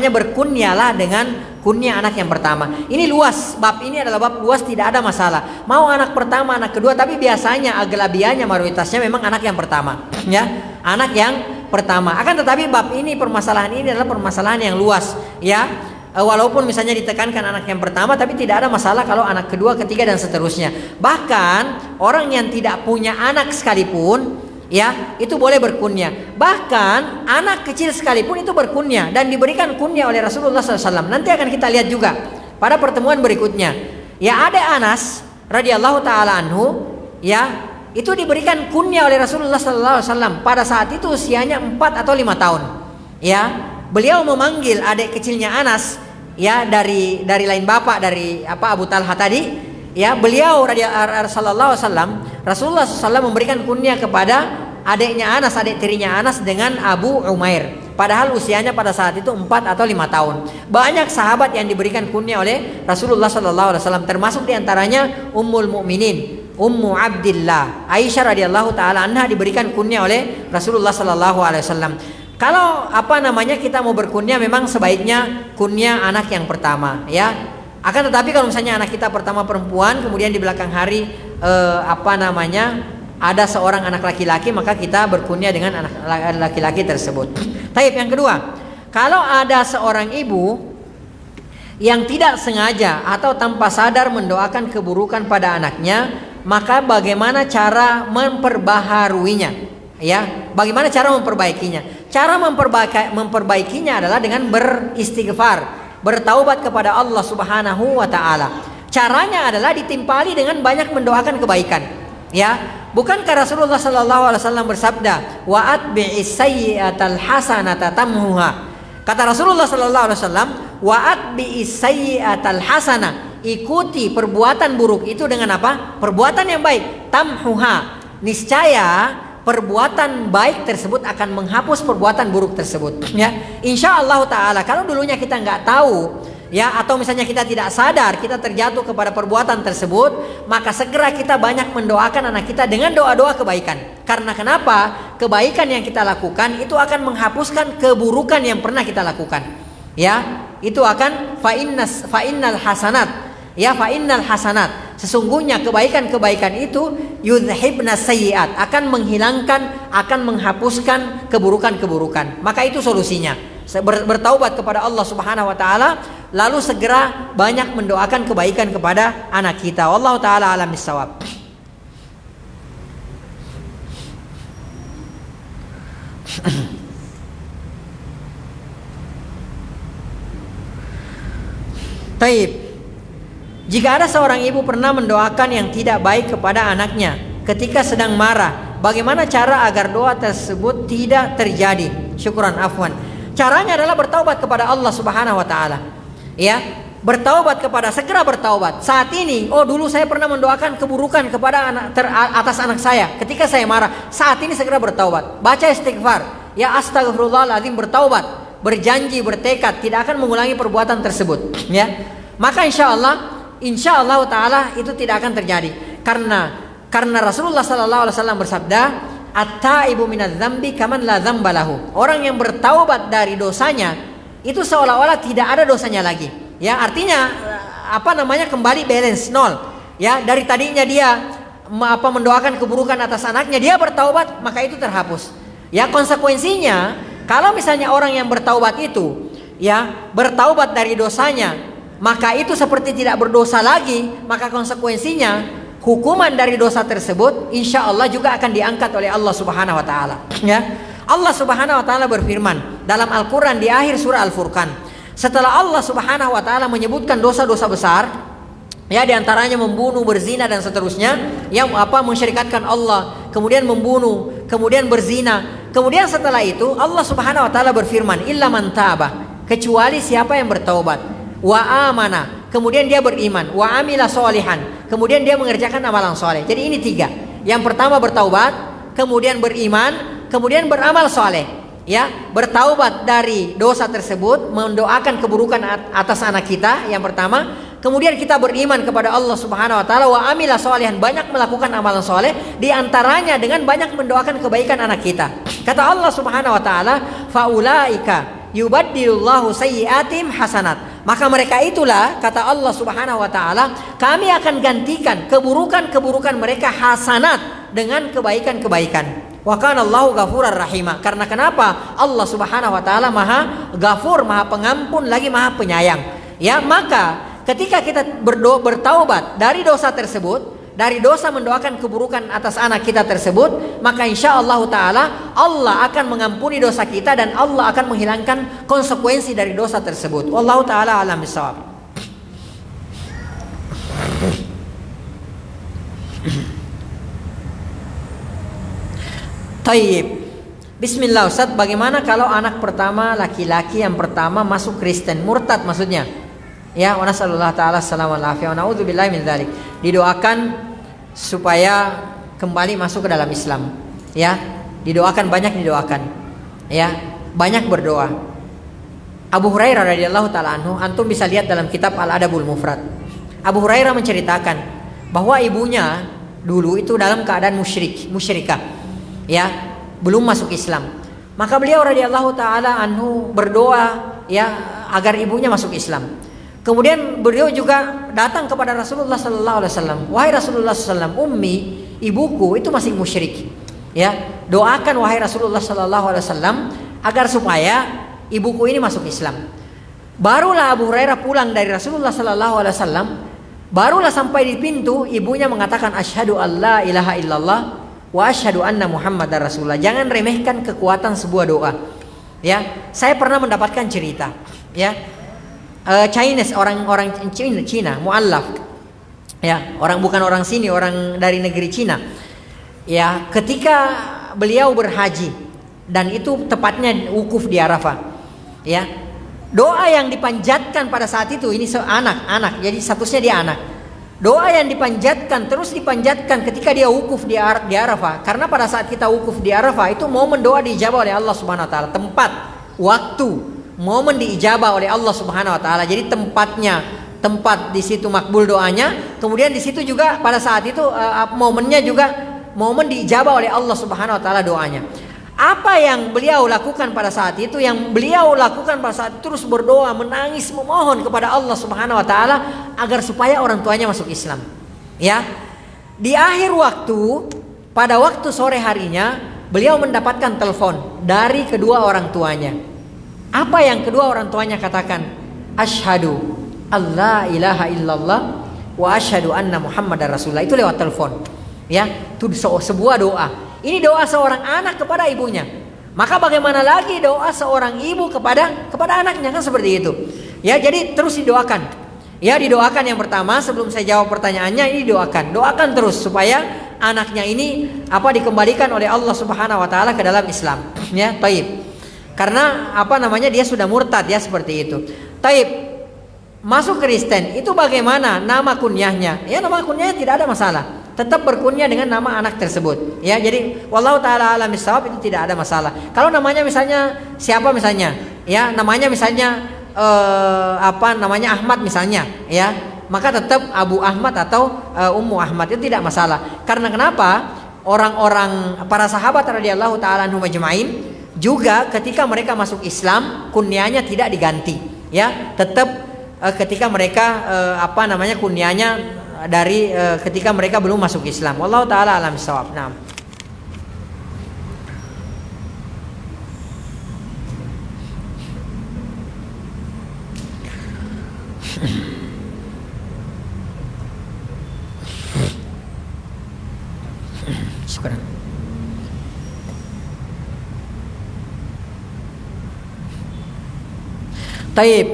berkunyalah dengan kunyah anak yang pertama. Ini luas, bab ini adalah bab luas, tidak ada masalah. Mau anak pertama, anak kedua, tapi biasanya aglabianya mayoritasnya memang anak yang pertama, ya. Anak yang pertama. Akan tetapi bab ini, permasalahan ini adalah permasalahan yang luas, ya. Walaupun misalnya ditekankan anak yang pertama, tapi tidak ada masalah kalau anak kedua, ketiga dan seterusnya. Bahkan orang yang tidak punya anak sekalipun, ya itu boleh berkunyah. Bahkan anak kecil sekalipun itu berkunyah dan diberikan kunyah oleh Rasulullah SAW. Nanti akan kita lihat juga pada pertemuan berikutnya. Ya ada Anas radhiyallahu taala anhu, ya itu diberikan kunyah oleh Rasulullah SAW. Pada saat itu usianya 4 atau 5 tahun. Ya beliau memanggil adik kecilnya Anas, ya dari lain bapak, dari Abu Talha tadi. Ya beliau Rasulullah SAW memberikan kunyah kepada adiknya Anas, adik tirinya Anas dengan Abu Umair. Padahal usianya pada saat itu 4 atau 5 tahun. Banyak sahabat yang diberikan kunyah oleh Rasulullah SAW, termasuk diantaranya Ummul Mukminin, Ummu Abdillah, Aisyah radhiyallahu taala anha diberikan kunyah oleh Rasulullah SAW. Kalau kita mau berkunyah memang sebaiknya kunyah anak yang pertama, ya. Akan tetapi kalau misalnya anak kita pertama perempuan, kemudian di belakang hari ada seorang anak laki-laki, maka kita berkunyah dengan anak laki-laki tersebut. Taib, yang kedua, kalau ada seorang ibu yang tidak sengaja atau tanpa sadar mendoakan keburukan pada anaknya, maka bagaimana cara memperbaharuinya? Ya, bagaimana cara memperbaikinya? Cara memperbaikinya adalah dengan beristighfar, bertaubat kepada Allah Subhanahu wa taala. Caranya adalah ditimpali dengan banyak mendoakan kebaikan. Ya, bukankah Rasulullah sallallahu alaihi wasallam bersabda, "Wa atbi'is sayyi'atal hasanata tamhuha." Kata Rasulullah sallallahu alaihi wasallam, "Wa atbi'is sayyi'atal hasana." Ikuti perbuatan buruk itu dengan apa? Perbuatan yang baik, tamhuha. Niscaya perbuatan baik tersebut akan menghapus perbuatan buruk tersebut, ya. Insyaallah taala kalau dulunya kita nggak tahu, ya, atau misalnya kita tidak sadar kita terjatuh kepada perbuatan tersebut, maka segera kita banyak mendoakan anak kita dengan doa-doa kebaikan. Karena kenapa? Kebaikan yang kita lakukan itu akan menghapuskan keburukan yang pernah kita lakukan, ya. Itu akan fa'innal hasanat, ya, fa'innal hasanat. Sesungguhnya kebaikan-kebaikan itu yudhibna sayyi'at, akan menghilangkan, akan menghapuskan keburukan-keburukan. Maka itu solusinya. Bertaubat kepada Allah Subhanahu wa taala, lalu segera banyak mendoakan kebaikan kepada anak kita. Wallahu taala alam bissawab. Taib. Jika ada seorang ibu pernah mendoakan yang tidak baik kepada anaknya ketika sedang marah, bagaimana cara agar doa tersebut tidak terjadi? Syukran, afwan. Caranya adalah bertaubat kepada Allah Subhanahu wa taala. Ya, bertaubat segera bertaubat. Saat ini, dulu saya pernah mendoakan keburukan kepada atas anak saya ketika saya marah. Saat ini segera bertaubat. Baca istighfar. Ya astagfirullahaladzim, bertaubat. Berjanji, bertekad tidak akan mengulangi perbuatan tersebut. Ya, maka insya Allah taala itu tidak akan terjadi. Karena Rasulullah sallallahu alaihi wasallam bersabda, "At-taibu minadz dzambi kaman la dzamba lahu." Orang yang bertaubat dari dosanya itu seolah-olah tidak ada dosanya lagi. Ya, artinya kembali balance nol. Ya, dari tadinya dia mendoakan keburukan atas anaknya, dia bertaubat, maka itu terhapus. Ya, konsekuensinya kalau misalnya orang yang bertaubat itu ya bertaubat dari dosanya, maka itu seperti tidak berdosa lagi, maka konsekuensinya hukuman dari dosa tersebut insya Allah juga akan diangkat oleh Allah Subhanahu wa taala. Ya. Allah Subhanahu wa taala berfirman dalam Al-Qur'an di akhir surah Al-Furqan. Setelah Allah Subhanahu wa taala menyebutkan dosa-dosa besar, ya di antaranya membunuh, berzina dan seterusnya, yang mensyirikatkan Allah, kemudian membunuh, kemudian berzina. Kemudian setelah itu Allah Subhanahu wa taala berfirman, "Illa man taba," kecuali siapa yang bertaubat, wa amana, kemudian dia beriman, wa amila sholihan, kemudian dia mengerjakan amalan soleh. Jadi ini 3. Yang pertama bertaubat, kemudian beriman, kemudian beramal soleh. Ya, bertaubat dari dosa tersebut, mendoakan keburukan atas anak kita yang pertama. Kemudian kita beriman kepada Allah Subhanahu wa taala, wa amila sholihan, banyak melakukan amalan soleh, di antaranya dengan banyak mendoakan kebaikan anak kita. Kata Allah Subhanahu wa taala, faulaika yubaddilullahu sayyiatim hasanat. Maka mereka itulah, kata Allah Subhanahu wa taala, kami akan gantikan keburukan-keburukan mereka hasanat dengan kebaikan-kebaikan. Wa kana Allahu ghafurar rahima. Karena kenapa? Allah Subhanahu wa taala Maha Ghafur, Maha Pengampun, lagi Maha Penyayang. Ya, maka ketika kita bertaubat dari dosa tersebut, dari dosa mendoakan keburukan atas anak kita tersebut, maka insya Allah taala Allah akan mengampuni dosa kita dan Allah akan menghilangkan konsekuensi dari dosa tersebut. Wallahu taala alam bissawab. Tayyib. Bismillah Ustaz, bagaimana kalau anak pertama laki-laki yang pertama masuk Kristen, murtad maksudnya? Ya, wa nasallallahu taala assalamu alaihi wa na'udzubillahi min dzalik. Didoakan supaya kembali masuk ke dalam Islam. Ya, didoakan, banyak didoakan. Ya, banyak berdoa. Abu Hurairah radhiyallahu taala anhu, antum bisa lihat dalam kitab Al-Adabul Mufrad. Abu Hurairah menceritakan bahwa ibunya dulu itu dalam keadaan musyrikah. Ya, belum masuk Islam. Maka beliau radhiyallahu taala anhu berdoa ya agar ibunya masuk Islam. Kemudian beliau juga datang kepada Rasulullah sallallahu alaihi wasallam. Wahai Rasulullah sallallahu alaihi wasallam, ummi, ibuku itu masih musyrik. Ya, doakan wahai Rasulullah sallallahu alaihi wasallam agar supaya ibuku ini masuk Islam. Barulah Abu Hurairah pulang dari Rasulullah sallallahu alaihi wasallam, barulah sampai di pintu ibunya mengatakan asyhadu alla ilaha illallah wa asyhadu anna Muhammadar Rasulullah. Jangan remehkan kekuatan sebuah doa. Ya, saya pernah mendapatkan cerita, ya. Chinese, orang Cina, muallaf. Ya, bukan orang sini, orang dari negeri Cina. Ya, ketika beliau berhaji dan itu tepatnya wukuf di Arafah. Ya. Doa yang dipanjatkan pada saat itu, ini anak. Jadi statusnya dia anak. Doa yang dipanjatkan terus dipanjatkan ketika dia wukuf di Arafah. Karena pada saat kita wukuf di Arafah itu momen doa diijabah oleh Allah Subhanahu wa taala, tempat, waktu, momen diijabah oleh Allah Subhanahu wa taala. Jadi tempat di situ makbul doanya, kemudian di situ juga pada saat itu momennya juga momen diijabah oleh Allah Subhanahu wa taala doanya. Apa yang beliau lakukan pada saat itu? Yang beliau lakukan pada saat itu terus berdoa, menangis, memohon kepada Allah Subhanahu wa taala agar supaya orang tuanya masuk Islam. Ya. Di akhir waktu, pada waktu sore harinya, beliau mendapatkan telepon dari kedua orang tuanya. Apa yang kedua orang tuanya katakan? Asyhadu alla ilaha illallah wa asyhadu anna Muhammadar Rasulullah. Itu lewat telepon. Ya, itu sebuah doa. Ini doa seorang anak kepada ibunya. Maka bagaimana lagi doa seorang ibu kepada anaknya, kan seperti itu. Ya, jadi terus didoakan. Ya, didoakan yang pertama sebelum saya jawab pertanyaannya, ini doakan terus supaya anaknya ini dikembalikan oleh Allah Subhanahu wa taala ke dalam Islam. Ya, taib. Karena dia sudah murtad ya, seperti itu. Taib. Masuk Kristen itu bagaimana nama kunyahnya? Ya, nama kunyahnya tidak ada masalah. Tetap berkunyah dengan nama anak tersebut. Ya, jadi wallahu taala alam bissawab, itu tidak ada masalah. Kalau namanya misalnya siapa misalnya? Ya, namanya misalnya Ahmad misalnya, ya. Maka tetap Abu Ahmad atau Ummu Ahmad, itu tidak masalah. Karena kenapa? Orang-orang para sahabat radhiyallahu taala anhum ajmain juga ketika mereka masuk Islam kunyahnya tidak diganti. Ya, tetap ketika mereka kunyahnya dari ketika mereka belum masuk Islam. Wallahu taala alam bissawab. Naam. Syukran. Taib.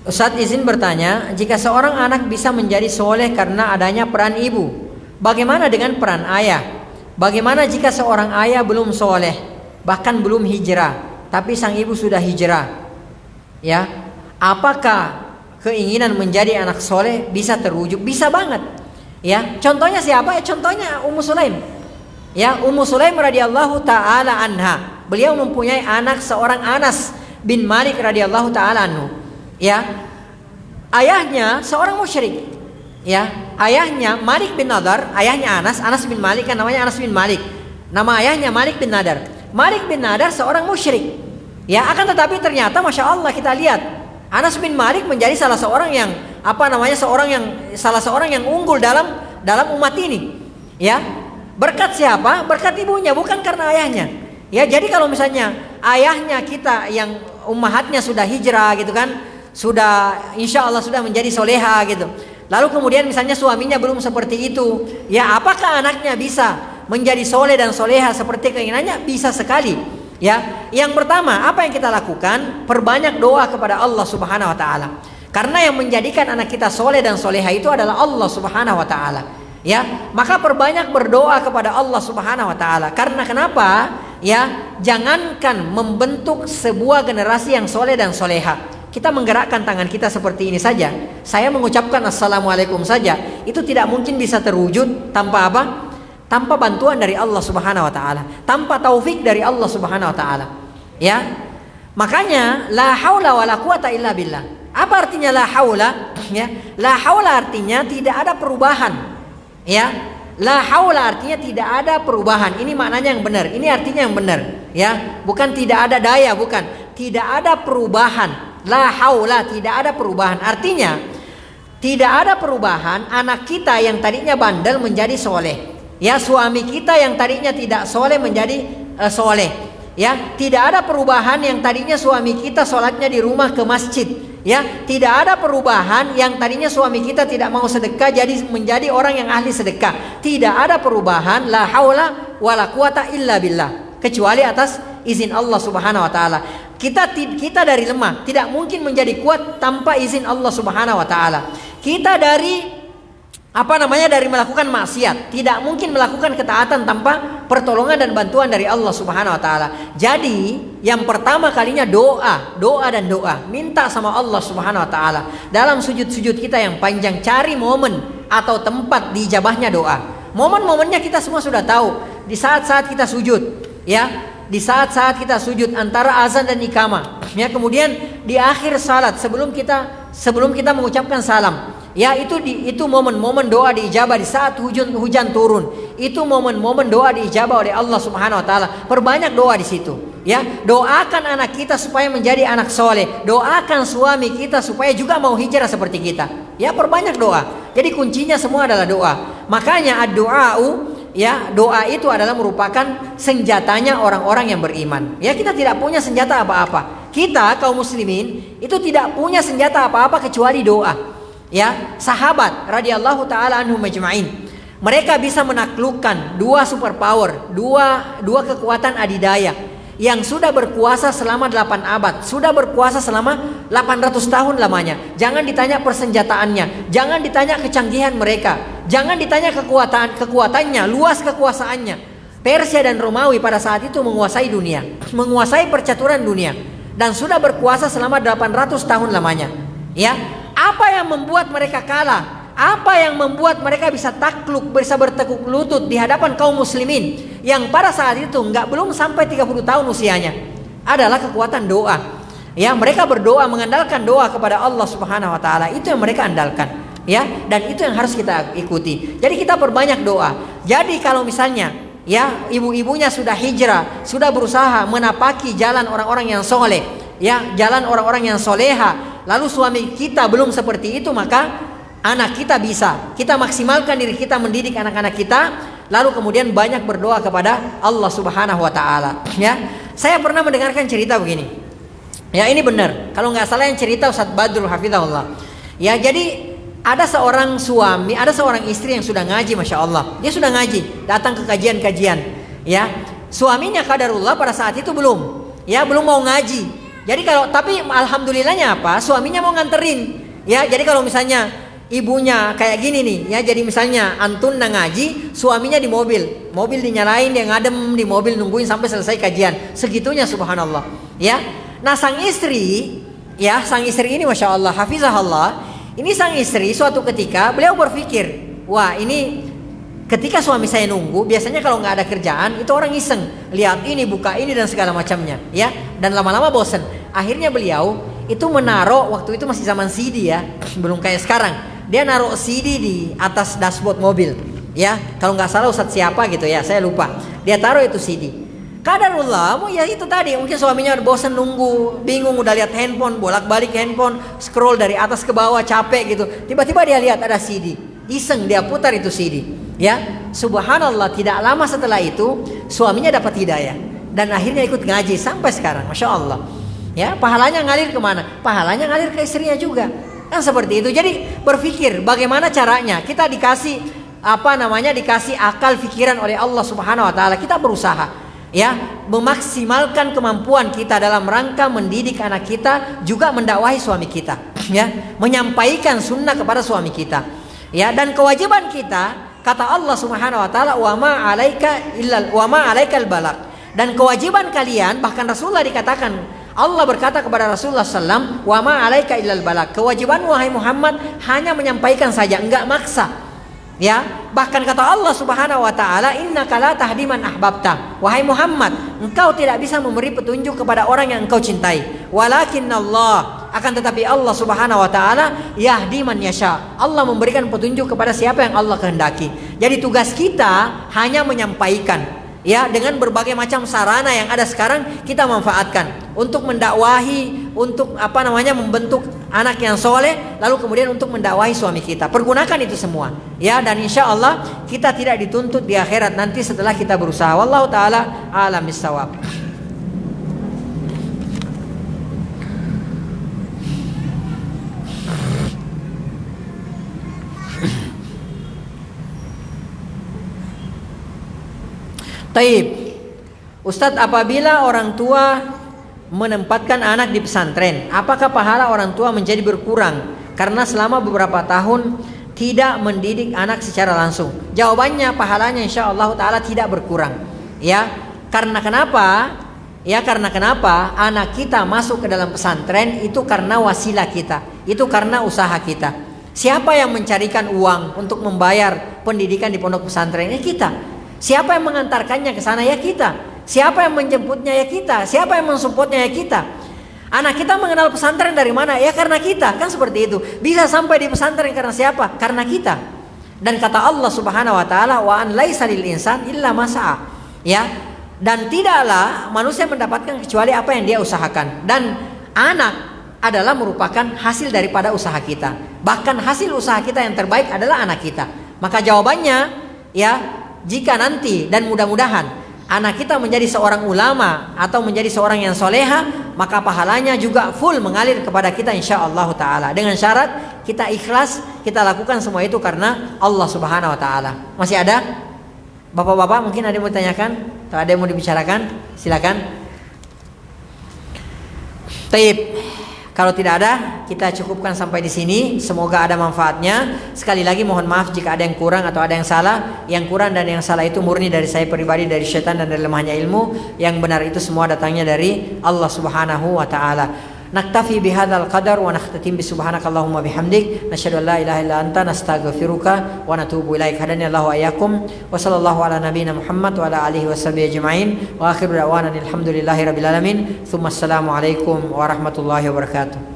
Ustadz izin bertanya, jika seorang anak bisa menjadi soleh karena adanya peran ibu, bagaimana dengan peran ayah? Bagaimana jika seorang ayah belum soleh, bahkan belum hijrah, tapi sang ibu sudah hijrah? Ya, apakah keinginan menjadi anak soleh bisa terwujud? Bisa banget. Ya, contohnya siapa? Ya, contohnya Ummu Sulaim. Ya, Ummu Sulaim radhiyallahu taala anha. Beliau mempunyai anak seorang Anas bin Malik radhiyallahu taala anhu. Ya, ayahnya seorang musyrik. Ya, ayahnya Malik bin Nadar, ayahnya Anas bin Malik, kan namanya Anas bin Malik. Nama ayahnya Malik bin Nadar. Malik bin Nadar seorang musyrik. Ya, akan tetapi ternyata masya Allah kita lihat Anas bin Malik menjadi salah seorang yang salah seorang yang unggul dalam umat ini. Ya, berkat siapa? Berkat ibunya, bukan karena ayahnya. Ya, jadi kalau misalnya ayahnya kita yang ummahatnya sudah hijrah gitu kan, sudah insya Allah sudah menjadi soleha gitu. Lalu kemudian misalnya suaminya belum seperti itu, ya apakah anaknya bisa menjadi soleh dan soleha seperti keinginannya? Bisa sekali. Ya, yang pertama apa yang kita lakukan? Perbanyak doa kepada Allah Subhanahu Wa Taala. Karena yang menjadikan anak kita soleh dan soleha itu adalah Allah Subhanahu Wa Taala. Ya, maka perbanyak berdoa kepada Allah Subhanahu Wa Taala. Karena kenapa? Ya, jangankan membentuk sebuah generasi yang soleh dan soleha. Kita menggerakkan tangan kita seperti ini saja. Saya mengucapkan assalamualaikum saja, itu tidak mungkin bisa terwujud tanpa apa? Tanpa bantuan dari Allah Subhanahu Wa Taala, tanpa taufik dari Allah Subhanahu Wa Taala. Ya, makanya la haula wala quwata illa billah. Apa artinya la haula? Ya, la haula artinya tidak ada perubahan. Ya, la haula artinya tidak ada perubahan. Ini maknanya yang benar. Ini artinya yang benar. Ya, bukan tidak ada daya, bukan. Tidak ada perubahan. La haula, tidak ada perubahan. Artinya tidak ada perubahan. Anak kita yang tadinya bandel menjadi soleh. Ya, suami kita yang tadinya tidak soleh menjadi soleh. Ya, tidak ada perubahan yang tadinya suami kita sholatnya di rumah ke masjid. Ya, tidak ada perubahan yang tadinya suami kita tidak mau sedekah jadi menjadi orang yang ahli sedekah. Tidak ada perubahan. La haula wala quwata illa billah, kecuali atas izin Allah Subhanahu Wa Taala. Kita dari lemah, tidak mungkin menjadi kuat tanpa izin Allah Subhanahu Wa Taala. Kita dari dari melakukan maksiat, tidak mungkin melakukan ketaatan tanpa pertolongan dan bantuan dari Allah Subhanahu Wa Taala. Jadi yang pertama kalinya doa dan doa, minta sama Allah Subhanahu Wa Taala. Dalam sujud-sujud kita yang panjang, cari momen atau tempat diijabahnya doa. Momen-momennya kita semua sudah tahu. Di saat-saat kita sujud, ya. Di saat-saat kita sujud antara azan dan iqamah, ya, kemudian di akhir salat sebelum kita mengucapkan salam, ya, itu momen-momen doa diijabah. Di saat hujan turun, itu momen-momen doa diijabah oleh Allah Subhanahu Wa Taala. Perbanyak doa di situ, ya. Doakan anak kita supaya menjadi anak soleh, doakan suami kita supaya juga mau hijrah seperti kita. Ya, perbanyak doa. Jadi kuncinya semua adalah doa. Makanya ad-du'a'u, ya, doa itu adalah merupakan senjatanya orang-orang yang beriman. Ya, kita tidak punya senjata apa-apa. Kita kaum muslimin itu tidak punya senjata apa-apa kecuali doa. Ya, sahabat radhiyallahu taala anhum majma'in, mereka bisa menaklukkan dua superpower, dua kekuatan adidaya yang sudah berkuasa selama 8 abad, sudah berkuasa selama 800 tahun lamanya. Jangan ditanya persenjataannya, jangan ditanya kecanggihan mereka, jangan ditanya kekuatannya, luas kekuasaannya. Persia dan Romawi pada saat itu menguasai dunia, menguasai percaturan dunia, dan sudah berkuasa selama 800 tahun lamanya. Ya, apa yang membuat mereka kalah? Apa yang membuat mereka bisa takluk, bisa bertekuk lutut di hadapan kaum muslimin yang pada saat itu belum sampai 30 tahun usianya? Adalah kekuatan doa. Ya, mereka berdoa, mengandalkan doa kepada Allah Subhanahu wa taala. Itu yang mereka andalkan, ya, dan itu yang harus kita ikuti. Jadi kita perbanyak doa. Jadi kalau misalnya, ya, ibu-ibunya sudah hijrah, sudah berusaha menapaki jalan orang-orang yang soleh, ya, jalan orang-orang yang soleha, lalu suami kita belum seperti itu, maka anak kita bisa, kita maksimalkan diri kita mendidik anak-anak kita, lalu kemudian banyak berdoa kepada Allah Subhanahu wa taala. Ya, saya pernah mendengarkan cerita begini. Ya, ini benar. Kalau nggak salah yang cerita Ustaz Badrul hafizahullah. Ya, jadi ada seorang suami, ada seorang istri yang sudah ngaji, masya Allah. Dia sudah ngaji, datang ke kajian-kajian. Ya, suaminya qadarullah pada saat itu belum, ya, belum mau ngaji. Jadi tapi alhamdulillahnya apa? Suaminya mau nganterin. Ya, jadi kalau misalnya ibunya kayak gini nih, ya, jadi misalnya antun ngaji, suaminya di mobil dinyalain, dia ngadem di mobil nungguin sampai selesai kajian, segitunya subhanallah. Ya, nah sang istri ini masya Allah hafizahullah, ini sang istri suatu ketika beliau berpikir, wah, ini ketika suami saya nunggu, biasanya kalau nggak ada kerjaan itu orang iseng, lihat ini, buka ini dan segala macamnya, ya, dan lama-lama bosen. Akhirnya beliau itu menaruh, waktu itu masih zaman CD, ya, belum kayak sekarang. Dia naruh CD di atas dashboard mobil, ya, kalau nggak salah Ustadz siapa gitu, ya, saya lupa. Dia taruh itu CD. Qadarullah, ya itu tadi, mungkin suaminya bosan nunggu, bingung, udah lihat handphone, bolak-balik handphone, scroll dari atas ke bawah, capek gitu. Tiba-tiba dia lihat ada CD, iseng dia putar itu CD, ya. Subhanallah, tidak lama setelah itu suaminya dapat hidayah dan akhirnya ikut ngaji sampai sekarang, masya Allah. Ya, pahalanya ngalir kemana? Pahalanya ngalir ke istrinya juga. Kan seperti itu. Jadi berpikir bagaimana caranya kita dikasih dikasih akal pikiran oleh Allah Subhanahu wa taala. Kita berusaha, ya, memaksimalkan kemampuan kita dalam rangka mendidik anak kita, juga mendakwahi suami kita, ya, menyampaikan sunnah kepada suami kita. Ya, dan kewajiban kita, kata Allah Subhanahu wa taala, wa ma 'alaikal balagh. Dan kewajiban kalian, bahkan Rasulullah dikatakan, Allah berkata kepada Rasulullah SAW, wa ma 'alaika illal balagh. Kewajiban wahai Muhammad hanya menyampaikan saja, enggak maksa. Ya, bahkan kata Allah Subhanahu wa taala, innaka la tahdi man ahbabta. Wahai Muhammad, engkau tidak bisa memberi petunjuk kepada orang yang engkau cintai. Walakinnallah, akan tetapi Allah Subhanahu wa taala yahdi man yasha. Allah memberikan petunjuk kepada siapa yang Allah kehendaki. Jadi tugas kita hanya menyampaikan, ya, dengan berbagai macam sarana yang ada sekarang kita manfaatkan untuk mendakwahi, untuk membentuk anak yang soleh, lalu kemudian untuk mendakwahi suami kita. Pergunakan itu semua, ya, dan insya Allah kita tidak dituntut di akhirat nanti setelah kita berusaha. Wallahu taala a'lam bissawab. Taib, Ustadz, apabila orang tua menempatkan anak di pesantren, apakah pahala orang tua menjadi berkurang karena selama beberapa tahun tidak mendidik anak secara langsung? Jawabannya, pahalanya insya Allah taala tidak berkurang. Ya, karena kenapa? Ya, karena kenapa? Anak kita masuk ke dalam pesantren itu karena wasilah kita, itu karena usaha kita. Siapa yang mencarikan uang untuk membayar pendidikan di pondok pesantren? Ya kita. Siapa yang mengantarkannya ke sana? Ya kita. Siapa yang menjemputnya? Ya kita. Siapa yang mensupportnya? Ya kita. Anak kita mengenal pesantren dari mana? Ya karena kita. Kan seperti itu. Bisa sampai di pesantren karena siapa? Karena kita. Dan kata Allah Subhanahu wa taala, wa an laisa lil insan illa ma sa'a. Ya. Dan tidaklah manusia mendapatkan kecuali apa yang dia usahakan. Dan anak adalah merupakan hasil daripada usaha kita. Bahkan hasil usaha kita yang terbaik adalah anak kita. Maka jawabannya ya, jika nanti dan mudah-mudahan anak kita menjadi seorang ulama atau menjadi seorang yang soleha, maka pahalanya juga full mengalir kepada kita insyaallah ta'ala. Dengan syarat kita ikhlas, kita lakukan semua itu karena Allah subhanahu wa ta'ala. Masih ada? Bapak-bapak mungkin ada yang mau ditanyakan? Atau ada yang mau dibicarakan? Silakan. Taib. Kalau tidak ada, kita cukupkan sampai di sini. Semoga ada manfaatnya. Sekali lagi mohon maaf jika ada yang kurang atau ada yang salah. Yang kurang dan yang salah itu murni dari saya pribadi, dari syaitan dan dari lemahnya ilmu. Yang benar itu semua datangnya dari Allah Subhanahu wa taala. Naktafi bihadzal qadar wa nakhtatim bi subhanakallahumma bihamdik nasyhadu an la ilaha illa anta nastaghfiruka wa natubu ilaik. Hadani Allahu ayyakum wa sallallahu ala nabiyyina Muhammad wa ala alihi washabihi ajmain wa akhiru da'wana alhamdulillahi rabbil alamin. Tsumma assalamu alaikum warahmatullahi wabarakatuh.